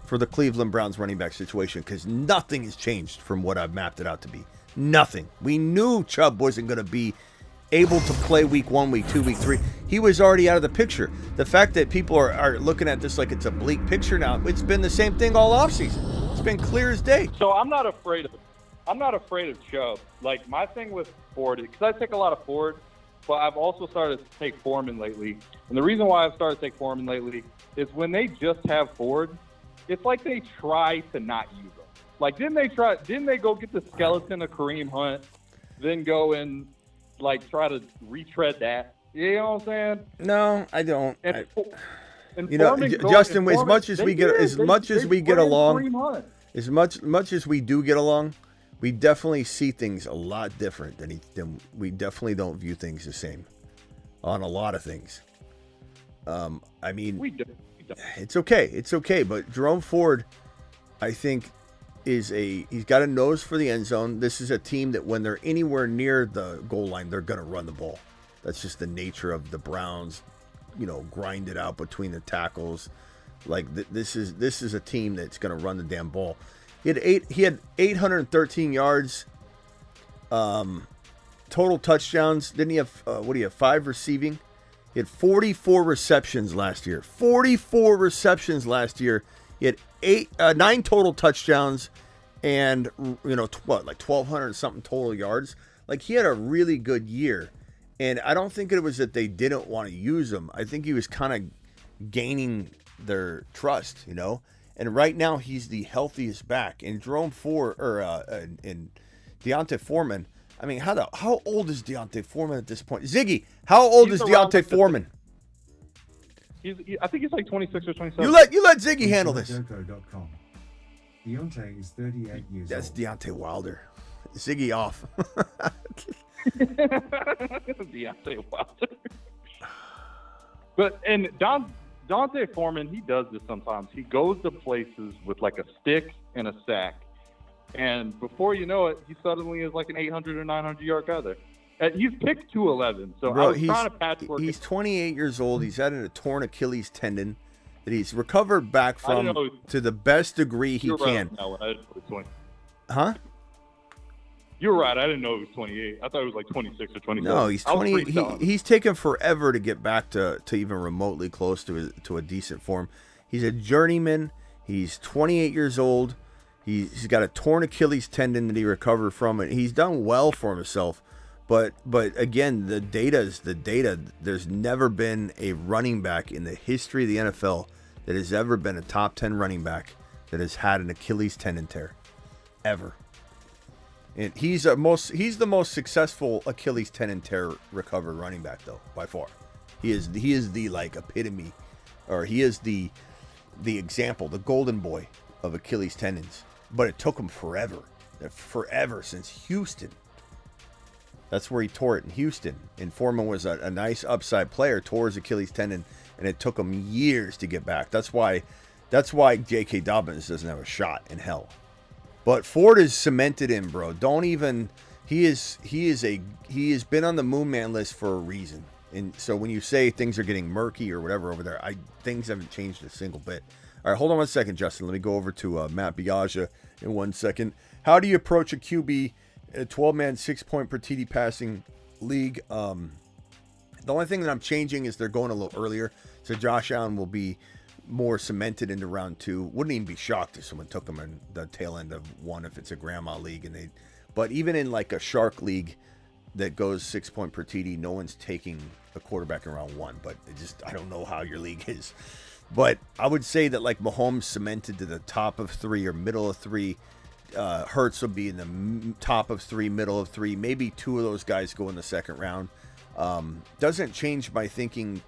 for the Cleveland Browns running back situation because nothing has changed from what I've mapped it out to be. Nothing. We knew Chubb wasn't going to be able to play week 1, week 2, week 3. He was already out of the picture. The fact that people are looking at this like it's a bleak picture now, it's been the same thing all offseason. It's been clear as day. So I'm not afraid of Chubb. Like, my thing with Ford, because I take a lot of Ford, but I've also started to take Foreman lately. And the reason why I've started to take Foreman lately is when they just have Ford, it's like they try to not use them. Like, didn't they go get the skeleton of Kareem Hunt, then go and, like, try to retread that? You know what I'm saying? No, I don't. And you know, Justin, as much as we get along, we definitely see things a lot different than we definitely don't view things the same on a lot of things. I mean, we don't. It's okay. But Jerome Ford, I think, he's got a nose for the end zone. This is a team that when they're anywhere near the goal line, they're going to run the ball. That's just the nature of the Browns. You know, grind it out between the tackles. Like this is a team that's going to run the damn ball. He had 813 yards, total touchdowns. Didn't he have 5 receiving? He had 44 receptions last year. 44 receptions last year. He had 9 total touchdowns, and like 1,200 something total yards. Like, he had a really good year, and I don't think it was that they didn't want to use him. I think he was kind of gaining their trust, you know. And right now he's the healthiest back. And Jerome Ford and Deontay Foreman. I mean, how old is Deontay Foreman at this point? Ziggy, how old is Deontay Foreman? I think he's like 26 or 27. You let Ziggy handle this. Deontay is 38 years old. That's Deontay Wilder. Ziggy off. Deontay Wilder. And Dante Foreman, he does this sometimes. He goes to places with like a stick and a sack. And before you know it, he suddenly is like an 800 or 900 yard guy there. And he's picked 211. So Bro, I was trying to patchwork. He's 28 years old. He's had a torn Achilles tendon that he's recovered back from to the best degree he can. Huh? You're right. I didn't know he was 28. I thought he was like 26 or 27. No, he's 20. He's taken forever to get back to even remotely close to a decent form. He's a journeyman. He's 28 years old. He's got a torn Achilles tendon that he recovered from. He's done well for himself. But again, the data is the data. There's never been a running back in the history of the NFL that has ever been a top 10 running back that has had an Achilles tendon tear, ever. And he's the most successful Achilles tendon tear recovered running back, though, by far. He is the like epitome, or he is the example, the golden boy of Achilles tendons. But it took him forever since Houston. That's where he tore it, in Houston. And Foreman was a nice upside player, tore his Achilles tendon, and it took him years to get back. That's why J.K. Dobbins doesn't have a shot in hell. But Ford is cemented in, bro. Don't even. He has been on the Moon Man list for a reason. And so when you say things are getting murky or whatever over there, things haven't changed a single bit. All right, hold on one second, Justin. Let me go over to Matt Biaggia in 1 second. How do you approach a QB? A 12-man, 6-point per TD passing league. The only thing that I'm changing is they're going a little earlier. So Josh Allen will be more cemented into round 2. Wouldn't even be shocked if someone took him in the tail end of 1 if it's a grandma league. But even in like a shark league that goes 6-point per TD, no one's taking a quarterback in round 1. But I don't know how your league is. But I would say that like Mahomes cemented to the top of 3 or middle of 3. Hurts will be in the top of 3, middle of 3. Maybe 2 of those guys go in the second round. Doesn't change my thinking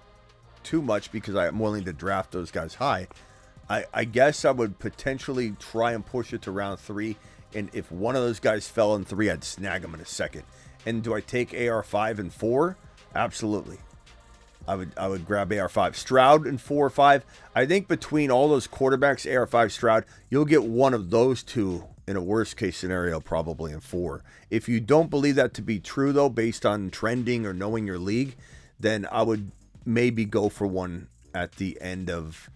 too much because I'm willing to draft those guys high. I guess I would potentially try and push it to round 3. And if one of those guys fell in 3, I'd snag them in a second. And do I take AR5 and 4? Absolutely. I would grab AR5. Stroud in 4 or 5. I think between all those quarterbacks, AR5, Stroud, you'll get one of those 2 in a worst case scenario, probably in 4. If you don't believe that to be true, though, based on trending or knowing your league, then I would maybe go for one at the end of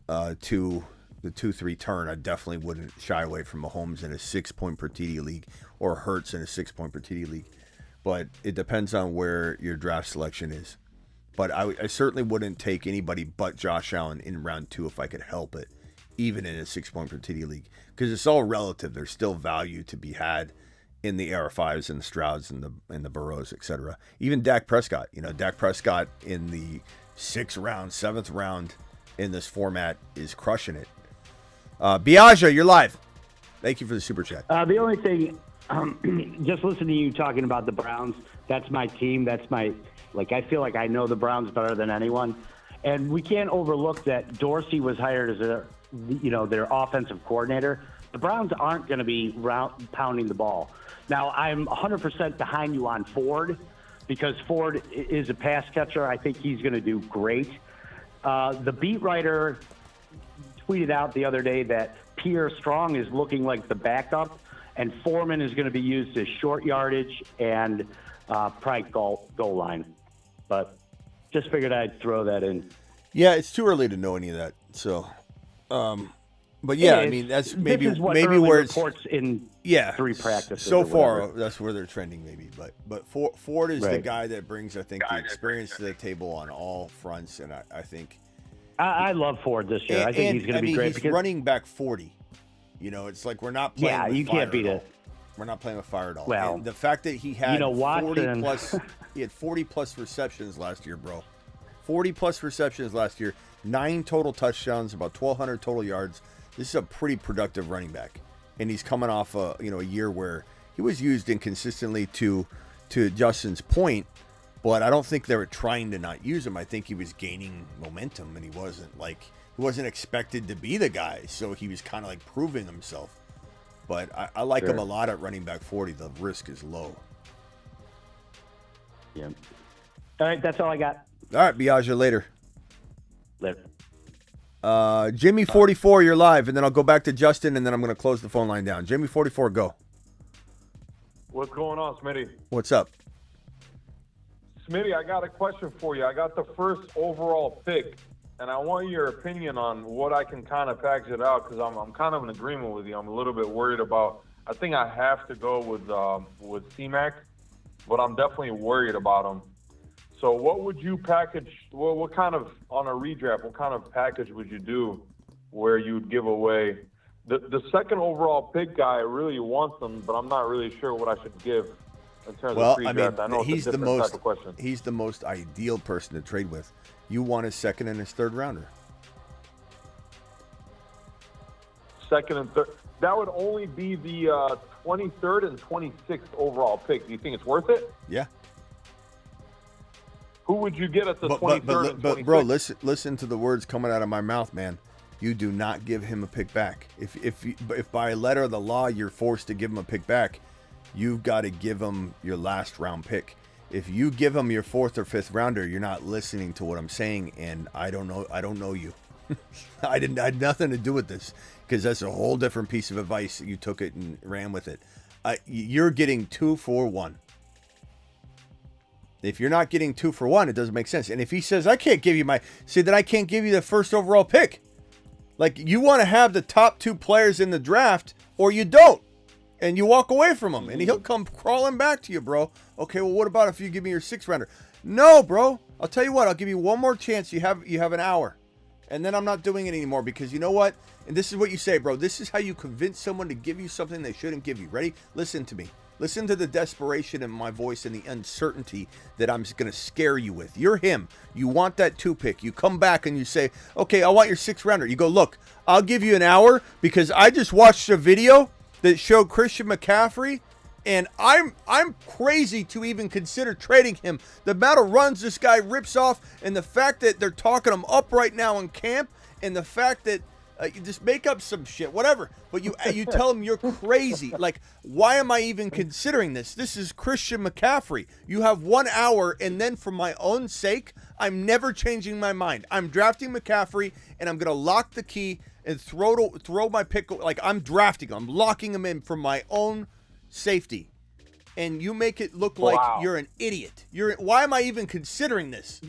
the 2-3 turn. I definitely wouldn't shy away from Mahomes in a 6-point per TD league or Hurts in a 6-point per TD league. But it depends on where your draft selection is. But I certainly wouldn't take anybody but Josh Allen in round 2 if I could help it, even in a 6-point per TD league, because it's all relative. There's still value to be had in the AR5s and the Strouds and the Burrows, etc. Even Dak Prescott. Dak Prescott in the 6th round, 7th round in this format is crushing it. Biaggia, you're live. Thank you for the super chat. The only thing, just listening to you talking about the Browns, that's my team. That's my. I feel like I know the Browns better than anyone. And we can't overlook that Dorsey was hired as their offensive coordinator. The Browns aren't going to be pounding the ball. Now, I'm 100% behind you on Ford because Ford is a pass catcher. I think he's going to do great. The beat writer tweeted out the other day that Pierre Strong is looking like the backup, and Foreman is going to be used as short yardage and probably goal line. But just figured I'd throw that in. Yeah, it's too early to know any of that. So, but yeah, I mean that's maybe where it's reports in 3 practices. So far, that's where they're trending, maybe. But Ford is the guy that brings, I think, the experience to the table on all fronts, and I think I love Ford this year. I think he's going to be great. He's running back 40. It's like we're not playing. Yeah, with you fire can't beat at all. it. We're not playing with fire at all. Well, and the fact that he had 40 Watson. plus, he had 40 plus receptions last year, bro. 40 plus receptions last year, 9 total touchdowns, about 1,200 total yards. This is a pretty productive running back, and he's coming off a year where he was used inconsistently to Justin's point, but I don't think they were trying to not use him. I think he was gaining momentum, and he wasn't expected to be the guy, so he was kind of like proving himself. But I like him a lot at running back 40. The risk is low. Yeah. All right, that's all I got. All right, Biaggia, later. Later. Jimmy 44, you're live, and then I'll go back to Justin, and then I'm going to close the phone line down. Jimmy 44, go. What's going on, Smitty? What's up? Smitty, I got a question for you. I got the first overall pick, and I want your opinion on what I can kind of package it out, because I'm kind of in agreement with you. I'm a little bit worried about. I think I have to go with C-Mac, but I'm definitely worried about him. So what would you package? What kind of, on a redraft, what kind of package would you do where you'd give away the second overall pick guy? I really want them, but I'm not really sure what I should give. in terms Well, of pre-draft? I know it's he's a the different most type of question. he's the most ideal person to trade with. You want his second and his third rounder. Second and third. That would only be the 23rd and 26th overall pick. Do you think it's worth it? Yeah. Who would you get at the 23rd and 26th? But bro, listen to the words coming out of my mouth, man. You do not give him a pick back. If by letter of the law you're forced to give him a pick back, you've got to give him your last round pick. If you give him your fourth or fifth rounder, you're not listening to what I'm saying, and I don't know you. I had nothing to do with this, because that's a whole different piece of advice. You took it and ran with it. You're getting 2 for 1. If you're not getting 2 for 1, it doesn't make sense. And if he says, I can't give you then I can't give you the first overall pick. Like, you want to have the top 2 players in the draft, or you don't. And you walk away from him, and he'll come crawling back to you, bro. Okay, well, what about if you give me your 6th rounder? No, bro. I'll tell you what. I'll give you one more chance. You have an hour. And then I'm not doing it anymore, because you know what? And this is what you say, bro. This is how you convince someone to give you something they shouldn't give you. Ready? Listen to me. Listen to the desperation in my voice and the uncertainty that I'm going to scare you with. You're him. You want that 2 pick. You come back and you say, okay, I want your 6th rounder. You go, look, I'll give you an hour, because I just watched a video that showed Christian McCaffrey, and I'm crazy to even consider trading him. The amount of runs this guy rips off, and the fact that they're talking him up right now in camp, and the fact that you just make up some shit, whatever. But you tell him you're crazy. Like, why am I even considering this? This is Christian McCaffrey. You have 1 hour, and then for my own sake, I'm never changing my mind. I'm drafting McCaffrey, and I'm gonna lock the key and throw my pick. Like, I'm drafting him. I'm locking him in for my own safety. And you make it look like you're an idiot. Why am I even considering this?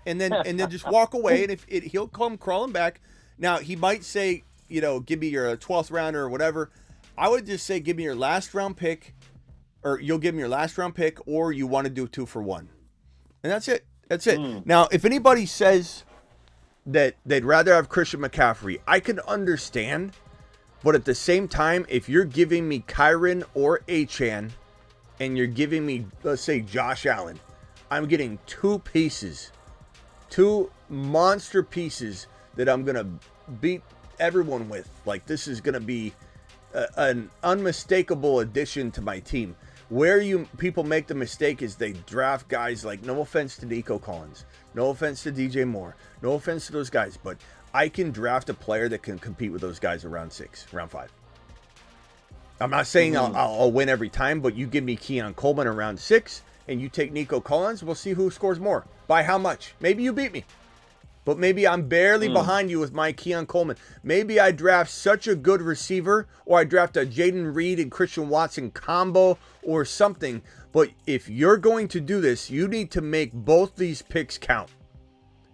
And then just walk away, and he'll come crawling back. Now, he might say, give me your 12th rounder or whatever. I would just say, give me your last round pick, or you'll give me your last round pick, or you want to do 2 for 1. And that's it. That's it. Now, if anybody says that they'd rather have Christian McCaffrey, I can understand. But at the same time, if you're giving me Kyren or Achane, and you're giving me, let's say, Josh Allen, I'm getting 2 pieces, 2 monster pieces that I'm going to beat everyone with. Like, this is going to be an unmistakable addition to my team. Where people make the mistake is they draft guys like, no offense to Nico Collins, no offense to DJ Moore, no offense to those guys, but I can draft a player that can compete with those guys around 6, round 5. I'm not saying I'll win every time, but you give me Keon Coleman around 6, and you take Nico Collins, we'll see who scores more. By how much? Maybe you beat me. But maybe I'm barely behind you with my Keon Coleman. Maybe I draft such a good receiver, or I draft a Jaden Reed and Christian Watson combo or something. But if you're going to do this, you need to make both these picks count.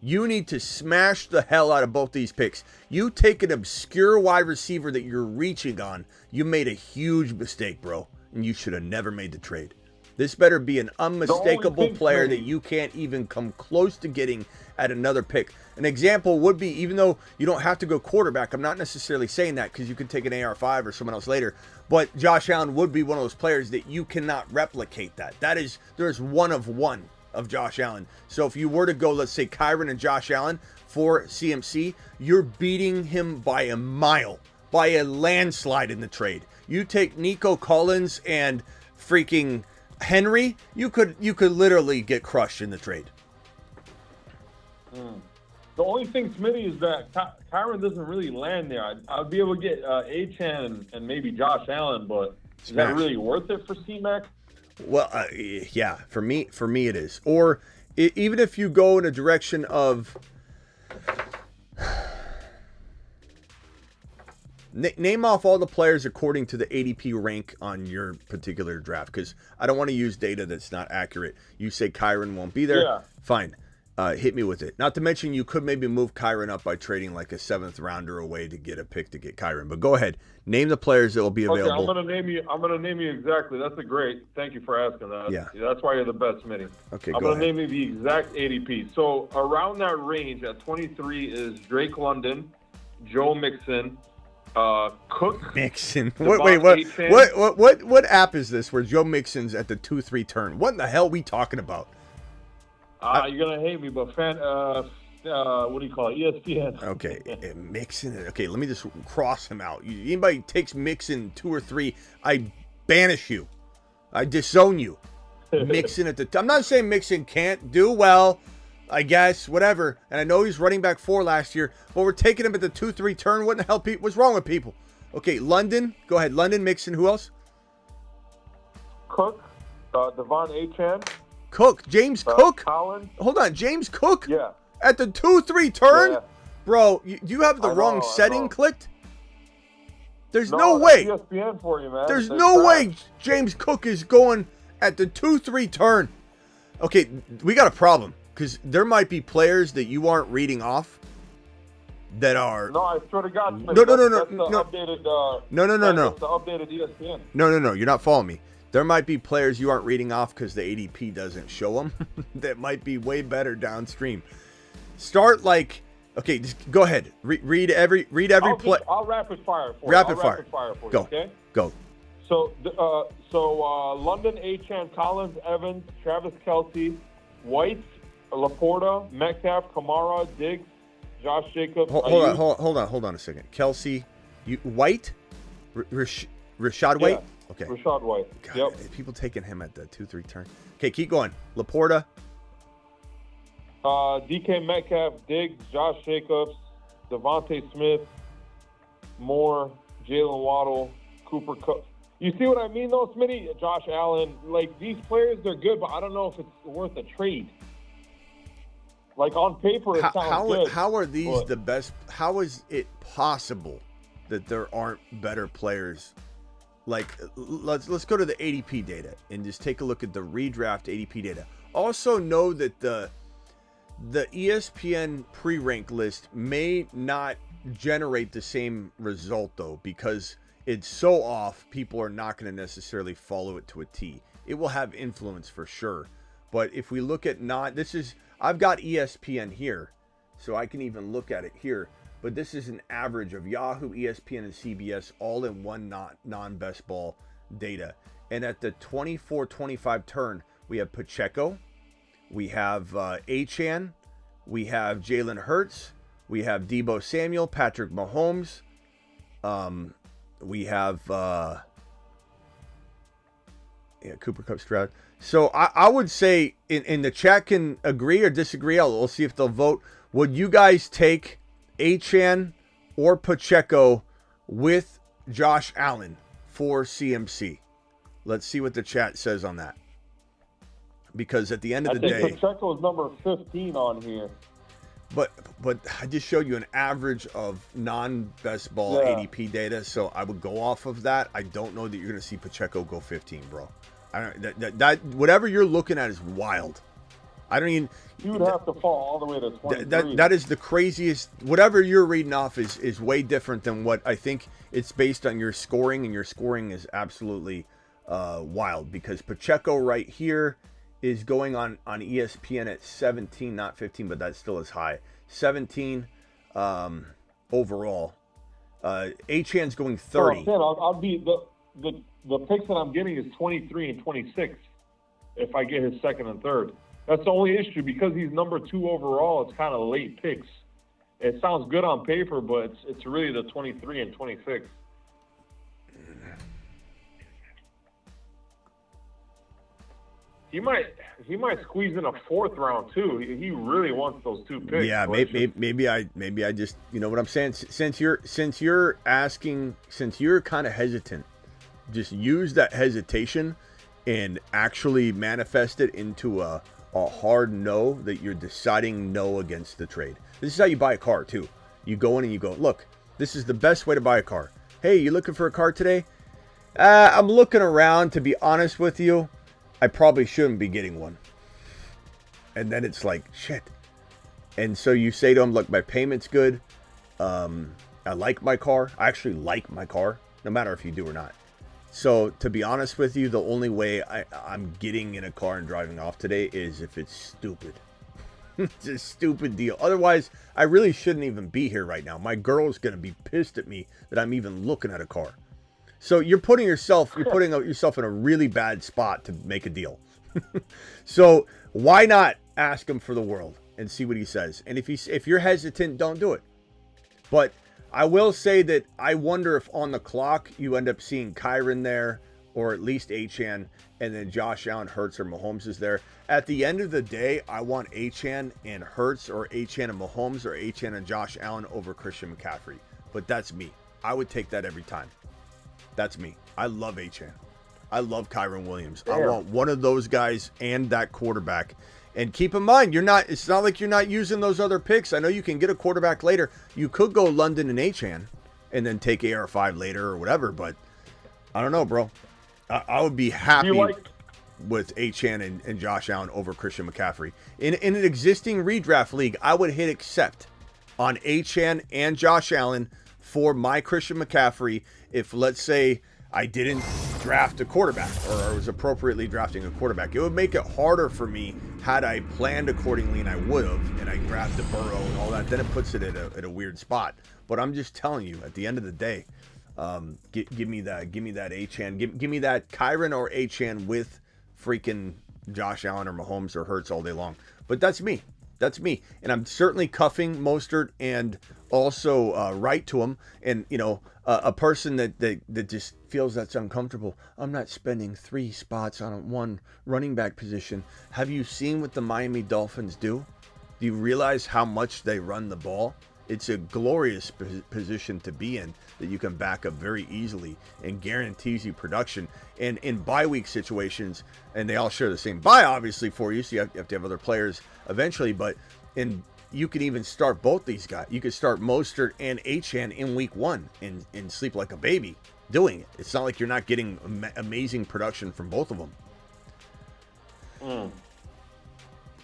You need to smash the hell out of both these picks. You take an obscure wide receiver that you're reaching on, you made a huge mistake, bro. And you should have never made the trade. This better be an unmistakable player that you can't even come close to getting at another pick. An example would be, even though you don't have to go quarterback, I'm not necessarily saying that, because you could take an AR5 or someone else later, but Josh Allen would be one of those players that you cannot replicate that. There's one of Josh Allen. So if you were to go, let's say, Kyren and Josh Allen for CMC, you're beating him by a mile, by a landslide in the trade. You take Nico Collins and freaking Henry, you could literally get crushed in the trade. The only thing, Smitty, is that Kyren doesn't really land there. I'd be able to get Achane and maybe Josh Allen, but is that really worth it for C-Mac? Well, yeah, for me it is. Or even if you go in a direction of name off all the players according to the ADP rank on your particular draft, because I don't want to use data that's not accurate. You say Kyren won't be there. Yeah. Fine. Hit me with it. Not to mention, you could maybe move Kyren up by trading like a 7th rounder away to get a pick to get Kyren. But go ahead, name the players that will be available. Okay, I'm gonna name you exactly. That's a great. Thank you for asking that. Yeah, that's why you're the best, Smitty. Okay, I'm gonna name you the exact ADP. So around that range at 23 is Drake London, Joe Mixon, Cook. Mixon. Devontae What app is this where Joe Mixon's at the 2-3 turn? What in the hell are we talking about? You're gonna hate me, but what do you call it? ESPN. Okay, Mixon. Okay, let me just cross him out. Anybody takes Mixon 2 or 3, I banish you. I disown you. Mixon at the. I'm not saying Mixon can't do well. I guess whatever. And I know he's running back 4 last year, but we're taking him at the 2-3 turn. What in the hell? What's wrong with people? Okay, London. Go ahead, London, Mixon. Who else? Cook, Devon Achane. Cook, James Cook. Collins. Hold on, James Cook. Yeah. At the 2-3 turn, Yeah. bro. You have the wrong setting clicked. There's no that's way. ESPN for you, man. There's They're no trash. way James Cook is going at the 2-3 turn. Okay, we got a problem because there might be players that you aren't reading off that are. No, I swear to God. No. That's the updated. No. That's the updated ESPN. No. You're not following me. There might be players you aren't reading off because the ADP doesn't show them. That might be way better downstream. Start like. Okay, just go ahead. Read every play. I'll rapid fire for you. Rapid fire for you. Go. Okay. Go. So London, Achane, Collins, Evans, Travis Kelce, White, Laporta, Metcalf, Kamara, Diggs, Josh Jacobs. Hold on a second. Kelce, White, Rashad White. Yeah, okay. Rashad White. God, Yep. people taking him at the 2-3 turn. Okay, keep going. Laporta. DK Metcalf, Diggs, Josh Jacobs, Devontae Smith, Moore, Jalen Waddle, Cooper Kupp. You see what I mean, though, Smitty? Josh Allen. Like, these players, they're good, but I don't know if it's worth a trade. Like, on paper, it sounds good. How are these the best? How is it possible that there aren't better players? Like, let's go to the ADP data and just take a look at the redraft ADP data. Also know that the ESPN pre-rank list may not generate the same result, though, because it's so off, people are not going to necessarily follow it to a T. It will have influence for sure. But if we look at I've got ESPN here, so I can even look at it here. But this is an average of Yahoo, ESPN, and CBS all in one non-best ball data. And at the 24-25 turn, we have Pacheco. We have Achane, we have Jalen Hurts, we have Deebo Samuel, Patrick Mahomes, we have Cooper Kupp, Stroud. So I would say, in the chat can agree or disagree. We'll see if they'll vote. Would you guys take Achane or Pacheco with Josh Allen for CMC? Let's see what the chat says on that. Because at the end of the day, Pacheco is number 15 on here. But I just showed you an average of non-best ball ADP data, so I would go off of that. I don't know that you're going to see Pacheco go 15, bro. I don't. That whatever you're looking at is wild. I don't even. You would have to fall all the way to 23. That is the craziest. Whatever you're reading off is way different than what I think. It's based on your scoring, and your scoring is absolutely wild because Pacheco right here is going on ESPN at 17, not 15, but that still is high. 17 overall. Achane's going 30. I'll be the picks that I'm getting is 23 and 26 if I get his second and third. That's the only issue because he's number 2 overall. It's kind of late picks. It sounds good on paper, but it's really the 23 and 26. He might squeeze in a 4th round too. He really wants those 2 picks. Yeah, maybe I just, you know what I'm saying. Since you're kind of hesitant, just use that hesitation and actually manifest it into a hard no that you're deciding no against the trade. This is how you buy a car too. You go in and you go, look, this is the best way to buy a car. Hey, you looking for a car today? I'm looking around. To be honest with you, I probably shouldn't be getting one. And then it's like, shit. And so you say to them, look, my payment's good. I like my car. I actually like my car, no matter if you do or not. So to be honest with you, the only way I'm getting in a car and driving off today is if it's stupid. It's a stupid deal. Otherwise, I really shouldn't even be here right now. My girl's going to be pissed at me that I'm even looking at a car. So you're putting yourself in a really bad spot to make a deal. So why not ask him for the world and see what he says? And if you're hesitant, don't do it. But I will say that I wonder if on the clock you end up seeing Kyron there, or at least Achane, and then Josh Allen, Hurts, or Mahomes is there. At the end of the day, I want Achane and Hurts, or Achane and Mahomes, or Achane and Josh Allen over Christian McCaffrey. But that's me. I would take that every time. That's me. I love Achane. I love Kyron Williams. I want one of those guys and that quarterback. And keep in mind, it's not like you're not using those other picks. I know you can get a quarterback later. You could go London and Achane and then take AR5 later or whatever, but I don't know, bro. I would be happy with Achane and Josh Allen over Christian McCaffrey. In an existing redraft league, I would hit accept on Achane and Josh Allen for my Christian McCaffrey if, let's say, I didn't draft a quarterback or I was appropriately drafting a quarterback. It would make it harder for me had I planned accordingly, and I would have, and I grabbed a Burrow and all that. Then it puts it at a weird spot. But I'm just telling you, at the end of the day, give me that Achane. Give me that Kyron or Achane with freaking Josh Allen or Mahomes or Hurts all day long. But that's me. That's me. And I'm certainly cuffing Mostert and also right to him. And, a person that just feels that's uncomfortable. I'm not spending 3 spots on one running back position. Have you seen what the Miami Dolphins do? Do you realize how much they run the ball? It's a glorious position to be in that you can back up very easily and guarantees you production. And in bye week situations, and they all share the same bye, obviously, for you, so you have to have other players eventually, but you can even start both these guys. You could start Mostert and Achane in week 1 and sleep like a baby doing it. It's not like you're not getting amazing production from both of them.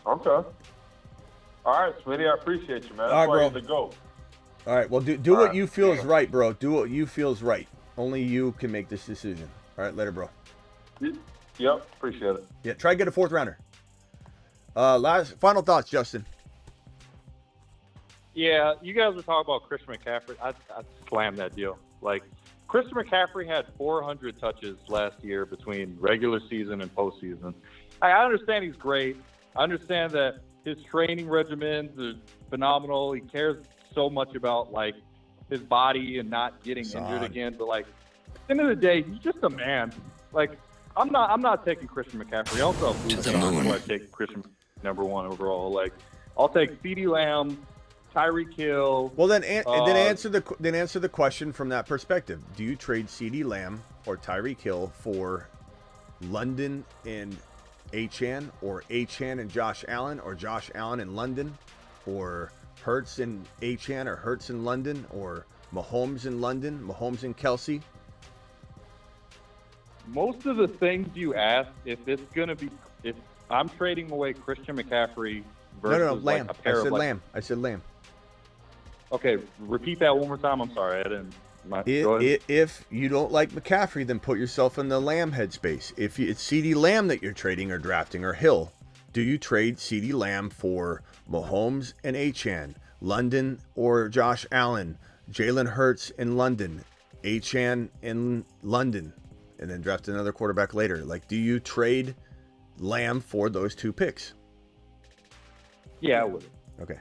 Okay. All right, Smitty, I appreciate you, man. All right, bro. To go. All right, well, do what you feel is right, bro. Do what you feel is right. Only you can make this decision. All right, later, bro. Yep, appreciate it. Yeah, try to get a 4th rounder. Final thoughts, Justin. Yeah, you guys were talking about Christian McCaffrey. I slammed that deal. Like, Christian McCaffrey had 400 touches last year between regular season and postseason. I understand he's great. I understand that his training regimens are phenomenal. He cares so much about, like, his body and not getting injured again. But, like, at the end of the day, he's just a man. Like, I'm not taking Christian McCaffrey. Also, I take Christian number 1 overall. Like, I'll take Ceedee Lamb, Tyreek Hill. Well, then answer the question from that perspective. Do you trade Ceedee Lamb or Tyreek Hill for London and Achane, or Achane and Josh Allen, or Josh Allen and London, or Hurts and Achane, or Hurts and London, or Mahomes and London, Mahomes and Kelsey? Most of the things you asked, if I'm trading away Christian McCaffrey versus Lamb. Like a pair of Lamb. I said Lamb. Okay, repeat that one more time. I'm sorry, I didn't. If you don't like McCaffrey, then put yourself in the Lamb headspace. If it's Ceedee Lamb that you're trading or drafting, or Hill, do you trade Ceedee Lamb for Mahomes and Achane, London or Josh Allen, Jalen Hurts in London, Achane in London, and then draft another quarterback later? Like, do you trade Lamb for those 2 picks? Yeah, I would. Okay.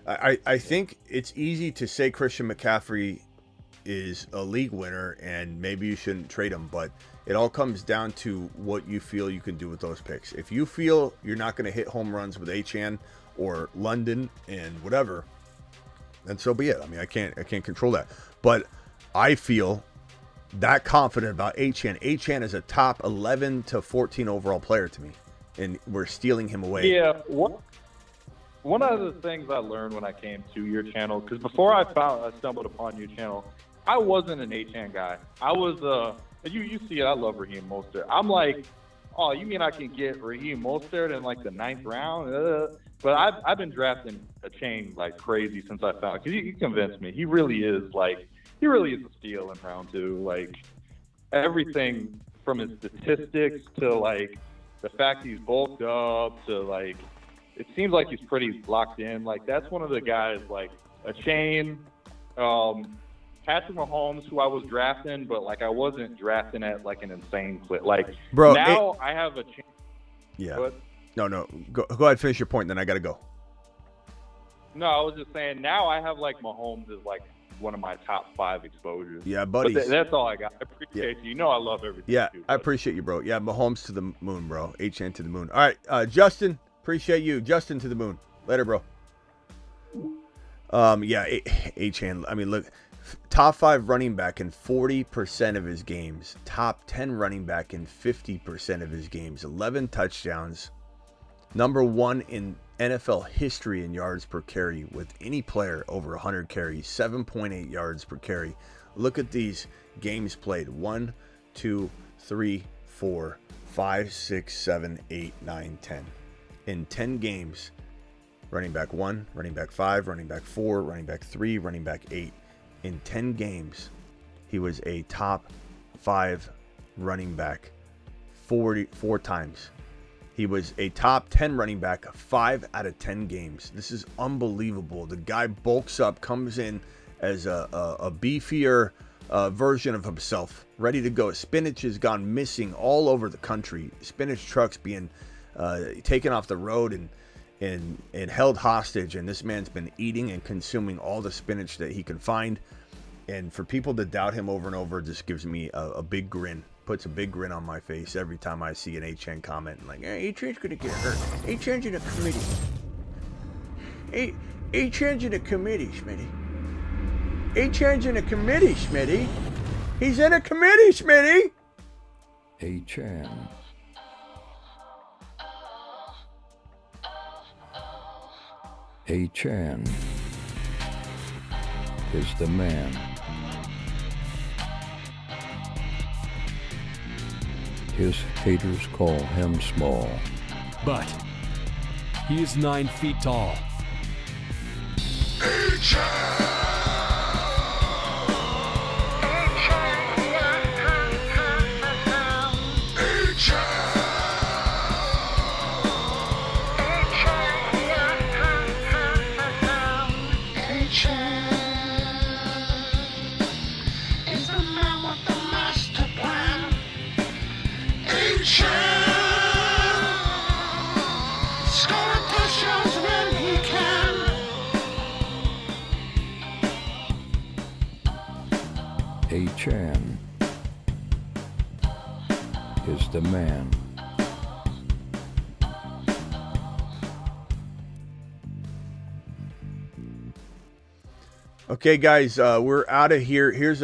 I think it's easy to say Christian McCaffrey is a league winner and maybe you shouldn't trade him, but it all comes down to what you feel you can do with those picks. If you feel you're not going to hit home runs with Achane or London and whatever, then so be it. I mean, I can't control that, but I feel that confident about Achane. Achane is a top 11 to 14 overall player to me, and we're stealing him away. Yeah. One of the things I learned when I came to your channel, because before I stumbled upon your channel, I wasn't an Achane guy. I was you see it. I love Raheem Mostert. I'm like, oh, you mean I can get Raheem Mostert in like the 9th round? But I've been drafting Achane like crazy since I found, because you convinced me. He really is a steal in round 2. Like, everything from his statistics to like the fact he's bulked up to like it seems like he's pretty locked in. Like, that's one of the guys, like a Chain, Patrick Mahomes, who I was drafting, but like I wasn't drafting at like an insane clip. Like, bro, now I have a chance. Yeah. But, No. Go ahead, finish your point, then I got to go. no, I was just saying now I have like Mahomes as like one of my top 5 exposures. Yeah, buddies. But that's all I got. I appreciate you. You know I love everything. Yeah, too, I appreciate you, bro. Yeah, Mahomes to the moon, bro. HN to the moon. All right, Justin, appreciate you. Justin to the moon. Later, bro. Yeah, HN. I mean, look, top 5 running back in 40% of his games. Top 10 running back in 50% of his games. 11 touchdowns. Number 1 in NFL history in yards per carry with any player over 100 carries. 7.8 yards per carry. Look at these games played. 1, 2, 3, 4, 5, 6, 7, 8, 9, 10. In 10 games, running back 1, running back 5, running back 4, running back 3, running back 8. In 10 games, he was a top 5 running back 44 times. He was a top 10 running back 5 out of 10 games. This is unbelievable. The guy bulks up, comes in as a beefier version of himself, ready to go. Spinach has gone missing all over the country. Spinach trucks being taken off the road and held hostage. And this man's been eating and consuming all the spinach that he can find. And for people to doubt him over and over just gives me a big grin. Puts a big grin on my face every time I see an HN comment like, hey, HN's gonna get hurt. HN's in a committee. HN's in a committee, Smitty. HN's in a committee, Smitty. He's in a committee, Smitty. HN. HN is the man. His haters call him small. But he is 9 feet tall. HN is the man. Okay, guys, we're out of here. Here's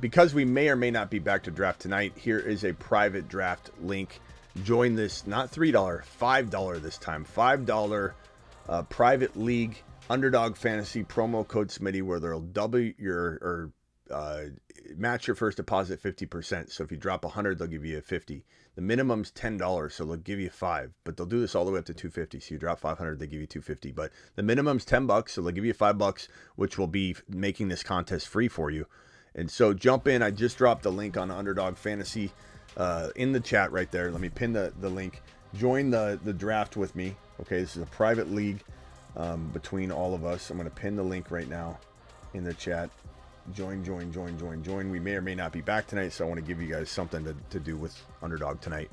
because we may or may not be back to draft tonight, here is a private draft link. Join this, not $3, $5 this time. $5 private league, Underdog Fantasy, promo code Smitty, where they'll double your match your first deposit 50%. So if you drop 100, they'll give you a 50. The minimum's $10, so they'll give you 5, but they'll do this all the way up to 250. So you drop 500, they give you 250. But the minimum's $10, so they'll give you $5, which will be making this contest free for you. And so jump in. I just dropped the link on Underdog Fantasy in the chat right there. Let me pin the link. Join the draft with me. Okay, this is a private league between all of us. I'm going to pin the link right now in the chat. Join. We may or may not be back tonight, so I want to give you guys something to do with Underdog tonight.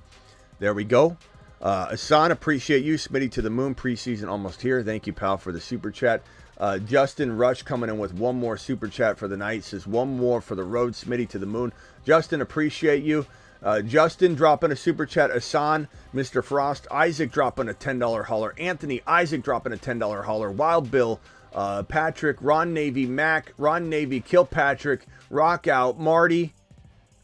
There we go. Asan, appreciate you. Smitty to the moon, preseason almost here. Thank you, pal, for the super chat. Justin Rush coming in with one more super chat for the night. Says one more for the road, Smitty to the moon. Justin, appreciate you. Justin dropping a super chat. Asan, Mr. Frost, Isaac dropping a $10 hauler. Anthony, Isaac dropping a $10 hauler. Wild Bill, Patrick, Ron Navy, Mac, Ron Navy, Kilpatrick, Rock Out, Marty,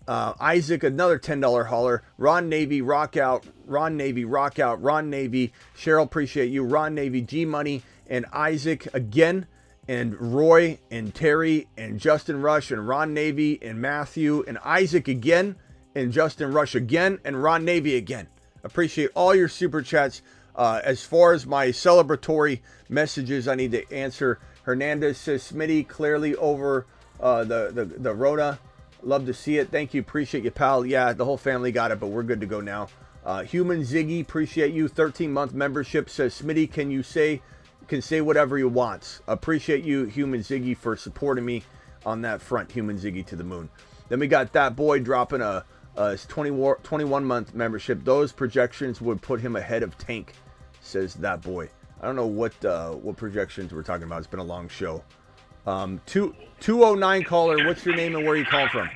Isaac, another $10 hauler. Ron Navy, Rock Out, Ron Navy, Rock Out, Ron Navy, Cheryl, appreciate you. Ron Navy, G Money, and Isaac again, and Roy, and Terry, and Justin Rush, and Ron Navy, and Matthew, and Isaac again, and Justin Rush again, and Ron Navy again. Appreciate all your super chats. As far as my celebratory messages, I need to answer. Hernandez says, Smitty clearly over the Rona. Love to see it. Thank you. Appreciate you, pal. Yeah, the whole family got it, but we're good to go now. Human Ziggy, appreciate you. 13-month membership says, Smitty, can say whatever you want. Appreciate you, Human Ziggy, for supporting me on that front. Human Ziggy to the moon. Then we got that boy dropping a 21-month membership. Those projections would put him ahead of Tank, says that boy. I don't know what projections we're talking about. It's been a long show. 209 caller, what's your name and where are you calling from?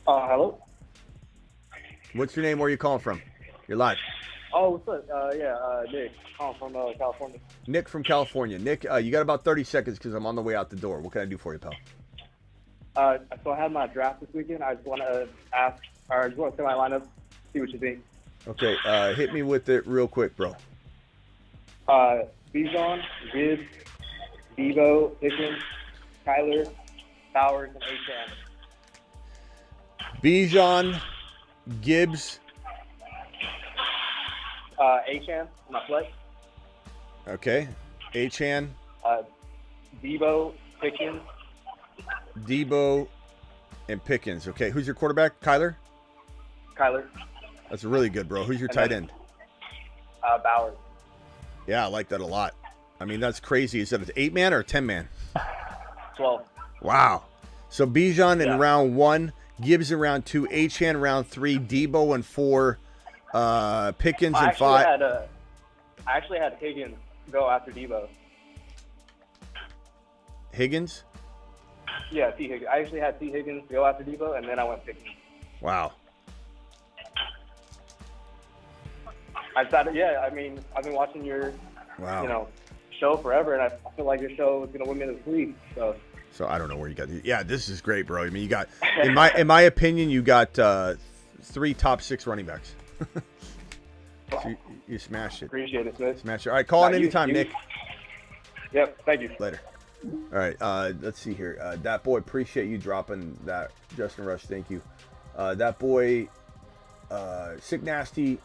Hello? What's your name? Where are you calling from? You're live. Oh, what's up? Nick. I'm from California. Nick from California. Nick, you got about 30 seconds because I'm on the way out the door. What can I do for you, pal? So I had my draft this weekend. I just want to ask, or I just want to say my lineup, see what you think. Okay, hit me with it real quick, bro. Bijan, Gibbs, Devo, Pickens, Kyler, Bowers, and Achan. Bijan, Gibbs. Achan, my flex. Okay. Achan. Devo, Pickens. Debo and Pickens. Okay, who's your quarterback? Kyler? Kyler. That's really good, bro. Who's your tight end? Bowers. Yeah, I like that a lot. I mean, that's crazy. Is that an 8-man or a 10-man? 12. Wow. So Bijan in round 1, Gibbs in round 2, Achan round 3, Debo in 4, Pickens in 5. I actually had Higgins go after Debo. Higgins? Yeah, T. Higgins. I actually had T. Higgins go after Debo, and then I went Pickens. Wow. I thought, yeah, I mean, I've been watching your, show forever, and I feel like your show is going to win me the league. So I don't know where you got. Yeah, this is great, bro. I mean, you got, in my opinion, you got 3 top 6 running backs. So you smashed it. Appreciate it, Smith. Smashed it. All right, call in anytime, Nick. Yep, thank you. Later. All right, let's see here. That boy, appreciate you dropping that. Justin Rush, thank you. That boy, Sick Nasty,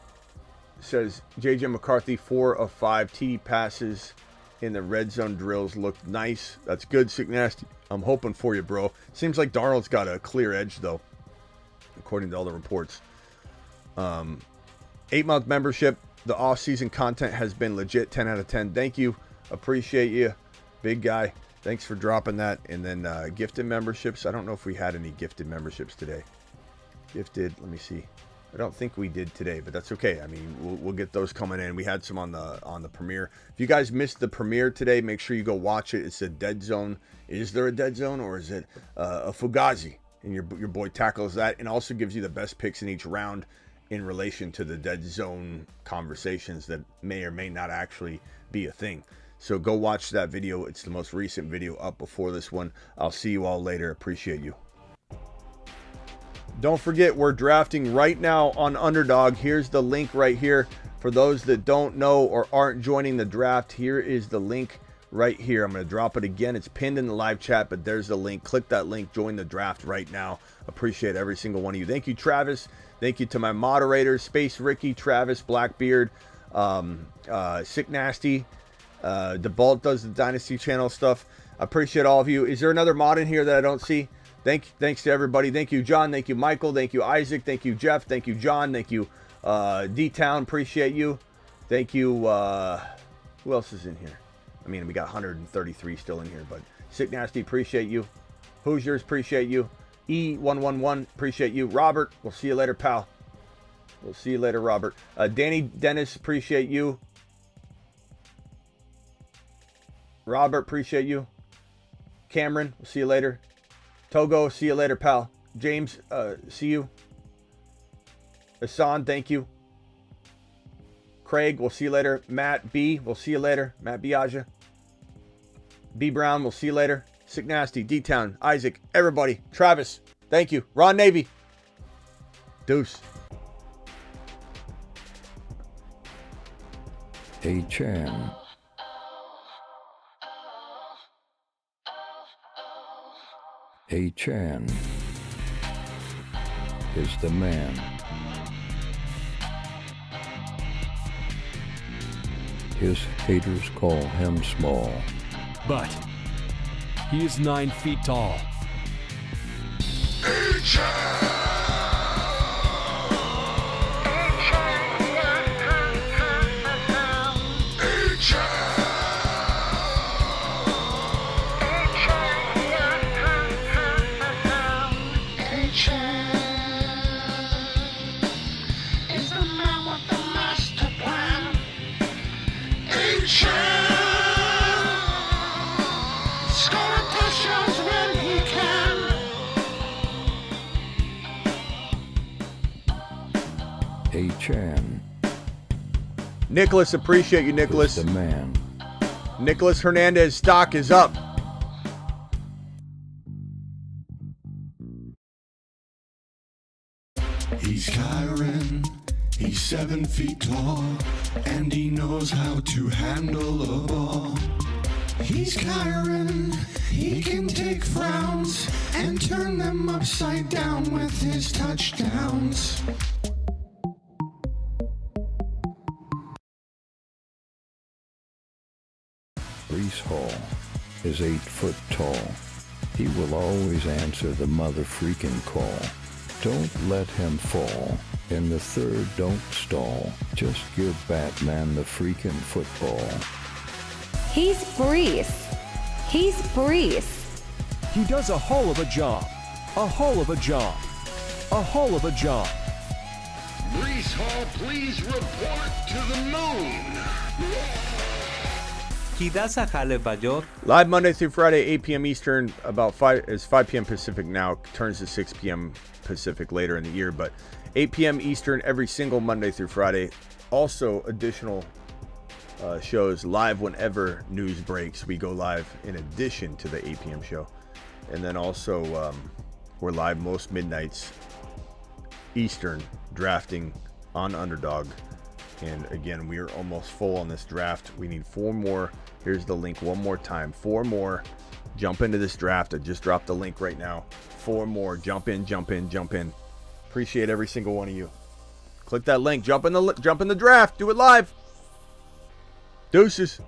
says J.J. McCarthy, 4 of 5 TD passes in the red zone drills looked nice. That's good, Sick Nasty. I'm hoping for you, bro. Seems like Darnold's got a clear edge, though, according to all the reports. 8-month membership. The off-season content has been legit. 10 out of 10. Thank you. Appreciate you. Big guy. Thanks for dropping that. And then gifted memberships. I don't know if we had any gifted memberships today. Gifted. Let me see. I don't think we did today, but that's okay. I mean, we'll get those coming in. We had some on the premiere. If you guys missed the premiere today, make sure you go watch it. It's a dead zone. Is there a dead zone, or is it a Fugazi? And your boy tackles that, and also gives you the best picks in each round in relation to the dead zone conversations that may or may not actually be a thing. So go watch that video. It's the most recent video up before this one. I'll see you all later. Appreciate you. Don't forget, we're drafting right now on Underdog. Here's the link right here. For those that don't know or aren't joining the draft, here is the link right here. I'm going to drop it again. It's pinned in the live chat, but there's the link. Click that link. Join the draft right now. Appreciate every single one of you. Thank you, Travis. Thank you to my moderators, Space Ricky, Travis, Blackbeard, Sick Nasty. DeBalt does the Dynasty Channel stuff. I appreciate all of you. Is there another mod in here that I don't see? Thanks to everybody. Thank you, John. Thank you, Michael. Thank you, Isaac. Thank you, Jeff. Thank you, John. Thank you, D-Town. Appreciate you. Thank you. Who else is in here? I mean, we got 133 still in here, but Sick Nasty, appreciate you. Hoosiers, appreciate you. E111, appreciate you. Robert, we'll see you later, pal. We'll see you later, Robert. Danny Dennis, appreciate you. Robert, appreciate you. Cameron, we'll see you later. Togo, see you later, pal. James, see you. Hassan, thank you. Craig, we'll see you later. Matt B, we'll see you later. Matt Biaja. B Brown, we'll see you later. Sick Nasty, D-Town, Isaac, everybody. Travis, thank you. Ron Navy. Deuce. Achan. Achan is the man. His haters call him small. But he is 9 feet tall. Is the man with the master plan. Scoring touchdowns when he can. A-Chan. Nicholas, appreciate you, Nicholas. The man. Nicholas Hernandez stock is up. He's Kyron, he's 7 feet tall, and he knows how to handle a ball. He's Kyron, he can take frowns and turn them upside down with his touchdowns. Brees Hall is 8 foot tall. He will always answer the mother freaking call. Don't let him fall. In the third, don't stall. Just give Batman the freaking football. He's Brees. He's Brees. He does a whole of a job. A whole of a job. A whole of a job. Brees Hall, please report to the moon. He does a jale mayor. Live Monday through Friday, 8 p.m. Eastern, about 5 p.m. Pacific now, turns to 6 p.m. Pacific later in the year, but 8 p.m. Eastern every single Monday through Friday. Also, additional shows live whenever news breaks. We go live in addition to the 8 p.m. show. And then also, we're live most midnights Eastern, drafting on Underdog. And again, we are almost full on this draft. We need 4 more. Here's the link one more time. 4 more. Jump into this draft. I just dropped the link right now. 4 more. Jump in, jump in, jump in. Appreciate every single one of you. Click that link. Jump in the draft. Do it live. Deuces.